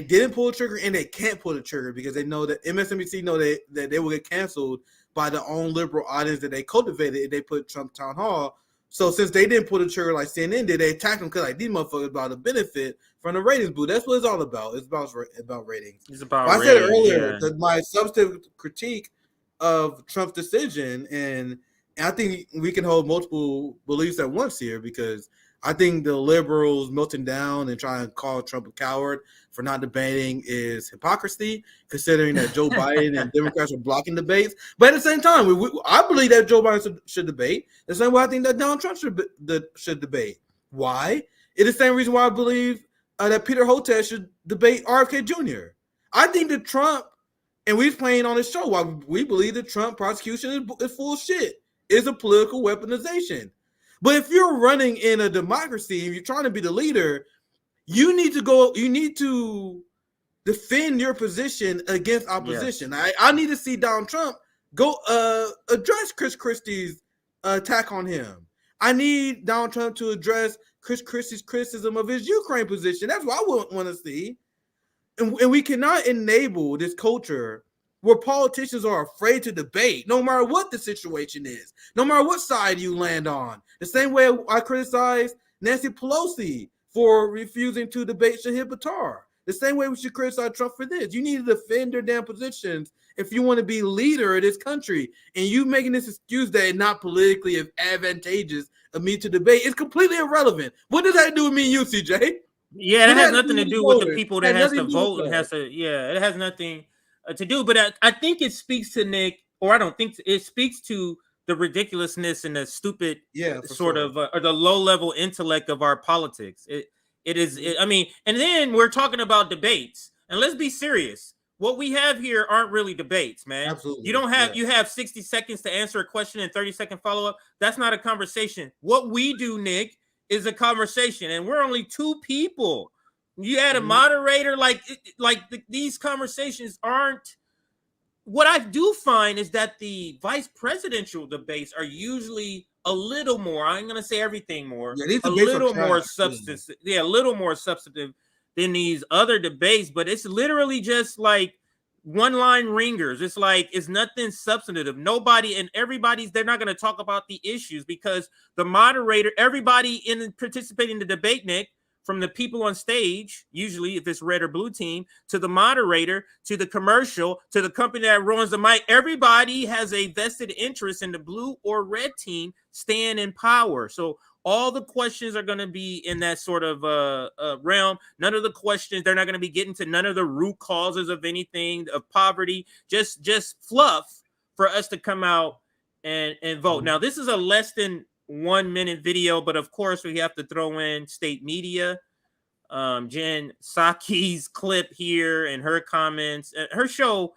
didn't pull the trigger and they can't pull the trigger because they know that MSNBC know that they will get canceled by their own liberal audience that they cultivated and they put Trump town hall. So since they didn't pull the trigger like CNN did, they attacked them because like these motherfuckers about to benefit from the ratings boost. That's what it's all about. It's about ratings. It's about I ratings, said earlier yeah. that my substantive critique of Trump's decision, and I think we can hold multiple beliefs at once here, because I think the liberals melting down and trying to call Trump a coward for not debating is hypocrisy, considering that Joe Biden and Democrats are blocking debates. But at the same time, I believe that Joe Biden should debate the same way I think that Donald Trump should debate. Why? It's the same reason why I believe that Peter Hotez should debate RFK Jr. I think that Trump, and we've playing on this show why we believe the Trump prosecution is full of shit. It's a political weaponization. But if you're running in a democracy and you're trying to be the leader, you need to defend your position against opposition. Yes. I need to see Donald Trump go address Chris Christie's attack on him. I need Donald Trump to address Chris Christie's criticism of his Ukraine position. That's what I want to see. And we cannot enable this culture where politicians are afraid to debate, no matter what the situation is, no matter what side you land on. The same way I criticize Nancy Pelosi for refusing to debate Shahid Buttar. The same way we should criticize Trump for this. You need to defend your damn positions if you want to be leader of this country. And you making this excuse that it's not politically advantageous of me to debate is completely irrelevant. What does that do with me and you, CJ? Yeah, it has nothing to do with the people that has to vote and has to. Yeah, it has nothing to do. But I think it speaks to Nick, or I don't think it speaks to the ridiculousness and the stupid sort of or the low level intellect of our politics. I mean, and then we're talking about debates, and let's be serious. What we have here aren't really debates, man. Absolutely. You don't have you have 60 seconds to answer a question and 30-second follow-up. That's not a conversation. What we do, Nick, is a conversation, and we're only two people. You add a moderator, these conversations aren't. What I do find is that the vice presidential debates are usually a little more. I'm going to say everything more. A little more substance. Yeah, a little more substantive than these other debates. But it's literally just like one-line ringers. It's like it's nothing substantive. Nobody and everybody's. They're not going to talk about the issues because the moderator, everybody participating in the debate, Nick, from the people on stage, usually if it's red or blue team, to the moderator, to the commercial, to the company that runs the mic, everybody has a vested interest in the blue or red team staying in power. So all the questions are going to be in that sort of realm. None of the questions, they're not going to be getting to none of the root causes of anything, of poverty, just fluff for us to come out and vote. Now, this is a less than 1 minute video, but of course we have to throw in state media. Jen Psaki's clip here and her comments. Her show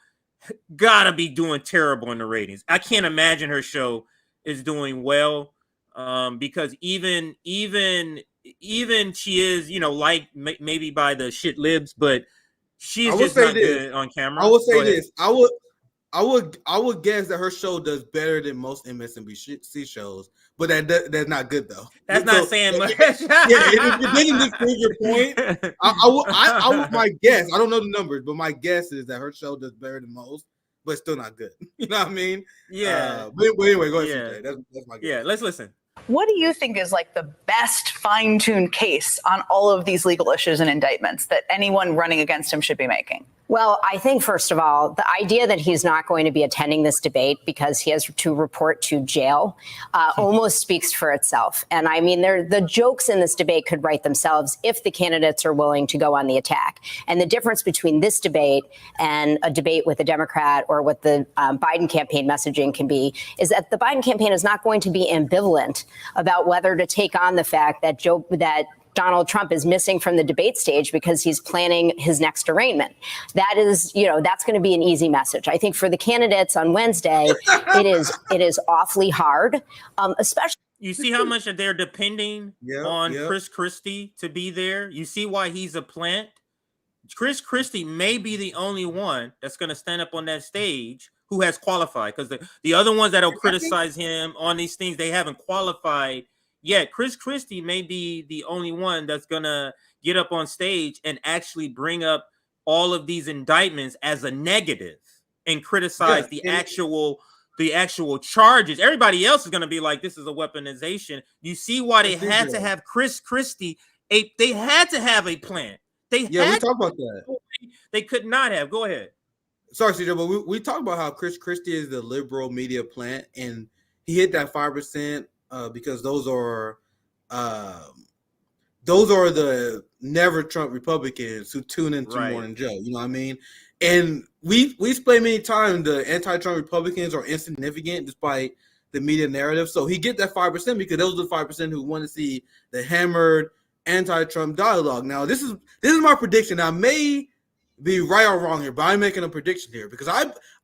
gotta be doing terrible in the ratings. I can't imagine her show is doing well, because even she is, like maybe by the shit libs, but she's just not good on camera. I will say this. I would guess that her show does better than most MSNBC shows, but that's not good though. That's not saying much. If you didn't disprove your point, I would my guess. I don't know the numbers, but my guess is that her show does better than most, but still not good. You know what I mean? Yeah. But anyway, go ahead. Yeah. That's my guess. Yeah. Let's listen. What do you think is like the best fine-tuned case on all of these legal issues and indictments that anyone running against him should be making? Well, I think, first of all, the idea that he's not going to be attending this debate because he has to report to jail almost speaks for itself. And I mean, the jokes in this debate could write themselves if the candidates are willing to go on the attack. And the difference between this debate and a debate with a Democrat or what the Biden campaign messaging can be is that the Biden campaign is not going to be ambivalent about whether to take on the fact that Donald Trump is missing from the debate stage because he's planning his next arraignment. That is, that's going to be an easy message. I think for the candidates on Wednesday, it is awfully hard, especially. You see how much they're depending on Chris Christie to be there. You see why he's a plant. Chris Christie may be the only one that's going to stand up on that stage who has qualified, because the other ones that'll criticize him on these things, they haven't qualified. Yeah, Chris Christie may be the only one that's going to get up on stage and actually bring up all of these indictments as a negative and criticize the actual the actual charges. Everybody else is going to be like, this is a weaponization. You see why they had to have Chris Christie. They had to have a plan. We talked about that. They could not have. Go ahead. Sorry, CJ, but we talked about how Chris Christie is the liberal media plant, and he hit that 5% because those are the never Trump Republicans who tune into Morning Joe. You know what I mean? And we explained many times the anti-Trump Republicans are insignificant despite the media narrative. So he get that 5% because those are the 5% who want to see the hammered anti-Trump dialogue. Now, this is my prediction. I may be right or wrong here, but I'm making a prediction here because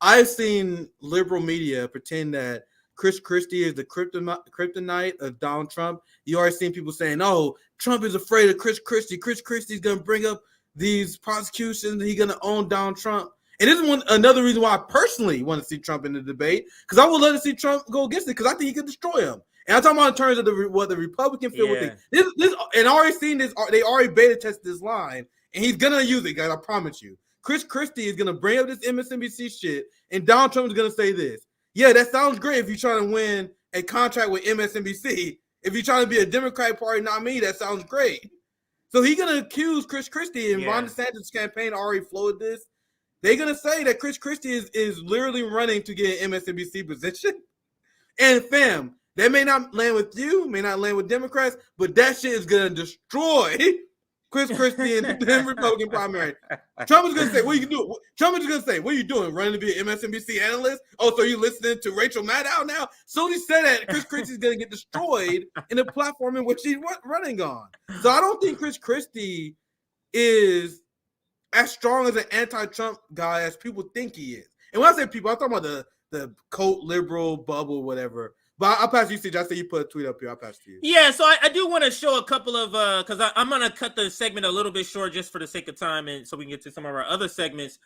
I've seen liberal media pretend that Chris Christie is the kryptonite of Donald Trump. You already seen people saying, "Oh, Trump is afraid of Chris Christie. Chris Christie's going to bring up these prosecutions. He's going to own Donald Trump." And this is another reason why I personally want to see Trump in the debate, because I would love to see Trump go against it because I think he could destroy him. And I'm talking about in terms of what the Republican feel with it. This and already seen this. They already beta tested this line, and he's gonna use it, guys. I promise you. Chris Christie is gonna bring up this MSNBC shit, and Donald Trump is gonna say this. Yeah, that sounds great if you're trying to win a contract with MSNBC. If you're trying to be a Democratic Party nominee, that sounds great. So he's gonna accuse Chris Christie, and Ron DeSantis' campaign already floated this. They're gonna say that Chris Christie is literally running to get an MSNBC position. And fam, that may not land with you, may not land with Democrats, but that shit is gonna destroy Chris Christie in the Republican primary. Trump is gonna say, "What are you doing?" Trump is gonna say, "What are you doing? Running to be an MSNBC analyst? Oh, so you listening to Rachel Maddow now?" So he said that Chris Christie is gonna get destroyed in the platform in which he's running on. So I don't think Chris Christie is as strong as an anti-Trump guy as people think he is. And when I say people, I'm talking about the cult liberal bubble, whatever. But I'll pass you, CJ. I say you put a tweet up here. I'll pass to you. Yeah, so I do want to show a couple of because I'm gonna cut the segment a little bit short just for the sake of time, and so we can get to some of our other segments.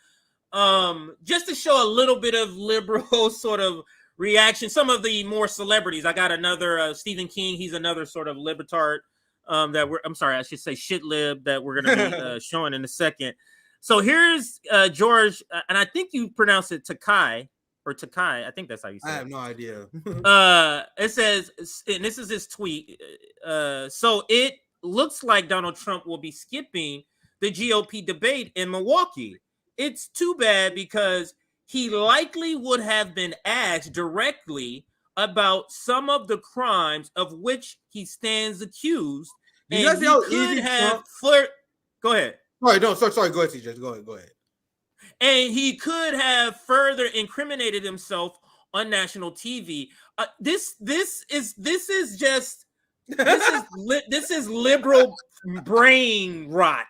Just to show a little bit of liberal sort of reaction. Some of the more celebrities. I got another Stephen King. He's another sort of libtard I should say shit lib that we're gonna be showing in a second. So here's George, and I think you pronounce it Takei. Or Takei, I think that's how you say it. I have no idea. It says, and this is his tweet. So it looks like Donald Trump will be skipping the GOP debate in Milwaukee. It's too bad because he likely would have been asked directly about some of the crimes of which he stands accused. And he could have Go ahead. Sorry, no, sorry. Go ahead, CJ. Go ahead. And he could have further incriminated himself on national TV. This is liberal brain rot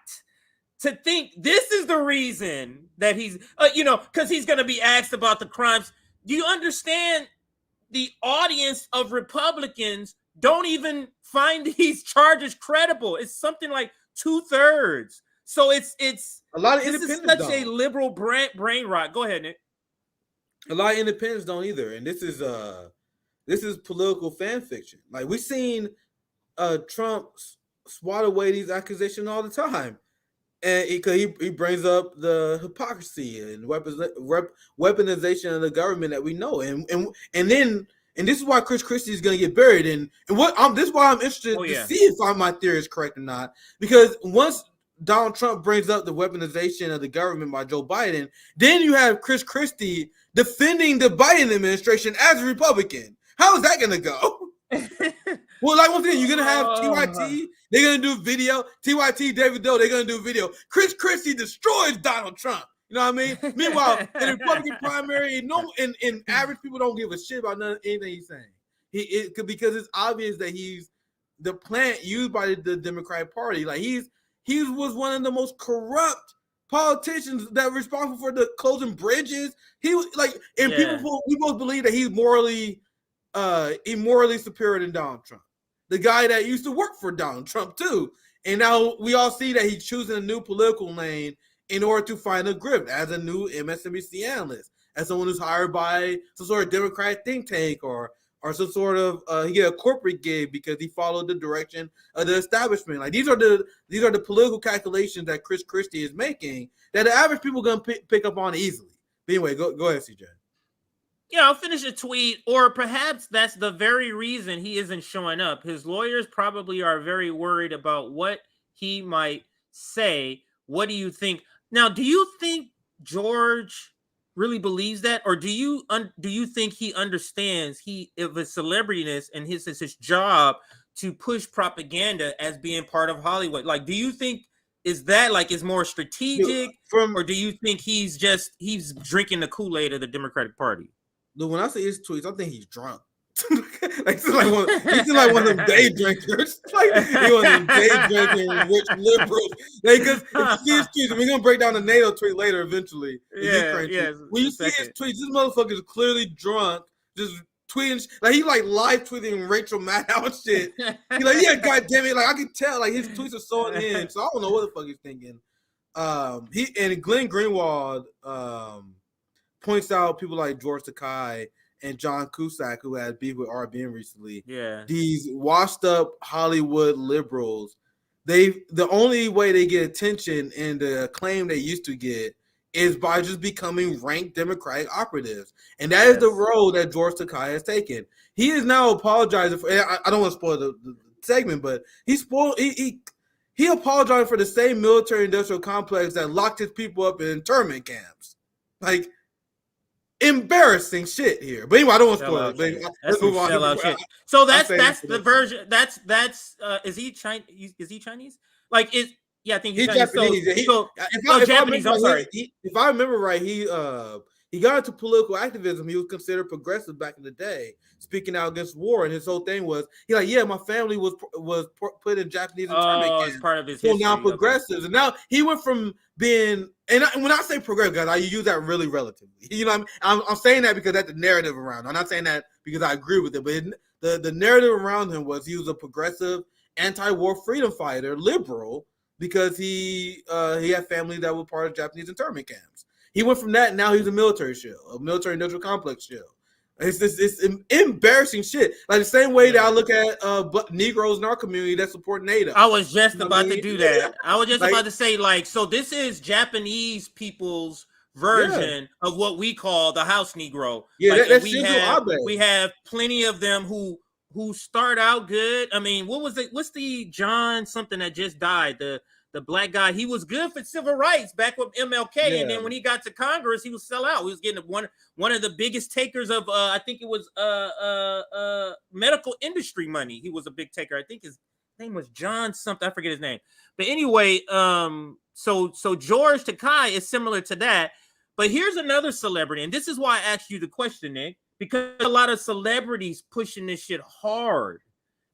to think this is the reason that he's because he's going to be asked about the crimes. Do you understand? The audience of Republicans don't even find these charges credible. It's something like 2/3. So it's a lot of this independents. Is such a liberal brain rot. Go ahead, Nick. A lot of independents don't either, and this is political fan fiction. Like we've seen Trump swat away these accusations all the time, and he brings up the hypocrisy and weaponization of the government that we know, and this is why Chris Christie is going to get buried. And this is why I'm interested to see if my theory is correct or not, because once Donald Trump brings up the weaponization of the government by Joe Biden, then you have Chris Christie defending the Biden administration as a Republican. How is that going to go? Well, like once again, you're going to have TYT. They're going to do video. TYT, David Doe, they're going to do video. Chris Christie destroys Donald Trump. You know what I mean? Meanwhile, in the Republican primary, and average people don't give a shit about anything he's saying. Because it's obvious that he's the plant used by the Democratic Party. Like he was one of the most corrupt politicians that were responsible for the closing bridges. He was like, and we both believe that he's immorally superior than Donald Trump, the guy that used to work for Donald Trump too. And now we all see that he's choosing a new political lane in order to find a grip as a new MSNBC analyst, as someone who's hired by some sort of Democratic think tank or some sort of he get a corporate gig because he followed the direction of the establishment. Like these are the political calculations that Chris Christie is making that the average people are gonna pick up on easily. But anyway, go ahead, CJ. Yeah, I'll finish a tweet, or perhaps that's the very reason he isn't showing up. His lawyers probably are very worried about what he might say. What do you think? Now, do you think George really believes that, or do you think he understands he of his celebrityness and it's his job to push propaganda as being part of Hollywood? Like, do you think is that like is more strategic, or do you think he's drinking the Kool-Aid of the Democratic Party? Look, when I see his tweets, I think he's drunk. He's like one of them day drinkers. Like he one of them day drinking rich liberals. Like, because if you see his tweets, we're gonna break down the NATO tweet later eventually. Yeah. When you see his tweets, this motherfucker is clearly drunk, just tweeting like he like live tweeting Rachel Maddow shit. He's like, yeah, goddamn it, like I can tell, like his tweets are so in. So I don't know what the fuck he's thinking. Glenn Greenwald points out people like George Takei and John Cusack, who had beef with RBN recently. Yeah, these washed up Hollywood liberals, the only way they get attention and the acclaim they used to get is by just becoming ranked Democratic operatives, and that is the road that George Takei has taken. He is now apologizing for. I don't want to spoil the segment, but he apologized for the same military-industrial complex that locked his people up in internment camps, like. Embarrassing shit here, but anyway, I don't want to spoil it. Let's move on. Shit. So that's the version. That's is he Chinese? Is he Chinese? Like is I think he's Chinese. Japanese. Japanese. I'm sorry. If I remember right, he got into political activism. He was considered progressive back in the day, speaking out against war. And his whole thing was my family was put in Japanese internment camps. It's part of his history. So now progressives, and now he went from being. And when I say progressive, guys, I use that really relatively. You know, I'm saying that because that's the narrative around. I'm not saying that because I agree with it, but the narrative around him was he was a progressive, anti-war freedom fighter, liberal, because he had family that were part of Japanese internment camps. He went from that, and now he's a military shill, a military-industrial complex shill. It's embarrassing shit. Like the same way that I look at Negroes in our community that support NATO. I was just about to do that. I was just about to say, so this is Japanese people's version of what we call the house Negro. Yeah, we have plenty of them who start out good. I mean, what's the John something that just died? The black guy, he was good for civil rights back with MLK, and then when he got to Congress, he was sell out. He was getting one of the biggest takers of I think it was medical industry money. He was a big taker. I think his name was John something. I forget his name. But anyway, so George Takei is similar to that. But here's another celebrity, and this is why I asked you the question, Nick, because a lot of celebrities pushing this shit hard,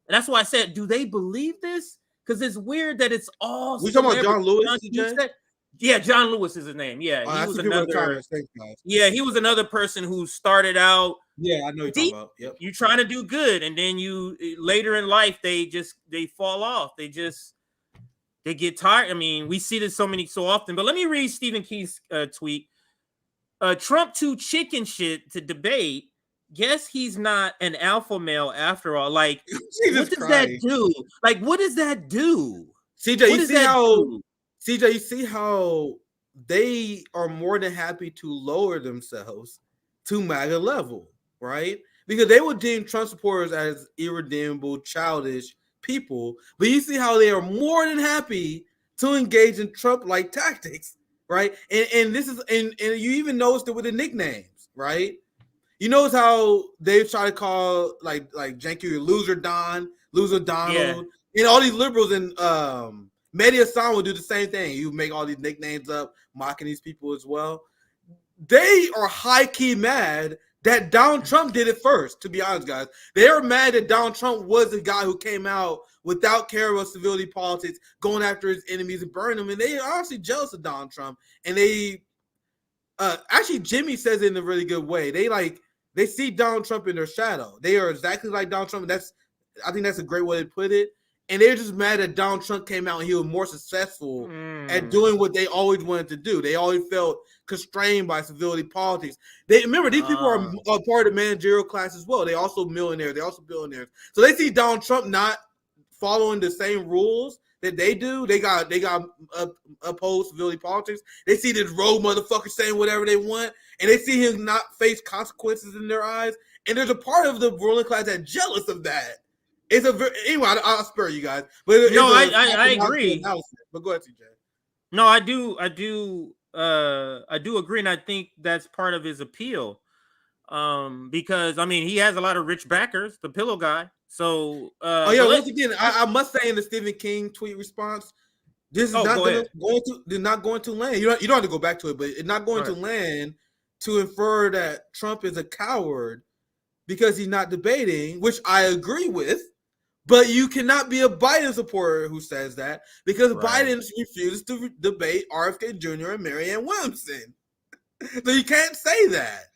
and that's why I said, do they believe this? Because it's weird that it's all. We talking about John Lewis? Yeah, John Lewis is his name. Yeah, he was another. Yeah, he was another person who started out. Yeah, I know you're talking about. Yep. You trying to do good, and then you later in life they fall off. They get tired. I mean, we see this so often. But let me read Stephen Key's tweet. Trump too chicken shit to debate. Guess he's not an alpha male after all. Like, what does that do? Like, what does that do? CJ, you see how they are more than happy to lower themselves to MAGA level, right? Because they would deem Trump supporters as irredeemable, childish people. But you see how they are more than happy to engage in Trump-like tactics, right? And this is and you even noticed it with the nicknames, right? You notice how they try to call like Janky Loser Don, Loser Donald, and all these liberals and Mehdi Hassan will do the same thing. You make all these nicknames up, mocking these people as well. They are high-key mad that Donald Trump did it first, to be honest, guys. They are mad that Donald Trump was the guy who came out without care about civility politics, going after his enemies and burning them. And they are honestly jealous of Donald Trump. And they actually, Jimmy says it in a really good way. They see Donald Trump in their shadow. They are exactly like Donald Trump. I think that's a great way to put it. And they're just mad that Donald Trump came out and he was more successful at doing what they always wanted to do. They always felt constrained by civility politics. Remember, these people are part of the managerial class as well. They're also millionaires. They're also billionaires. So they see Donald Trump not following the same rules that they do. They got opposed civility politics. They see this rogue motherfucker saying whatever they want, and they see him not face consequences in their eyes. And there's a part of the ruling class that's jealous of that. It's a anyway. I'll spare you guys, but I agree. But go ahead, CJ. No, I do agree, and I think that's part of his appeal. Because I mean, he has a lot of rich backers, the pillow guy. So, once again, I must say in the Stephen King tweet response, this is not going to land. You don't have to go back to it, but it's not going to land to infer that Trump is a coward because he's not debating, which I agree with. But you cannot be a Biden supporter who says that because Biden refuses to debate RFK Jr. and Marianne Williamson. So you can't say that.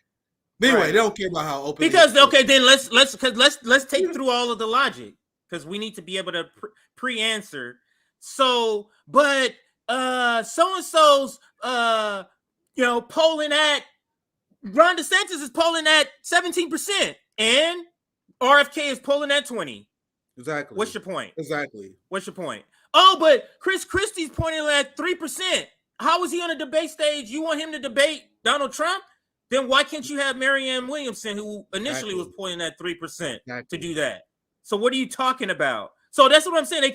But anyway, they don't care about how open. Because then let's take through all of the logic because we need to be able to pre-answer. So, but so and so's polling at Ron DeSantis is polling at 17%, and RFK is polling at 20%. Exactly. What's your point? Exactly. What's your point? Oh, but Chris Christie's pointing at 3%. How is he on a debate stage? You want him to debate Donald Trump? Then why can't you have Marianne Williamson, who initially was pointing at 3%, to do that? So what are you talking about? So that's what I'm saying.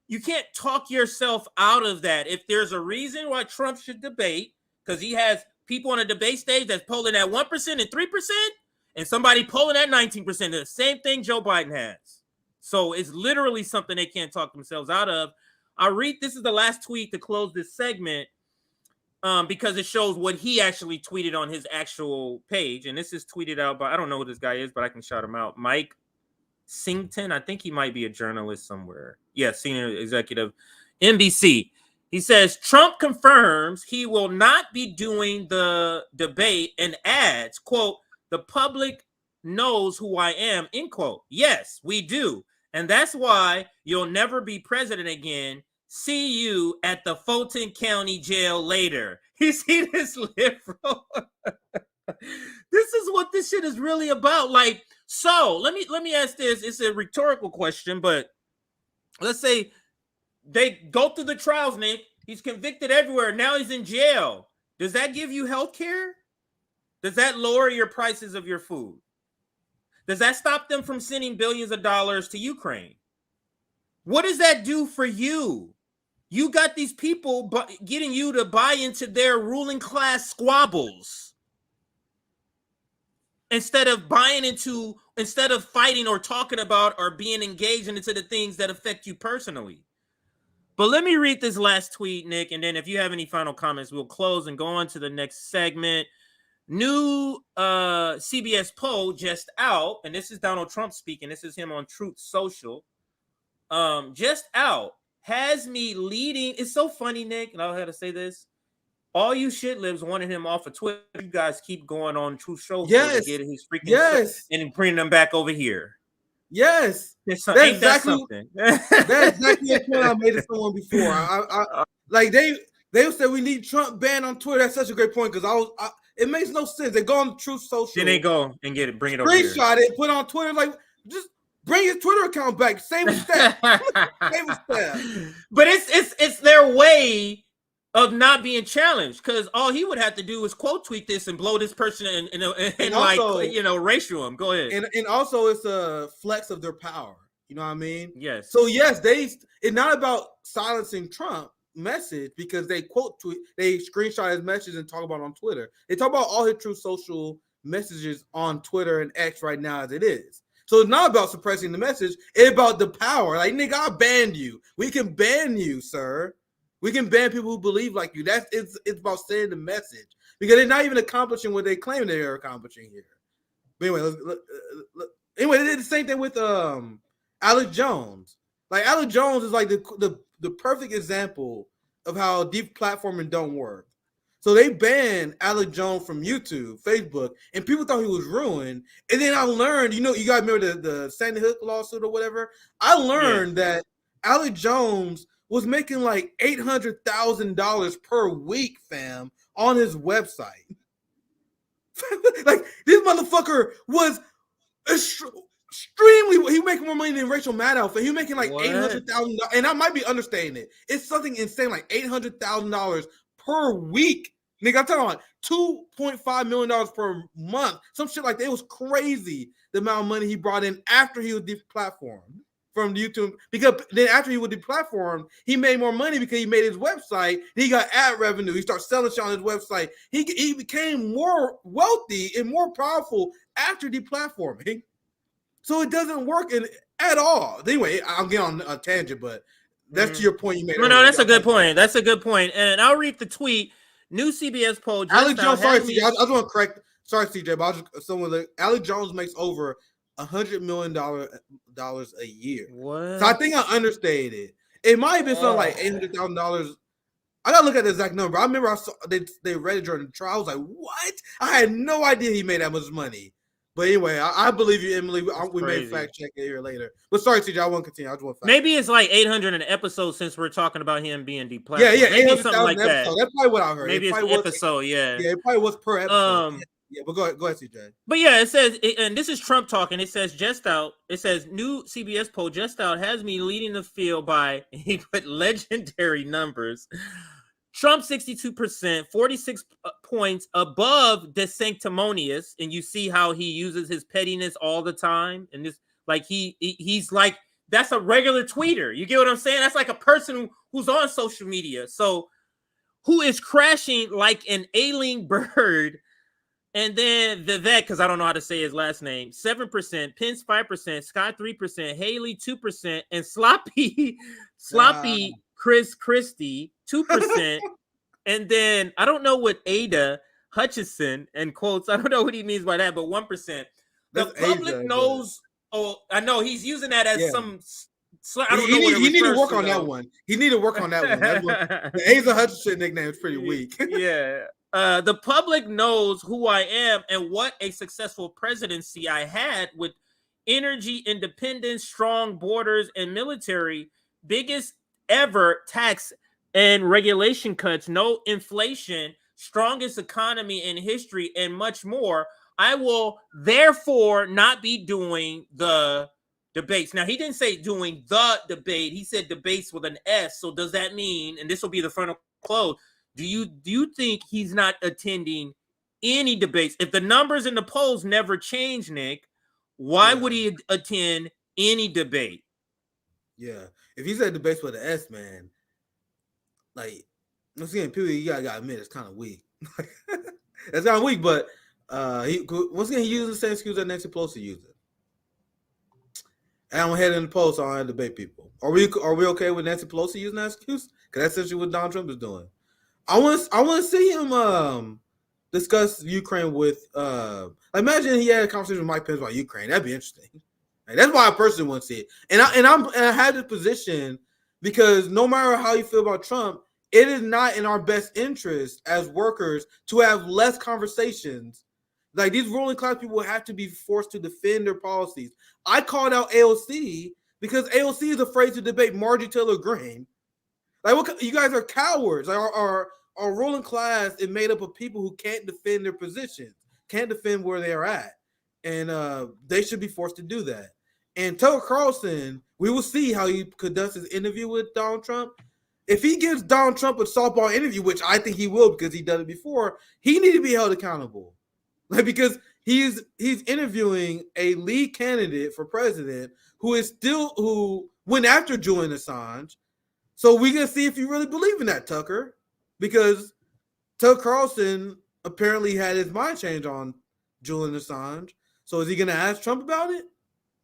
You can't talk yourself out of that. If there's a reason why Trump should debate, because he has people on a debate stage that's polling at 1% and 3%, and somebody polling at 19%, the same thing Joe Biden has. So it's literally something they can't talk themselves out of. This is the last tweet to close this segment because it shows what he actually tweeted on his actual page. And this is tweeted out by, I don't know who this guy is, but I can shout him out. Mike Singleton. I think he might be a journalist somewhere. Yeah, senior executive, NBC. He says, Trump confirms he will not be doing the debate and adds, quote, the public knows who I am, end quote. Yes, we do. And that's why you'll never be president again. See you at the Fulton County Jail later. You see this liberal? This is what this shit is really about. Like, so let me ask this. It's a rhetorical question, but let's say they go through the trials, Nick. He's convicted everywhere. Now he's in jail. Does that give you health care? Does that lower your prices of your food? Does that stop them from sending billions of dollars to Ukraine? What does that do for you? You got these people getting you to buy into their ruling class squabbles instead of fighting or talking about or being engaged into the things that affect you personally. But let me read this last tweet, Nick, and then if you have any final comments, we'll close and go on to the next segment. New CBS poll just out, and this is Donald Trump speaking. This is him on Truth Social. Just out, has me leading. It's so funny, Nick, and I had to say this. All you shit libs wanted him off of Twitter. You guys keep going on Truth Social to get his freaking and bringing them back over here. Yes, that's exactly the point I made to someone before. Like they said we need Trump banned on Twitter. That's such a great point because it makes no sense. They go on Truth Social. Then they go and bring it over here. Screenshot it, put it on Twitter. Like, just bring his Twitter account back. Same step. Same step. But it's their way of not being challenged because all he would have to do is quote tweet this and blow this person and also, like, ratio him. Go ahead. And also it's a flex of their power. You know what I mean? Yes. So yes, it's not about silencing Trump message because they quote tweet, they screenshot his message and talk about it on Twitter. They talk about all his Truth Social messages on Twitter and X right now as it is. So it's not about suppressing the message. It's about the power. Like, nigga, I banned you. We can ban you, sir. We can ban people who believe like you. It's about saying the message because they're not even accomplishing what they claim they're accomplishing here. But anyway, they did the same thing with Alex Jones. Like, Alex Jones is like the perfect example of how deep platforming don't work. So they banned Alex Jones from YouTube, Facebook, and people thought he was ruined. And then I learned, you guys remember the Sandy Hook lawsuit or whatever? I learned that Alex Jones was making like $800,000 per week, fam, on his website. Like, this motherfucker was extremely. He making more money than Rachel Maddow. He making like What? $800,000, and I might be understating it. It's something insane, like $800,000 per week. Nigga, I'm talking about $2.5 million per month. Some shit like that. It was crazy the amount of money he brought in after he was deplatformed from YouTube. Because then after he was deplatformed, he made more money because he made his website. He got ad revenue. He started selling shit on his website. He became more wealthy and more powerful after deplatforming. So it doesn't work at all. Anyway, I'll get on a tangent, but that's to your point you made. No, that's a good point. That's a good point. And I'll read the tweet. New CBS poll. Alex Jones, sorry, CJ. I just want to correct. Sorry, CJ, but Alex Jones makes over $100 million a year. What? So I think I understated it. It might have been something like $800,000. I gotta look at the exact number. I remember I saw they read it during the trial. I was like, what? I had no idea he made that much money. But anyway, I believe you, Emily. We may fact check it here later. But sorry, TJ, I won't continue. I just want maybe it's like 800 an episode since we're talking about him being deplatformed. Yeah, maybe it's something like that. That's probably what I heard. Maybe it's an episode. Yeah, it probably was per episode. Yeah, but go ahead, CJ. But yeah, it says, and this is Trump talking. It says just out. It says new CBS poll just out has me leading the field by he put legendary numbers. Trump 62%, 46 points above DeSanctimonious, and you see how he uses his pettiness all the time. And this, like he's like that's a regular tweeter. You get what I'm saying? That's like a person who's on social media. So who is crashing like an ailing bird? And then Vivek, because I don't know how to say his last name, 7%, Pence 5%, Scott 3%, Haley 2%, and sloppy Chris Christie 2%. And then I don't know what Ada Hutchison and quotes. I don't know what he means by that, but 1%. The public knows. Oh, I know he's using that as some. I don't know. He need to work on that one. He need to work on that one. The Ada Hutchison nickname is pretty weak. Yeah. The public knows who I am and what a successful presidency I had with energy, independence, strong borders, and military, biggest ever tax and regulation cuts, no inflation, strongest economy in history, and much more. I will therefore not be doing the debates. Now, he didn't say doing the debate. He said debates with an S. So does that mean, and this will be the final close, do you think he's not attending any debates? If the numbers in the polls never change, Nick, why would he attend any debate? Yeah. If he said debates with an S, man, like, once again, people, you gotta admit, it's kind of weak. It's kind of weak, but once again, he uses the same excuse that Nancy Pelosi used it. And I'm heading in the poll, so I don't have to debate people. Are we okay with Nancy Pelosi using that excuse? Because that's essentially what Donald Trump is doing. I want to see him discuss Ukraine with imagine he had a conversation with Mike Pence about Ukraine. That'd be interesting. Like, that's why I personally want to see it. And I had this position because no matter how you feel about Trump, it is not in our best interest as workers to have less conversations. Like, these ruling class people have to be forced to defend their policies. I called out AOC because AOC is afraid to debate Marjorie Taylor Greene. Like, what, you guys are cowards. Like, our ruling class is made up of people who can't defend their positions, can't defend where they are at. And they should be forced to do that. And Tucker Carlson, we will see how he conducts his interview with Donald Trump. If he gives Donald Trump a softball interview, which I think he will because he done it before, he needs to be held accountable. Like, because he's interviewing a lead candidate for president who went after Julian Assange. So we're going to see if you really believe in that, Tucker, because Tucker Carlson apparently had his mind change on Julian Assange. So is he going to ask Trump about it?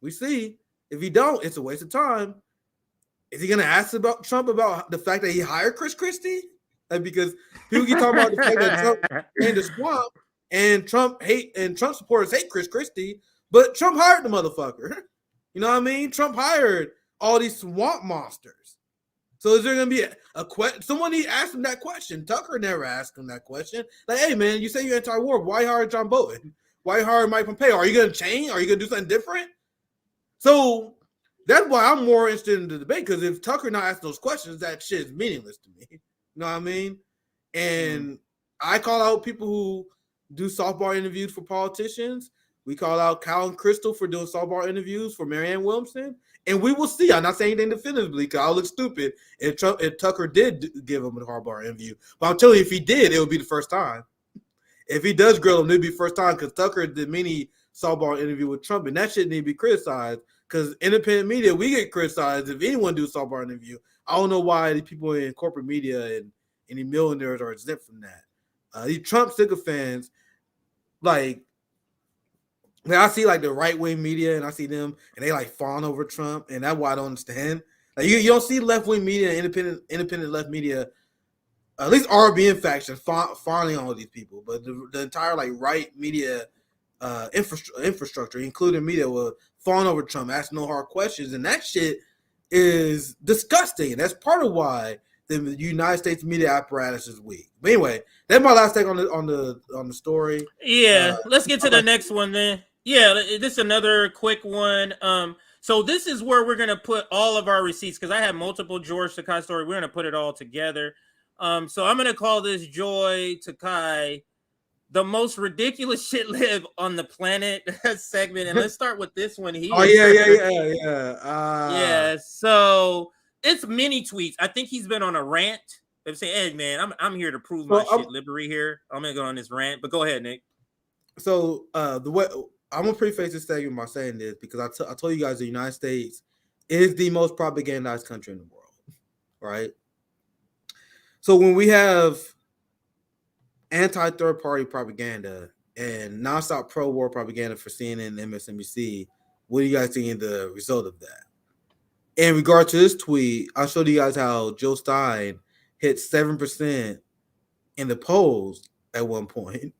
We see. If he don't, it's a waste of time. Is he going to ask Trump about the fact that he hired Chris Christie? Like, because people keep talking about the fact that Trump in the swamp and Trump supporters hate Chris Christie, but Trump hired the motherfucker. You know what I mean? Trump hired all these swamp monsters. So is there going to be a question? Someone need to ask him that question. Tucker never asked him that question. Like, hey, man, you say you're anti-war. Why hire John Bolton? Why hire Mike Pompeo? Are you going to change? Are you going to do something different? So that's why I'm more interested in the debate, because if Tucker not asking those questions, that shit is meaningless to me. You know what I mean? And I call out people who do softball interviews for politicians. We call out Kyle and Crystal for doing sidebar interviews for Marianne Williamson. And we will see. I'm not saying anything definitively because I'll look stupid if Tucker did give him a hardbar interview. But I'm telling you, if he did, it would be the first time. If he does grill him, it'd be the first time because Tucker did many sidebar interview with Trump, and that shit need to be criticized because independent media, we get criticized if anyone do a sidebar interview. I don't know why the people in corporate media and any millionaires are exempt from that. These Trump sycophants, like, man, I see like the right wing media and I see them and they like fawn over Trump, and that's why I don't understand. Like you don't see left wing media, independent left media, at least RBN faction fawning on all these people, but the entire like right media infrastructure, including media, will fawn over Trump, ask no hard questions, and that shit is disgusting. And that's part of why the United States media apparatus is weak. But anyway, that's my last take on the story. Yeah, let's get to the next one then. Yeah, this is another quick one. So this is where we're gonna put all of our receipts because I have multiple George Takei stories. We're gonna put it all together. So I'm gonna call this Joy Takei, the most ridiculous shit live on the planet segment, and let's start with this one here. Oh yeah. Yeah. So it's many tweets. I think he's been on a rant. They're saying, "Hey man, I'm here to prove my shit liberty here. I'm gonna go on this rant." But go ahead, Nick. So the way I'm gonna preface this segment by saying this because I told you guys the United States is the most propagandized country in the world, right? So when we have anti-third party propaganda and nonstop pro-war propaganda for CNN and MSNBC, what do you guys think is the result of that? In regard to this tweet, I showed you guys how Joe Stein hit 7% in the polls at one point.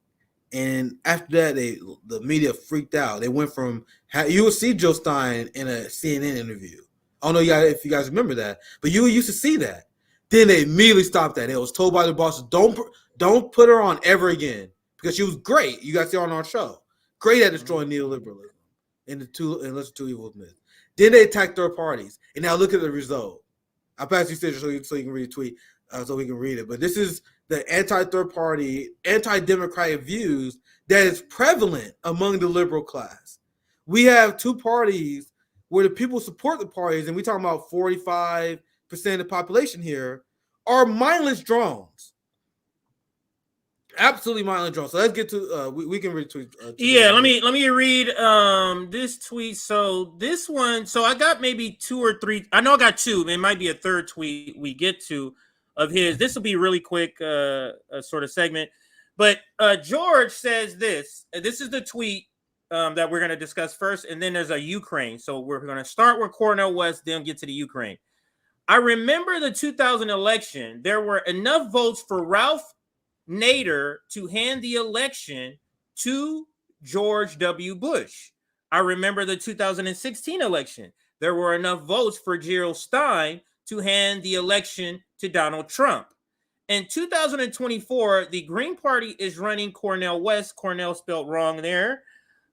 And after that, the media freaked out. They went from you would see Joe Stein in a CNN interview. I don't know if you guys remember that, but you used to see that. Then they immediately stopped that. It was told by the bosses, don't put her on ever again because she was great. You guys see her on our show. Great at destroying neoliberalism and the two evil myths. Then they attacked third parties. And now look at the result. I'll pass you so you can read the tweet so we can read it. But this is the anti-third party, anti-democratic views that is prevalent among the liberal class. We have two parties where the people support the parties, and we're talking about 45% of the population here, are mindless drones. Absolutely mindless drones. So let's get to we can read tweet. Yeah, let me read this tweet. So this one, so I got maybe 2 or 3. I know I got 2. It might be a third tweet we get to of his. This will be really quick, sort of segment. But George says this. This is the tweet that we're going to discuss first, and then there's a Ukraine. So we're going to start with Cornel West, then get to the Ukraine. I remember the 2000 election. There were enough votes for Ralph Nader to hand the election to George W. Bush. I remember the 2016 election. There were enough votes for Gerald Stein to hand the election to Donald Trump. In 2024, the Green Party is running Cornel West. Cornel spelled wrong there.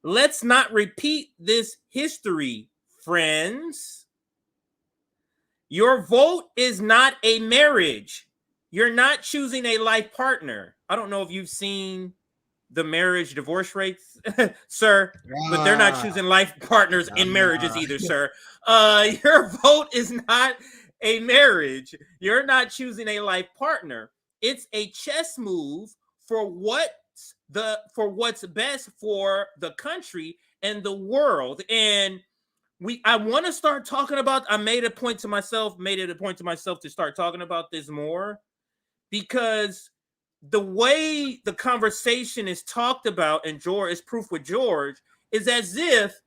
Let's not repeat this history, friends. Your vote is not a marriage. You're not choosing a life partner. I don't know if you've seen the marriage divorce rates, sir, but they're not choosing life partners in marriages either, sir. Your vote is not a marriage. You're not choosing a life partner. It's a chess move for what's best for the country and the world. And I want to start talking about, I made it a point to myself to start talking about this more, because the way the conversation is talked about, and George is proof with George, is as if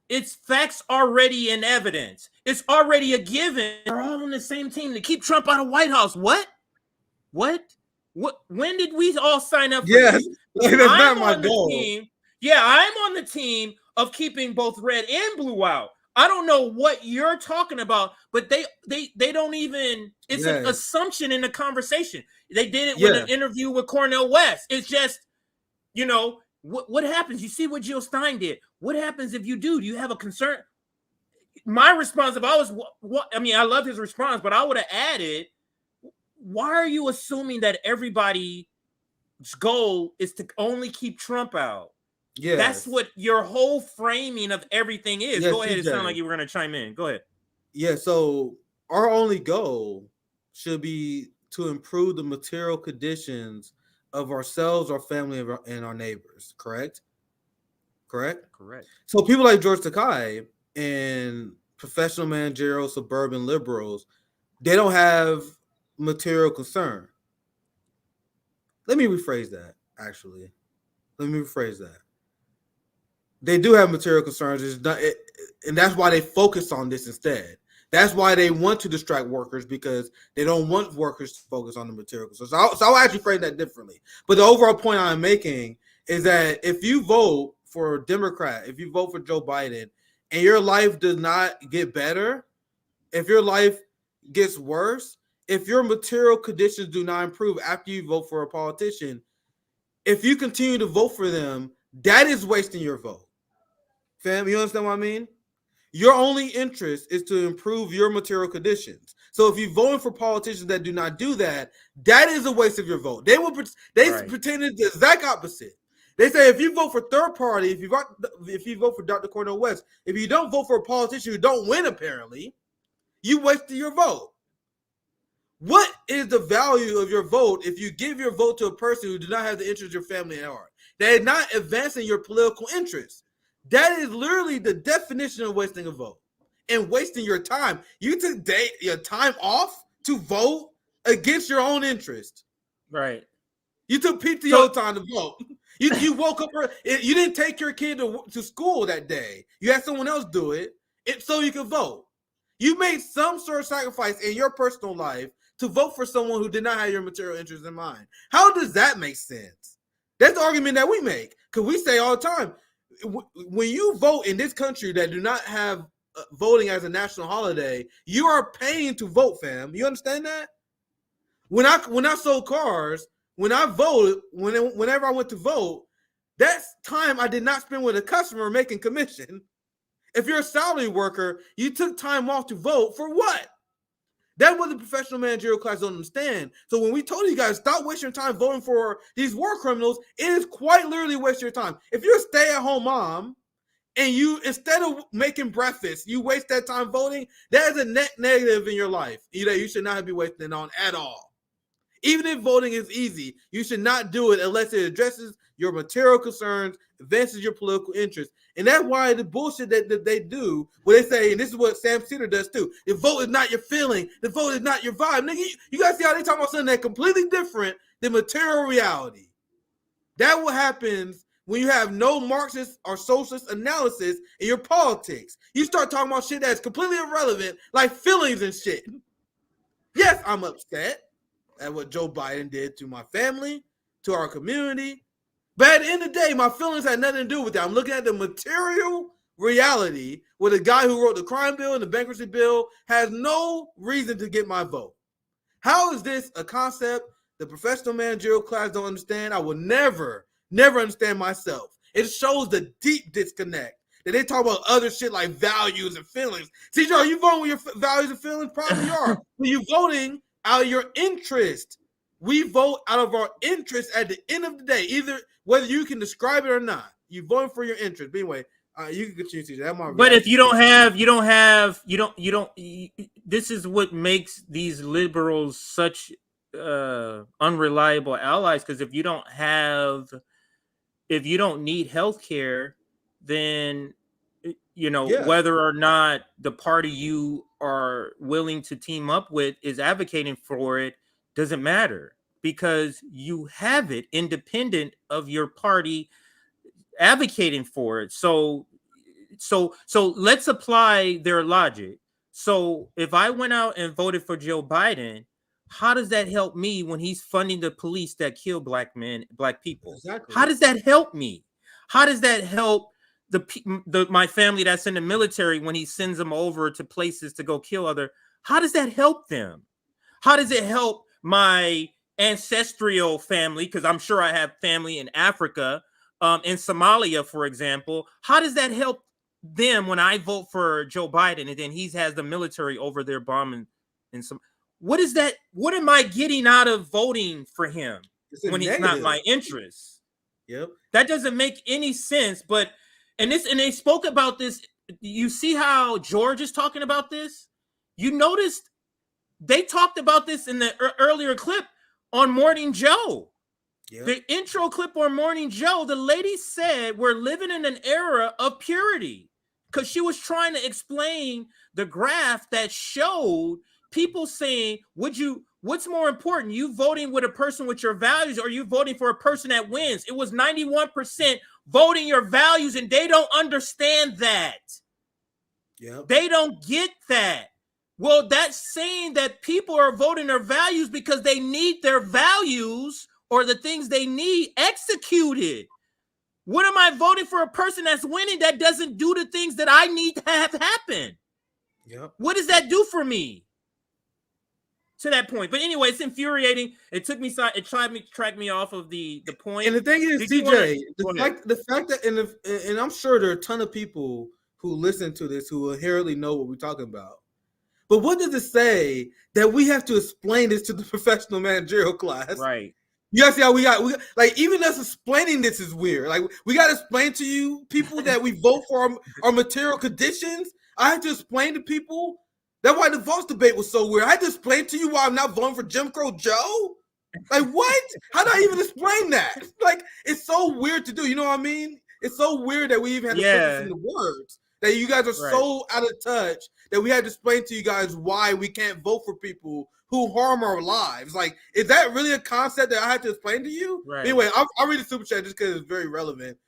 it's facts already in evidence. It's already a given. They're all on the same team to keep Trump out of White House. What? When did we all sign up for this? That's not my goal. I'm on the team of keeping both red and blue out. I don't know what you're talking about, but they don't even, it's an assumption in the conversation. They did it with an interview with Cornel West. It's just, what happens? You see what Jill Stein did. What happens if you do? Do you have a concern? My response, I love his response, but I would have added, why are you assuming that everybody's goal is to only keep Trump out? Yes. That's what your whole framing of everything is. Yes, Go ahead. CJ. It sounded like you were going to chime in. Go ahead. Yeah, so our only goal should be to improve the material conditions of ourselves, our family, and our neighbors. Correct? Correct? So people like George Takei and professional managerial suburban liberals, they don't have material concern. Let me rephrase that, actually. Let me rephrase that. They do have material concerns, and that's why they focus on this instead. That's why they want to distract workers, because they don't want workers to focus on the material concerns. So I'll actually phrase that differently. But the overall point I'm making is that if you vote for a Democrat, if you vote for Joe Biden, and your life does not get better, if your life gets worse, if your material conditions do not improve after you vote for a politician, if you continue to vote for them, that is wasting your vote. Fam, you understand what I mean? Your only interest is to improve your material conditions. So if you're voting for politicians that do not do that, that is a waste of your vote. They pretend the exact opposite. They say if you vote for third party, if you vote for Dr. Cornel West, if you don't vote for a politician who don't win, apparently, you wasted your vote. What is the value of your vote if you give your vote to a person who does not have the interest of your family at heart? They are not advancing your political interests. That is literally the definition of wasting a vote and wasting your time. You took your time off to vote against your own interest. Right. You took PTO time to vote. You woke up. You didn't take your kid to school that day. You had someone else do it so you could vote. You made some sort of sacrifice in your personal life to vote for someone who did not have your material interests in mind. How does that make sense? That's the argument that we make, because we say all the time, when you vote in this country that do not have voting as a national holiday, you are paying to vote, fam. You understand that? When I sold cars, when I voted, whenever I went to vote, that's time I did not spend with a customer making commission. If you're a salary worker, you took time off to vote for what? That's what the professional managerial class don't understand. So when we told you guys, stop wasting your time voting for these war criminals, it is quite literally wasting your time. If you're a stay-at-home mom and you, instead of making breakfast, you waste that time voting, that is a net negative in your life that you should not be wasting it on at all. Even if voting is easy, you should not do it unless it addresses your material concerns, advances your political interests. And that's why the bullshit that they do, where they say, and this is what Sam Cedar does too, the vote is not your feeling, the vote is not your vibe. Nigga, you guys see how they talk about something that's completely different than material reality. That's what happens when you have no Marxist or socialist analysis in your politics. You start talking about shit that's completely irrelevant, like feelings and shit. Yes, I'm upset at what Joe Biden did to my family, to our community. But at the end of the day, my feelings had nothing to do with that. I'm looking at the material reality where the guy who wrote the crime bill and the bankruptcy bill has no reason to get my vote. How is this a concept the professional managerial class don't understand? I will never understand myself. It shows the deep disconnect that they talk about other shit like values and feelings. CJ, are you voting with your values and feelings? Probably are. When you're voting out of your interest. We vote out of our interest at the end of the day, either whether you can describe it or not. You're voting for your interest. But anyway, you can continue to that. But if you don't have, this is what makes these liberals such unreliable allies. Because if you don't need health care, then whether or not the party you are willing to team up with is advocating for it doesn't matter, because you have it independent of your party advocating for it. So let's apply their logic. So if I went out and voted for Joe Biden, how does that help me when he's funding the police that kill black people? Exactly. How does that help me? How does that help my family that's in the military when he sends them over to places to go kill other? How does that help them? How does it help my ancestral family? Because I'm sure I have family in Africa, in Somalia, for example. How does that help them when I vote for Joe Biden and then he has the military over there bombing in some? What is that? What am I getting out of voting for him when he's not my interest? Yep. That doesn't make any sense. But and they spoke about this. You see how George is talking about this? You noticed they talked about this in the earlier clip on Morning Joe. Yep. The intro clip on Morning Joe, the lady said we're living in an era of purity, because she was trying to explain the graph that showed people saying, what's more important, you voting with a person with your values, or you voting for a person that wins? It was 91% voting your values, and they don't understand that. Yep. They don't get that. Well, that's saying that people are voting their values because they need their values or the things they need executed. What am I voting for a person that's winning that doesn't do the things that I need to have happen? Yep. What does that do for me? To that point. But anyway, it's infuriating. It took me, it tracked me off of the point. And the thing is, CJ, the fact that, and I'm sure there are a ton of people who listen to this who inherently know what we're talking about. But what does it say that we have to explain this to the professional managerial class? Right. You guys see how we got like, even us explaining this is weird. Like, we got to explain to you people that we vote for our material conditions. I have to explain to people. That's why the votes debate was so weird. I had to explain to you why I'm not voting for Jim Crow Joe. Like, what? How do I even explain that? Like, it's so weird to do. You know what I mean? It's so weird that we even had to put this in the words. That you guys are so out of touch that we had to explain to you guys why we can't vote for people who harm our lives. Like, is that really a concept that I had to explain to you? Right. Anyway, I'll read the super chat just because it's very relevant.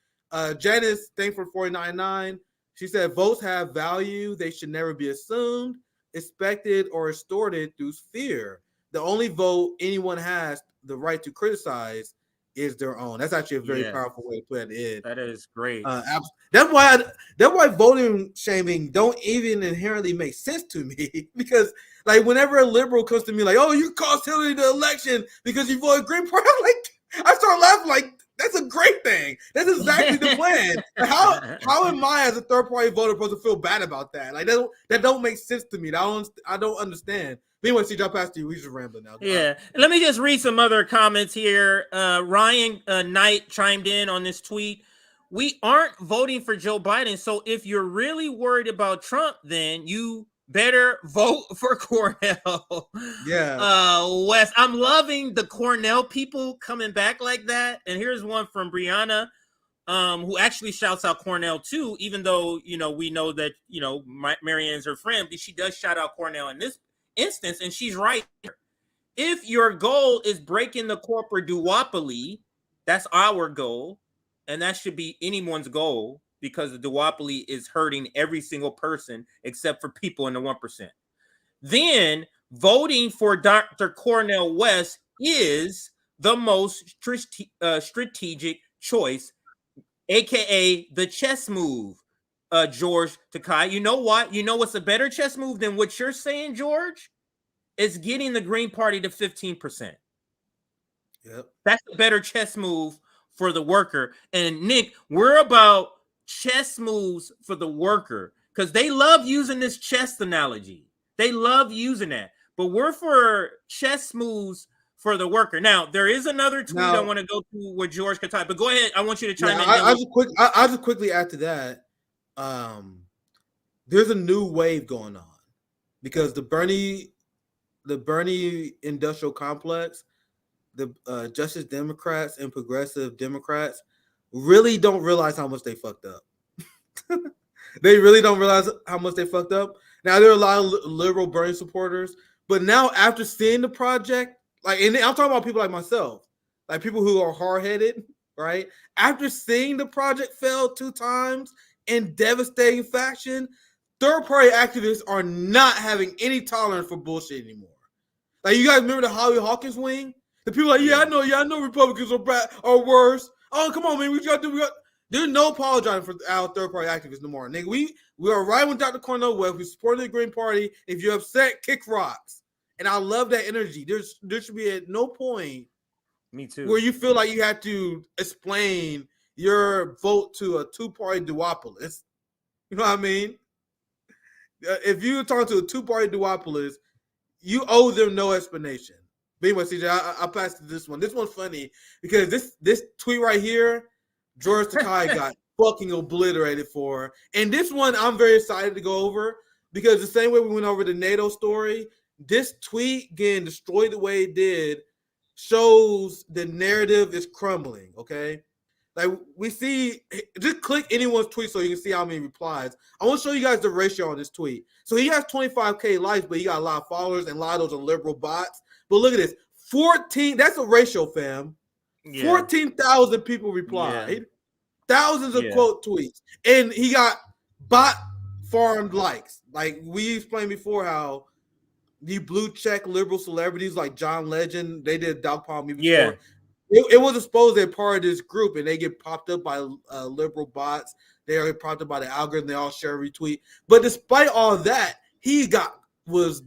Janice, thanks for 499. She said, votes have value. They should never be assumed, expected, or extorted through fear. The only vote anyone has the right to criticize is their own. That's actually a very powerful way to put it. That is great. That's why voting shaming don't even inherently make sense to me, because like whenever a liberal comes to me like, oh, you cost Hillary the election because you voted Green Party, I'm like, I start laughing like, that's a great thing. That's exactly the plan. How am I as a third party voter supposed to feel bad about that? Like that don't make sense to me. I don't understand. But anyway, see, drop past you. We just rambling now. Yeah. Let me just read some other comments here. Ryan Knight chimed in on this tweet. We aren't voting for Joe Biden. So if you're really worried about Trump, then you better vote for Cornell. Yeah. Wes, I'm loving the Cornell people coming back like that. And here's one from Brianna, who actually shouts out Cornell too, even though, we know that, Marianne's her friend, but she does shout out Cornell in this instance, and she's right. If your goal is breaking the corporate duopoly, that's our goal, and that should be anyone's goal, because the duopoly is hurting every single person except for people in the 1%. Then voting for Dr. Cornel West is the most strategic choice, aka the chess move. George Takei, you know what? You know what's a better chess move than what you're saying, George? It's getting the Green Party to 15%. Yep. That's a better chess move for the worker. And Nick, we're about chess moves for the worker, because they love using this chess analogy. They love using that. But we're for chess moves for the worker. Now, there is another tweet I want to go to with George Takei, but go ahead. I want you to chime in. I'll just quickly add to that. There's a new wave going on because the Bernie industrial complex, the Justice Democrats and progressive Democrats really don't realize how much they fucked up. They really don't realize how much they fucked up. Now, there are a lot of liberal Bernie supporters, but now after seeing the project, and I'm talking about people like myself, like people who are hard-headed, right? After seeing the project fail 2 times in devastating fashion, third-party activists are not having any tolerance for bullshit anymore. Like, you guys remember the Holly Hawkins wing? The people like, I know Republicans are worse. Oh, come on, man, there's no apologizing for our third-party activists no more. Nigga, we are right with Dr. Cornel West. We supported the Green Party. If you're upset, kick rocks. And I love that energy. There should be at no point Me too. where you feel like you have to explain your vote to a 2-party duopolis. You know what I mean? If you're talking to a 2-party duopolis, you owe them no explanation. But anyway, CJ, I'll pass to this one. This one's funny because this tweet right here George Takei got fucking obliterated for. And this one I'm very excited to go over because the same way we went over the NATO story, this tweet getting destroyed the way it did shows the narrative is crumbling, okay? Like we see, just click anyone's tweet so you can see how many replies. I want to show you guys the ratio on this tweet. So he has 25K likes, but he got a lot of followers and a lot of those are liberal bots. But look at this, 14, that's a ratio, fam. Yeah. 14,000 people replied, thousands of quote tweets, and he got bot farmed likes. Like we explained before how the blue check liberal celebrities like John Legend, they did dog pound me before. Yeah. It was exposed they're part of this group and they get popped up by liberal bots. They are popped up by the algorithm. They all share retweet. But despite all that, he was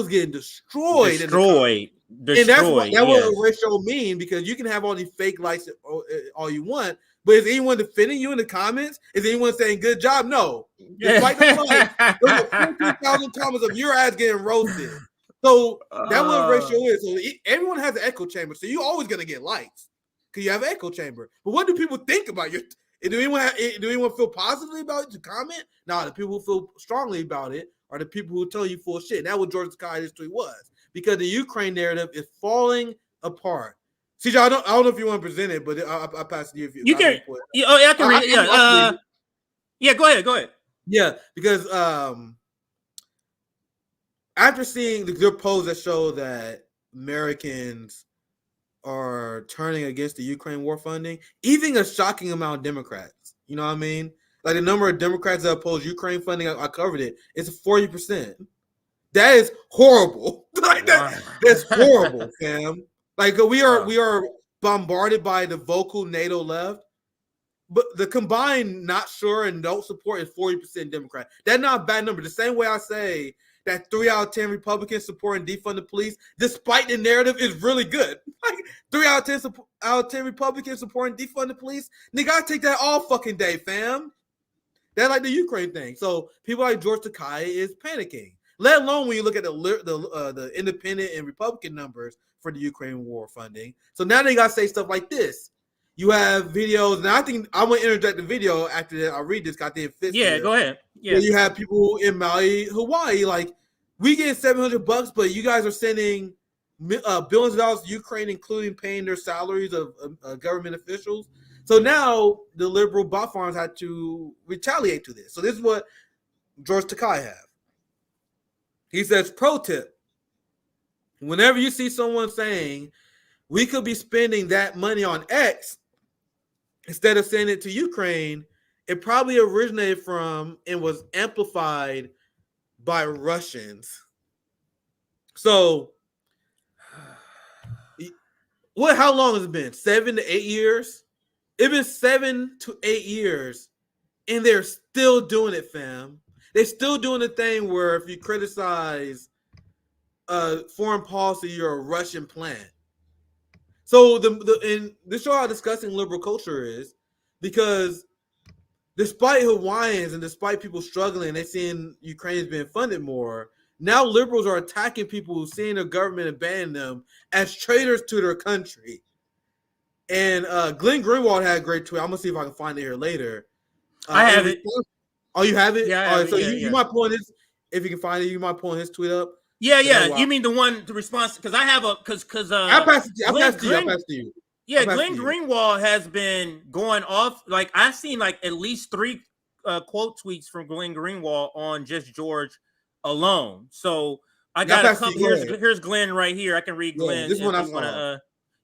getting destroyed. And that's what a ratio mean, because you can have all these fake likes all you want, but is anyone defending you in the comments? Is anyone saying good job? No. Despite the likes, there's 14,000 comments of your ass getting roasted. So that's what a ratio is. So everyone has an echo chamber. So you're always gonna get likes because you have an echo chamber. But what do people think about you? Do anyone feel positively about it to comment? No, the people who feel strongly about it are the people who tell you full shit. And that's what George Takei's tweet was, because the Ukraine narrative is falling apart. CJ, I don't know if you want to present it, but I'll pass it to you. If you can. I can read it. Yeah, go ahead. Yeah, because after seeing the good polls that show that Americans are turning against the Ukraine war funding, even a shocking amount of Democrats, you know what I mean? Like the number of Democrats that oppose Ukraine funding, I covered it. It's 40%. That is horrible. Like that's horrible, fam. Like we are bombarded by the vocal NATO left, but the combined not sure and don't support is 40% Democrat. That's not a bad number. The same way I say that 3 out of 10 Republicans supporting defund the police, despite the narrative, is really good. Like 3 out of 10 Republicans supporting defund the police, nigga, I take that all fucking day, fam. That's like the Ukraine thing. So people like George Takei is panicking. Let alone when you look at the independent and Republican numbers for the Ukraine war funding. So now they got to say stuff like this. You have videos, and I think I want to interject the video after that. I'll read this goddamn fist. Yeah, go ahead. Yeah, you have people in Maui, Hawaii, like we get $700, but you guys are sending billions of dollars to Ukraine, including paying their salaries of government officials. So now the liberal bot farms had to retaliate to this. So this is what George Takei have. He says, pro tip, whenever you see someone saying we could be spending that money on X instead of sending it to Ukraine, it probably originated from and was amplified by Russians. So how long has it been? 7 to 8 years? It's been 7 to 8 years, and they're still doing it, fam. They're still doing the thing where if you criticize foreign policy, you're a Russian plant. So and this shows how disgusting liberal culture is, because despite Hawaiians and despite people struggling, they seeing Ukrainians being funded more. Now liberals are attacking people who seeing their government abandon them as traitors to their country. And Glenn Greenwald had a great tweet. I'm gonna see if I can find it here later. I have it. Oh, you have it? Yeah. All right, so you might pull his. If you can find it, you might pull his tweet up. Yeah. You mean the one to response? Because I have because I'll pass it to you. Yeah, Glenn Greenwald has been going off. Like I've seen like at least 3 quote tweets from Glenn Greenwald on just George alone. So I got a couple. Here's Glenn right here. I can read Glenn. This one I saw.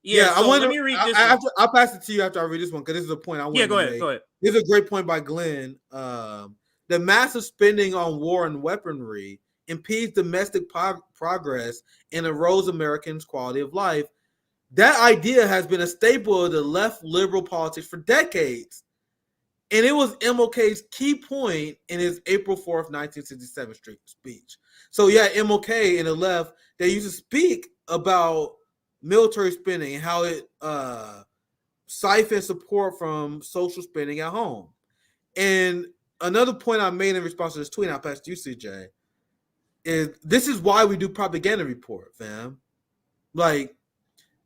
Let me read this. I'll pass it to you after I read this one, because this is a point I want to make. Go ahead. This is a great point by Glenn. The massive spending on war and weaponry impedes domestic progress and erodes Americans' quality of life. That idea has been a staple of the left liberal politics for decades. And it was MLK's key point in his April 4th, 1967 speech. So yeah, MLK and the left, they used to speak about military spending and how it siphons support from social spending at home. And another point I made in response to this tweet, and I'll pass to you, CJ, is this is why we do propaganda report, fam. Like,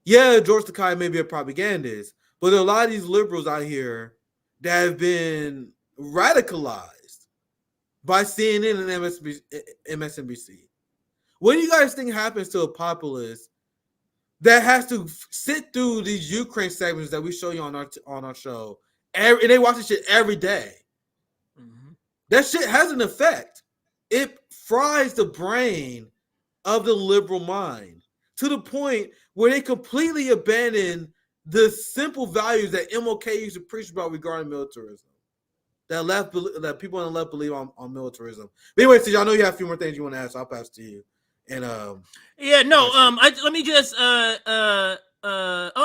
yeah, George Takei may be a propagandist, but there are a lot of these liberals out here that have been radicalized by CNN and MSNBC. What do you guys think happens to a populace that has to sit through these Ukraine segments that we show you on our show, and they watch this shit every day? Mm-hmm. That shit has an effect. It fries the brain of the liberal mind to the point where they completely abandon the simple values that MLK used to preach about regarding militarism. That people on the left believe on militarism. But anyway, so I know you have a few more things you want to ask, so I'll pass to you. And let me just I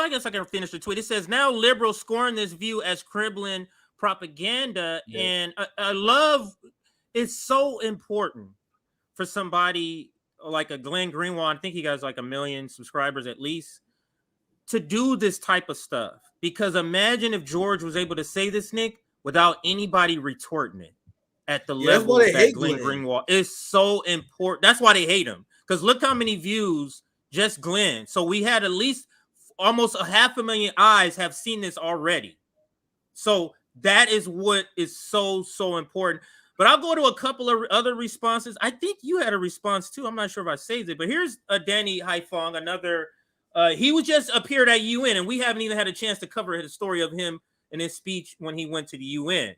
guess I can finish the tweet. It says, now liberals scorn this view as Kremlin propaganda. Yeah. And I love, it's so important for somebody like a Glenn Greenwald, I think he has like 1 million subscribers at least, to do this type of stuff. Because imagine if George was able to say this, Nick, without anybody retorting it at the level that Glenn Greenwald is. So important. That's why they hate him. Because look how many views just Glenn. So we had at least almost 500,000 eyes have seen this already. So that is what is so important. But I'll go to a couple of other responses. I think you had a response too. I'm not sure if I saved it, but here's Danny Haifong, another. He was just appeared at UN, and we haven't even had a chance to cover the story of him in his speech when he went to the UN,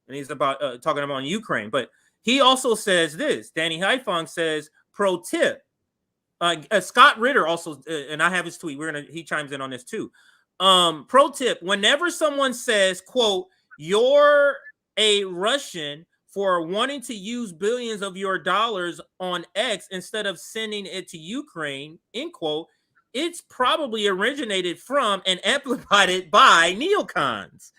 and he's about talking about Ukraine. But he also says this. Danny Haifong says, pro tip. Scott Ritter also, and I have his tweet. He chimes in on this too. Pro tip: whenever someone says, "quote, you're a Russian for wanting to use billions of your dollars on X instead of sending it to Ukraine," end quote, it's probably originated from and amplified by neocons.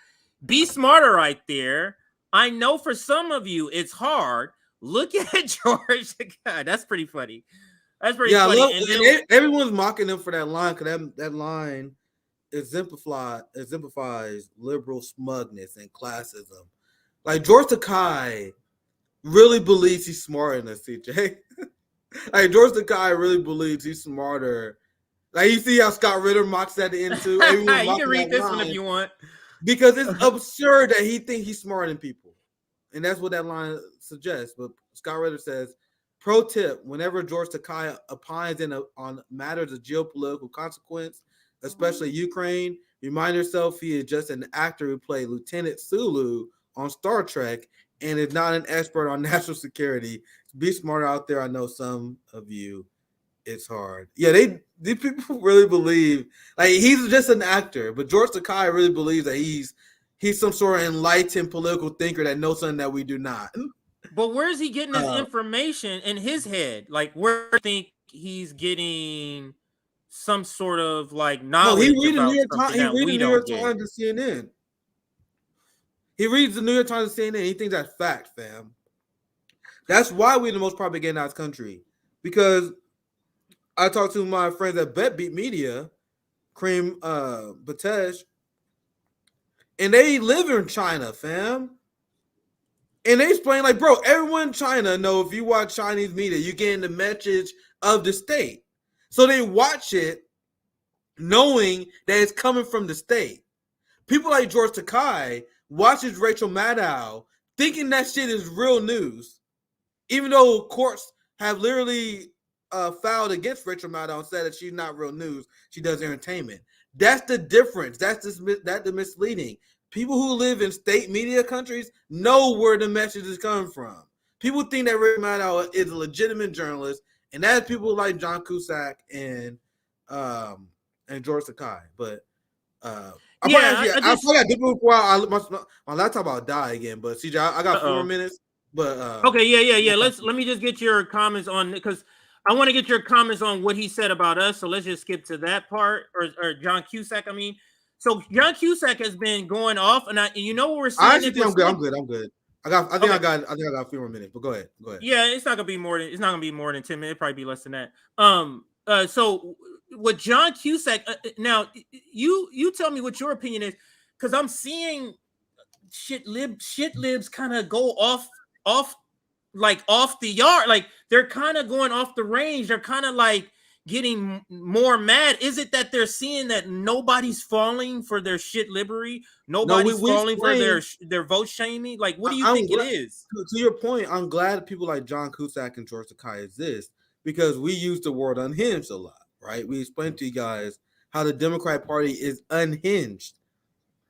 Be smarter right there. I know for some of you it's hard. Look at George. God, that's pretty funny. That's pretty funny. Everyone's mocking him for that line, because that line exemplifies liberal smugness and classism. Like, George Takei really believes he's smarter than us, CJ. Like, George Takei really believes he's smarter. Like, you see how Scott Ritter mocks that into. You can read this one if you want. Because it's absurd that he thinks he's smarter than people. And that's what that line suggests. But Scott Ritter says, pro tip: whenever George Takei opines on matters of geopolitical consequence, especially Ukraine, remind yourself he is just an actor who played Lieutenant Sulu on Star Trek and is not an expert on national security. Be smarter out there. I know some of you, it's hard. Yeah, these people really believe, like, he's just an actor, but George Takei really believes that he's some sort of enlightened political thinker that knows something that we do not. But where is he getting his information in his head? Like, where do you think he's getting some sort of like knowledge? He reads the New York Times and CNN. He reads the New York Times and CNN. He thinks that's fact, fam. That's why we're the most propagandized country. Because I talked to my friends at BetBeat Media, Kareem Batesh, and they live in China, fam. And they explain, like, bro, everyone in China know if you watch Chinese media, you're getting the message of the state. So they watch it knowing that it's coming from the state. People like George Takei watches Rachel Maddow thinking that shit is real news, even though courts have literally filed against Rachel Maddow and said that she's not real news. She does entertainment. That's the difference. That's the misleading. People who live in state media countries know where the message is coming from. People think that Rachel Maddow is a legitimate journalist, and that's people like John Cusack and George Takei. But I got different before my laptop about to die again. But CJ, I got 4 minutes. But okay, yeah. Let me just get your comments on, because I want to get your comments on what he said about us. So let's just skip to that part, or John Cusack. I mean, so John Cusack has been going off, and you know what we're saying. I actually think I'm good. I think I got a few more minutes. But go ahead. Yeah, it's not gonna be more than 10 minutes. It'll probably be less than that. So with John Cusack, now you tell me what your opinion is, because I'm seeing shit libs kind of go off the yard, like they're kind of going off the range. They're kind of like getting more mad? Is it that they're seeing that nobody's falling for their shit liberty? Nobody's falling for their vote shaming? Like, what do you think it is? To your point, I'm glad people like John Cusack and George Takei exist because we use the word unhinged a lot, right? We explained to you guys how the Democratic Party is unhinged.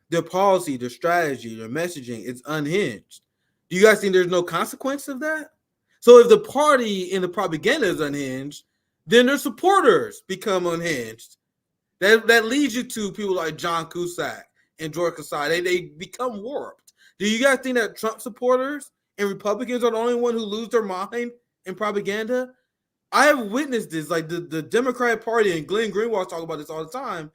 Their policy, their strategy, their messaging is unhinged. Do you guys think there's no consequence of that? So if the party and the propaganda is unhinged, then their supporters become unhinged. That leads you to people like John Cusack and George Takei. They become warped. Do you guys think that Trump supporters and Republicans are the only one who lose their mind in propaganda? I have witnessed this. Like the Democratic Party, and Glenn Greenwald talk about this all the time.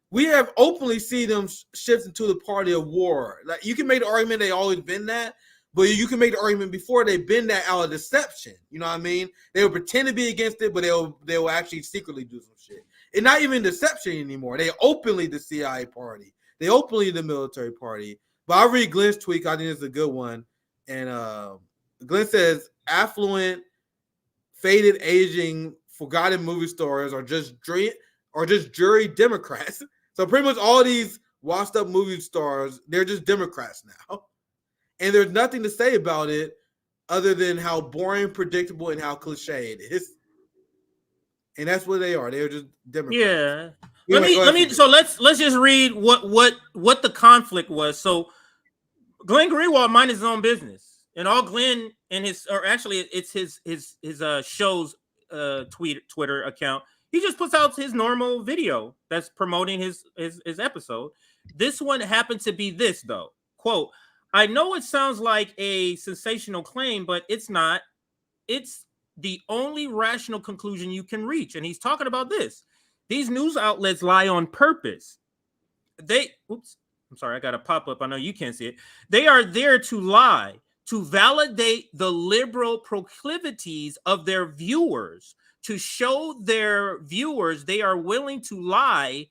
We have openly seen them shift into the party of war. Like you can make the argument they always been that, but you can make the argument before they've been that out of deception. You know what I mean? They will pretend to be against it, but they'll actually secretly do some shit. It's not even deception anymore. They openly the CIA party. They openly the military party. But I'll read Glenn's tweet. I think it's a good one. And Glenn says, affluent, faded, aging, forgotten movie stars are just jury Democrats. So pretty much all these washed up movie stars, they're just Democrats now. And there's nothing to say about it other than how boring, predictable, and how cliche it is. And that's what they are. They're just Democrats. Yeah. Let me. So let's just read what the conflict was. So Glenn Greenwald minded his own business, and all Glenn and it's his show's Twitter account. He just puts out his normal video that's promoting his episode. This one happened to be this though. Quote, I know it sounds like a sensational claim, but it's not. It's the only rational conclusion you can reach. And he's talking about this. These news outlets lie on purpose. I'm sorry, I got a pop-up. I know you can't see it. They are there to lie, to validate the liberal proclivities of their viewers, to show their viewers they are willing to lie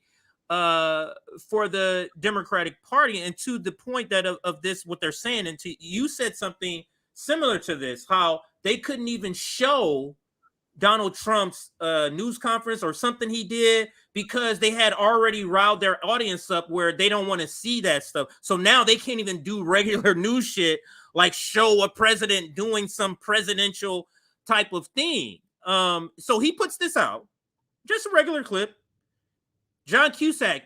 for the Democratic Party. And to the point that of this, what they're saying, and you said something similar to this, how they couldn't even show Donald Trump's news conference or something he did because they had already riled their audience up where they don't want to see that stuff. So now they can't even do regular news shit like show a president doing some presidential type of thing. So he puts this out, just a regular clip. John Cusack,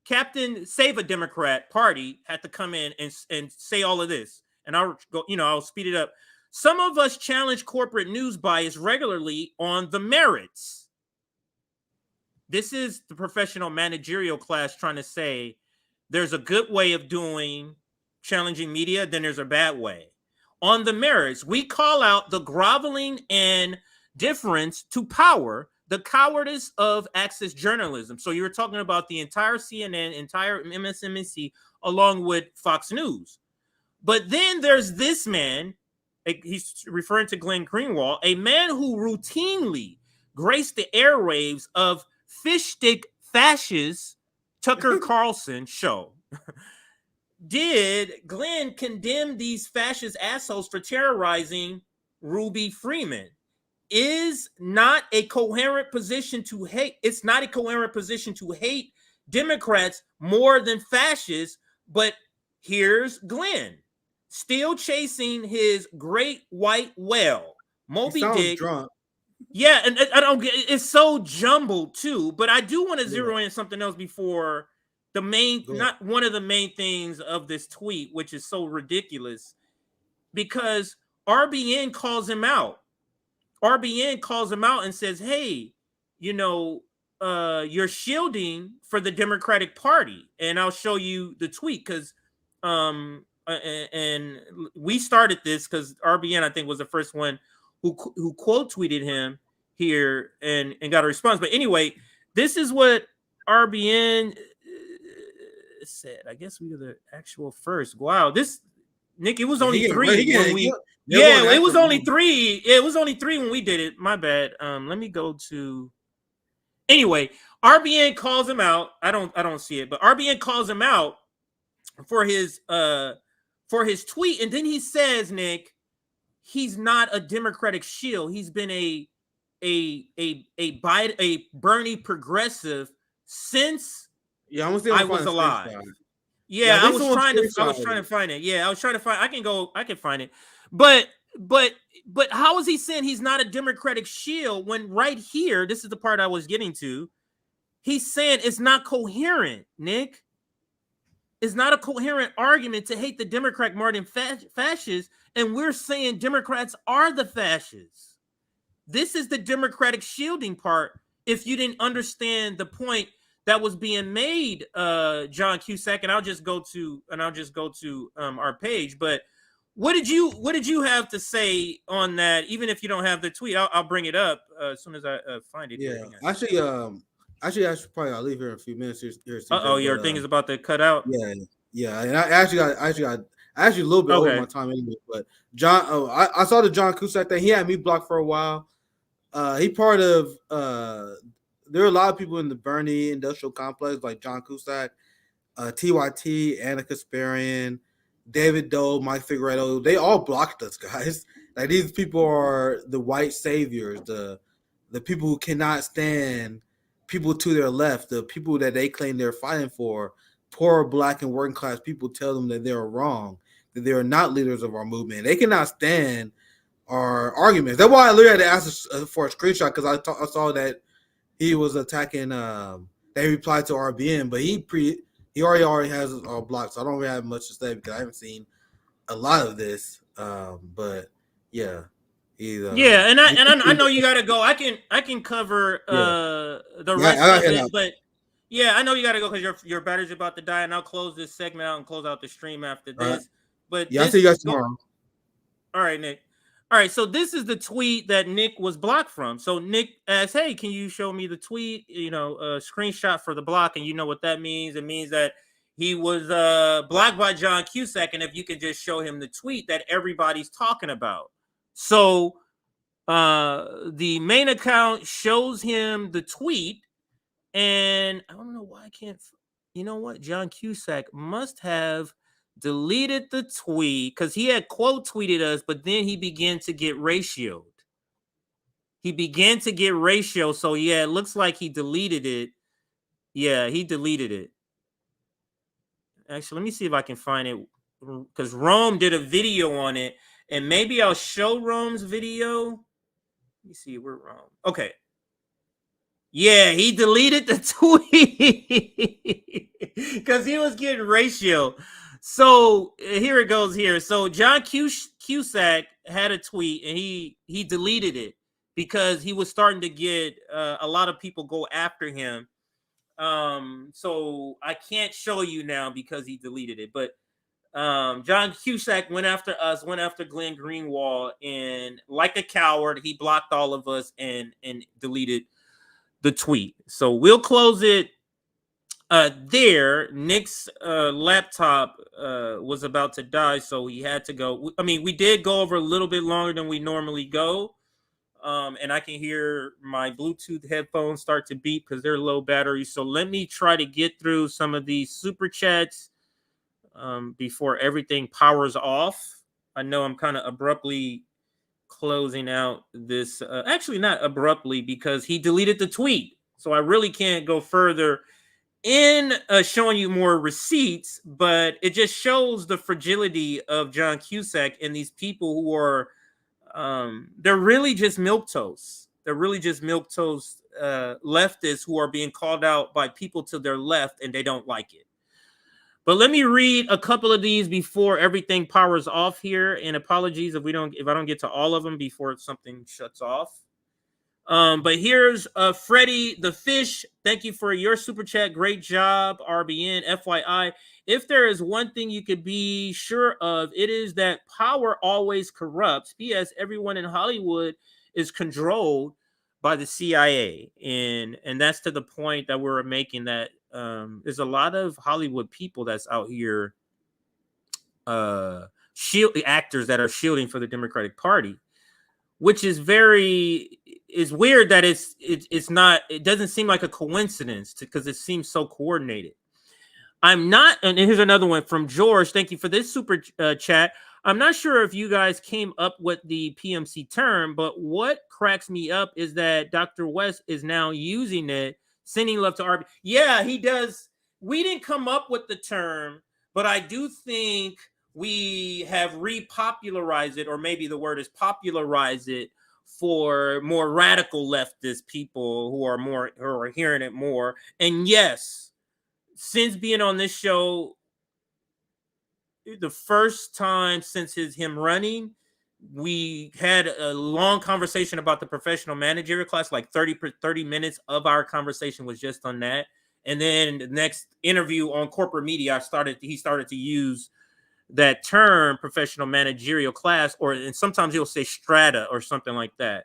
Captain Save a Democrat Party, had to come in and say all of this. And I'll speed it up. Some of us challenge corporate news bias regularly on the merits. This is the professional managerial class trying to say there's a good way of doing challenging media, then there's a bad way. On the merits, we call out the groveling and deference to power, the cowardice of access journalism. So you were talking about the entire CNN, entire MSNBC, along with Fox News. But then there's this man, he's referring to Glenn Greenwald, a man who routinely graced the airwaves of fish stick fascist Tucker Carlson show. Did Glenn condemn these fascist assholes for terrorizing Ruby Freeman? Is not a coherent position to hate. It's not a coherent position to hate Democrats more than fascists. But here's Glenn, still chasing his great white whale, Moby Dick. Drunk. Yeah, and I don't get it's so jumbled too. But I do want to zero in something else before the main, not one of the main things of this tweet, which is so ridiculous, because RBN calls him out. RBN calls him out and says, hey, you're shielding for the Democratic Party. And I'll show you the tweet because and we started this because RBN, I think, was the first one who quote tweeted him here and got a response. But anyway, this is what RBN said. I guess we were the actual first. Wow, Nick, it was only three when we. Yeah, it was only three. It was only three when we did it. My bad. Let me go to. Anyway, RBN calls him out. I don't see it, but RBN calls him out for his tweet, and then he says, Nick, he's not a Democratic shield. He's been a a Bernie progressive since I'm gonna I was alive. Yeah, I was trying to find it. Yeah, I was trying to find. I can find it. But how is he saying he's not a Democratic shield when right here, this is the part I was getting to. He's saying it's not coherent, Nick. It's not a coherent argument to hate the Democrat more than fascists, and we're saying Democrats are the fascists. This is the Democratic shielding part. If you didn't understand the point that was being made, John Cusack, and I'll just go to our page. But what did you have to say on that? Even if you don't have the tweet, I'll bring it up as soon as I find it. Yeah, actually, I'll leave here in a few minutes. Your thing is about to cut out. Yeah, and I actually a little bit over my time anyway. But John, I saw the John Cusack thing. He had me blocked for a while. He part of. There are a lot of people in the Bernie industrial complex, like John Cusack, TYT, Anna Kasparian, David Doe, Mike Figueredo. They all blocked us, guys. Like, these people are the white saviors, the people who cannot stand people to their left, the people that they claim they're fighting for. Poor Black and working class people tell them that they're wrong, that they are not leaders of our movement. They cannot stand our arguments. That's why I literally had to ask for a screenshot, because I saw that he was attacking. They replied to RBN, but he already has it all blocked, so I don't really have much to say because I haven't seen a lot of this. But yeah. And I know you gotta go. I can cover the rest of it, but yeah, I know you gotta go because your battery's about to die, and I'll close this segment out and close out the stream after this. Right. But I'll see you guys tomorrow. All right, Nick. All right, so this is the tweet that Nick was blocked from. So Nick asked, "Hey, can you show me the tweet? A screenshot for the block." And you know what that means? It means that he was blocked by John Cusack, and if you can just show him the tweet that everybody's talking about. So the main account shows him the tweet, and I don't know why I can't. You know what? John Cusack must have deleted the tweet because he had quote tweeted us, but then he began to get ratioed. So yeah, it looks like he deleted it. Yeah, he deleted it. Actually, let me see if I can find it, because Rome did a video on it, and maybe I'll show Rome's video. Let me see where Rome. Okay. Yeah, he deleted the tweet because he was getting ratio. So here it goes here. So John Cusack had a tweet, and he deleted it because he was starting to get a lot of people go after him. So I can't show you now because he deleted it. But John Cusack went after us, went after Glenn Greenwald, and like a coward, he blocked all of us and deleted the tweet. So we'll close it there. Nick's laptop was about to die, so he had to go. I mean, we did go over a little bit longer than we normally go. And I can hear my Bluetooth headphones start to beep because they're low battery. So let me try to get through some of these super chats before everything powers off. I know I'm kind of abruptly closing out this. Actually, not abruptly, because he deleted the tweet. So I really can't go further in showing you more receipts, but it just shows the fragility of John Cusack and these people who are they're really just milquetoast. They're really just milquetoast leftists who are being called out by people to their left, and they don't like it. But let me read a couple of these before everything powers off here. And apologies if I don't get to all of them before something shuts off. But here's Freddie the Fish. Thank you for your super chat. Great job, RBN. FYI, if there is one thing you could be sure of, it is that power always corrupts. P.S. Everyone in Hollywood is controlled by the CIA, and that's to the point that we're making, that there's a lot of Hollywood people that's out here, actors that are shielding for the Democratic Party, which is is weird that it's not. It doesn't seem like a coincidence because it seems so coordinated. I'm not, and here's another one from George. Thank you for this super chat. I'm not sure if you guys came up with the PMC term, but what cracks me up is that Dr. West is now using it, sending love to RB. Yeah, he does. We didn't come up with the term, but I do think we have repopularized it, or maybe the word is popularize it for more radical leftist people who are hearing it more. And yes, since being on this show, the first time since him running, we had a long conversation about the professional managerial class. Like 30 minutes of our conversation was just on that. And then the next interview on corporate media, he started to use that term, professional managerial class, and sometimes he'll say strata or something like that,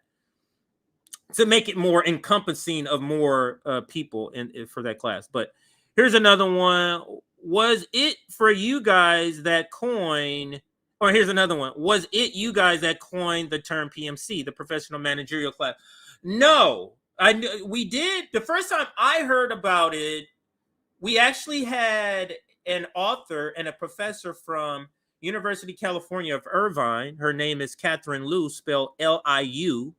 to make it more encompassing of more people for that class. But here's another one. Was it for you guys that coined, or here's another one. Was it you guys that coined the term PMC, the professional managerial class? No, we did. The first time I heard about it, we actually had an author and a professor from University of California of Irvine. Her name is Catherine Liu, spelled Liu.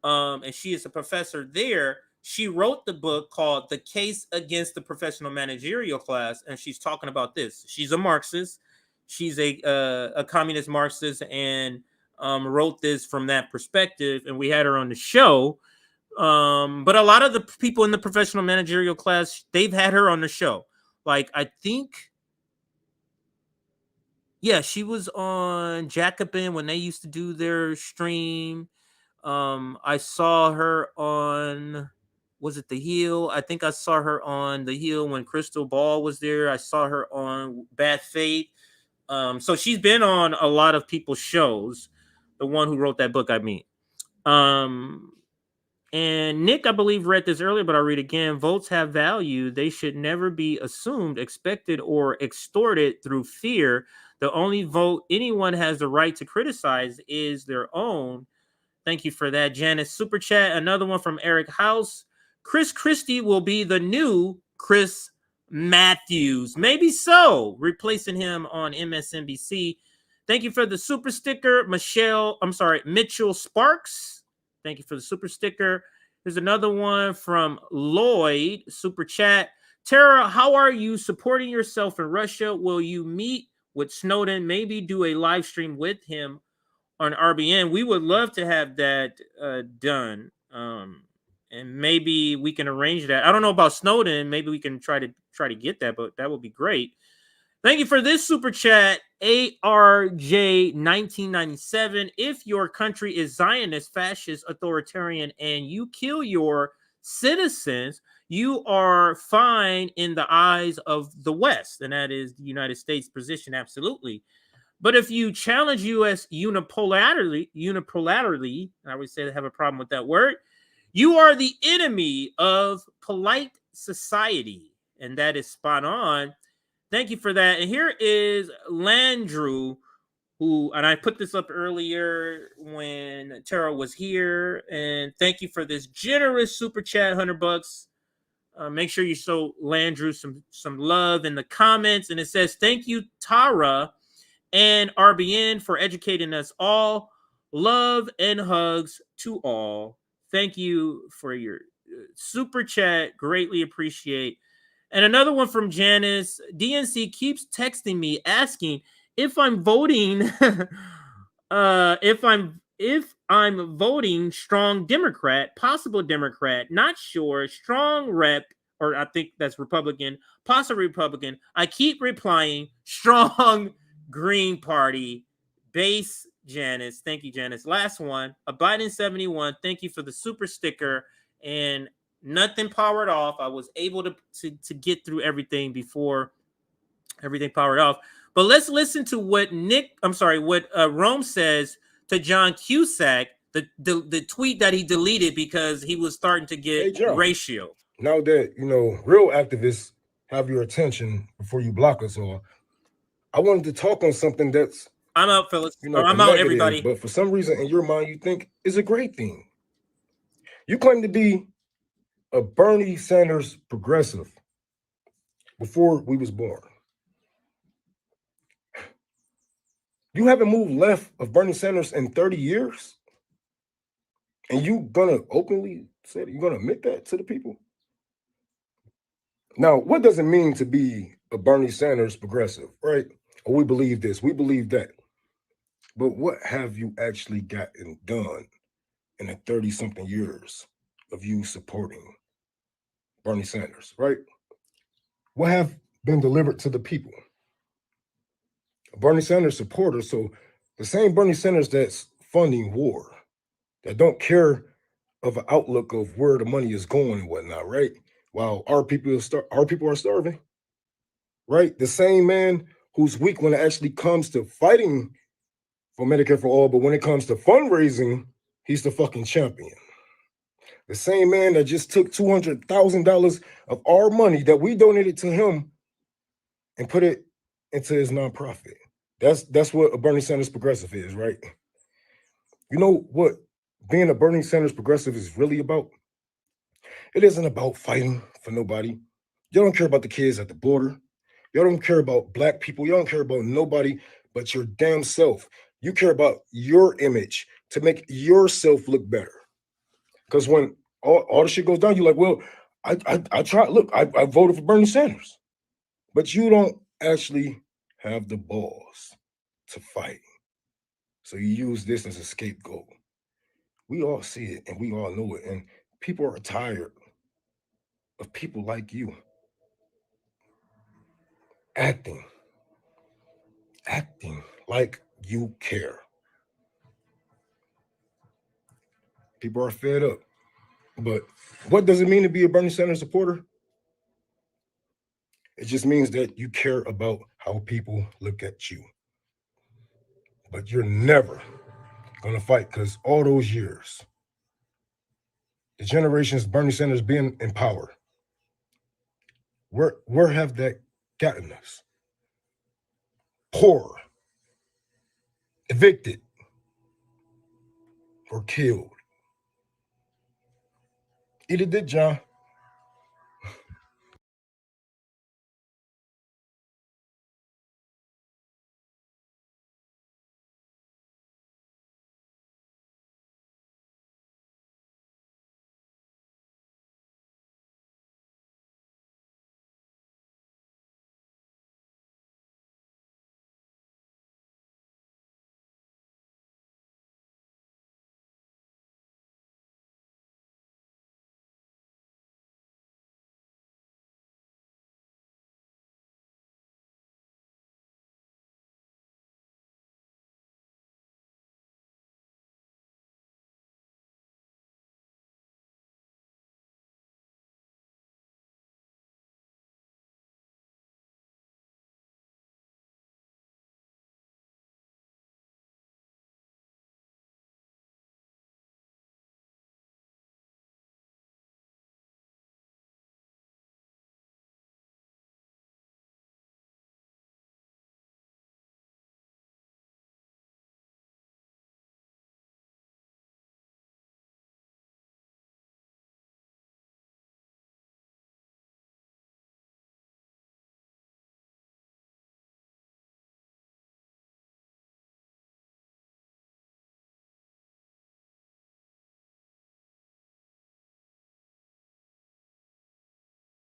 And she is a professor there. She wrote the book called The Case Against the Professional Managerial Class, and she's talking about this. She's a Marxist. She's a communist Marxist, and wrote this from that perspective, and we had her on the show. But a lot of the people in the professional managerial class, they've had her on the show. Like, I think, yeah, she was on Jacobin when they used to do their stream. I saw her on, was it The Hill? I think I saw her on The Hill when Crystal Ball was there. I saw her on Bad Faith. So she's been on a lot of people's shows. The one who wrote that book, I mean. And Nick, I believe, read this earlier, but I'll read again. Votes have value. They should never be assumed, expected, or extorted through fear. The only vote anyone has the right to criticize is their own. Thank you for that, Janice. Super chat. Another one from Eric House. Chris Christie will be the new Chris Matthews. Maybe so. Replacing him on MSNBC. Thank you for the super sticker, Mitchell Sparks. Thank you for the super sticker. There's another one from Lloyd. Super chat. Tara, how are you supporting yourself in Russia? Will you meet with Snowden? Maybe do a live stream with him on RBN. We would love to have that done, and maybe we can arrange that. I don't know about Snowden. Maybe we can try to get that, but that would be great. Thank you for this super chat, ARJ 1997. If your country is Zionist, fascist, authoritarian, and you kill your citizens, you are fine in the eyes of the West, and that is the United States position, absolutely. But if you challenge U.S. unipolarly, I would say I have a problem with that word, you are the enemy of polite society. And that is spot on. Thank you for that. And here is Landrew, and I put this up earlier when Tara was here. And thank you for this generous super chat, $100. Make sure you show Landrew some love in the comments. And it says, thank you, Tara and RBN, for educating us all. Love and hugs to all. Thank you for your super chat. Greatly appreciate. And another one from Janice. DNC keeps texting me asking if I'm voting if I'm voting strong Democrat, possible Democrat, not sure, strong rep, or I think that's Republican, possible Republican. I keep replying strong Green Party. Base Janice. Thank you, Janice. Last one, a Biden 71. Thank you for the super sticker. And nothing powered off. I was able to get through everything before everything powered off. But let's listen to what Rome says to John Cusack, the tweet that he deleted because he was starting to get ratio. Now that, real activists have your attention before you block us all, I wanted to talk on something that's... I'm out, Phyllis. I'm out, everybody. But for some reason in your mind, you think is a great thing. You claim to be a Bernie Sanders progressive before we was born. You haven't moved left of Bernie Sanders in 30 years? And you gonna openly say that? You're gonna admit that to the people? Now, what does it mean to be a Bernie Sanders progressive, right? Or we believe this, we believe that. But what have you actually gotten done in the 30-something years of you supporting Bernie Sanders, right? What have been delivered to the people? A Bernie Sanders supporter, so the same Bernie Sanders that's funding war, that don't care of an outlook of where the money is going and whatnot, right? While our people are starving, right? The same man who's weak when it actually comes to fighting for Medicare for all, but when it comes to fundraising, he's the fucking champion. The same man that just took $200,000 of our money that we donated to him and put it into his nonprofit. That's what a Bernie Sanders progressive is, right? You know what being a Bernie Sanders progressive is really about? It isn't about fighting for nobody. You don't care about the kids at the border. You don't care about black people. You don't care about nobody but your damn self. You care about your image to make yourself look better. Because when all the shit goes down, you're like, well, I tried. Look, I voted for Bernie Sanders. But you don't actually have the balls to fight. So you use this as a scapegoat. We all see it and we all know it. And people are tired of people like you acting like you care. People are fed up. But what does it mean to be a Bernie Sanders supporter? It just means that you care about how people look at you. But you're never going to fight because all those years, the generations Bernie Sanders been in power, where have that gotten us? Poor, evicted, or killed. Eat it, did, John.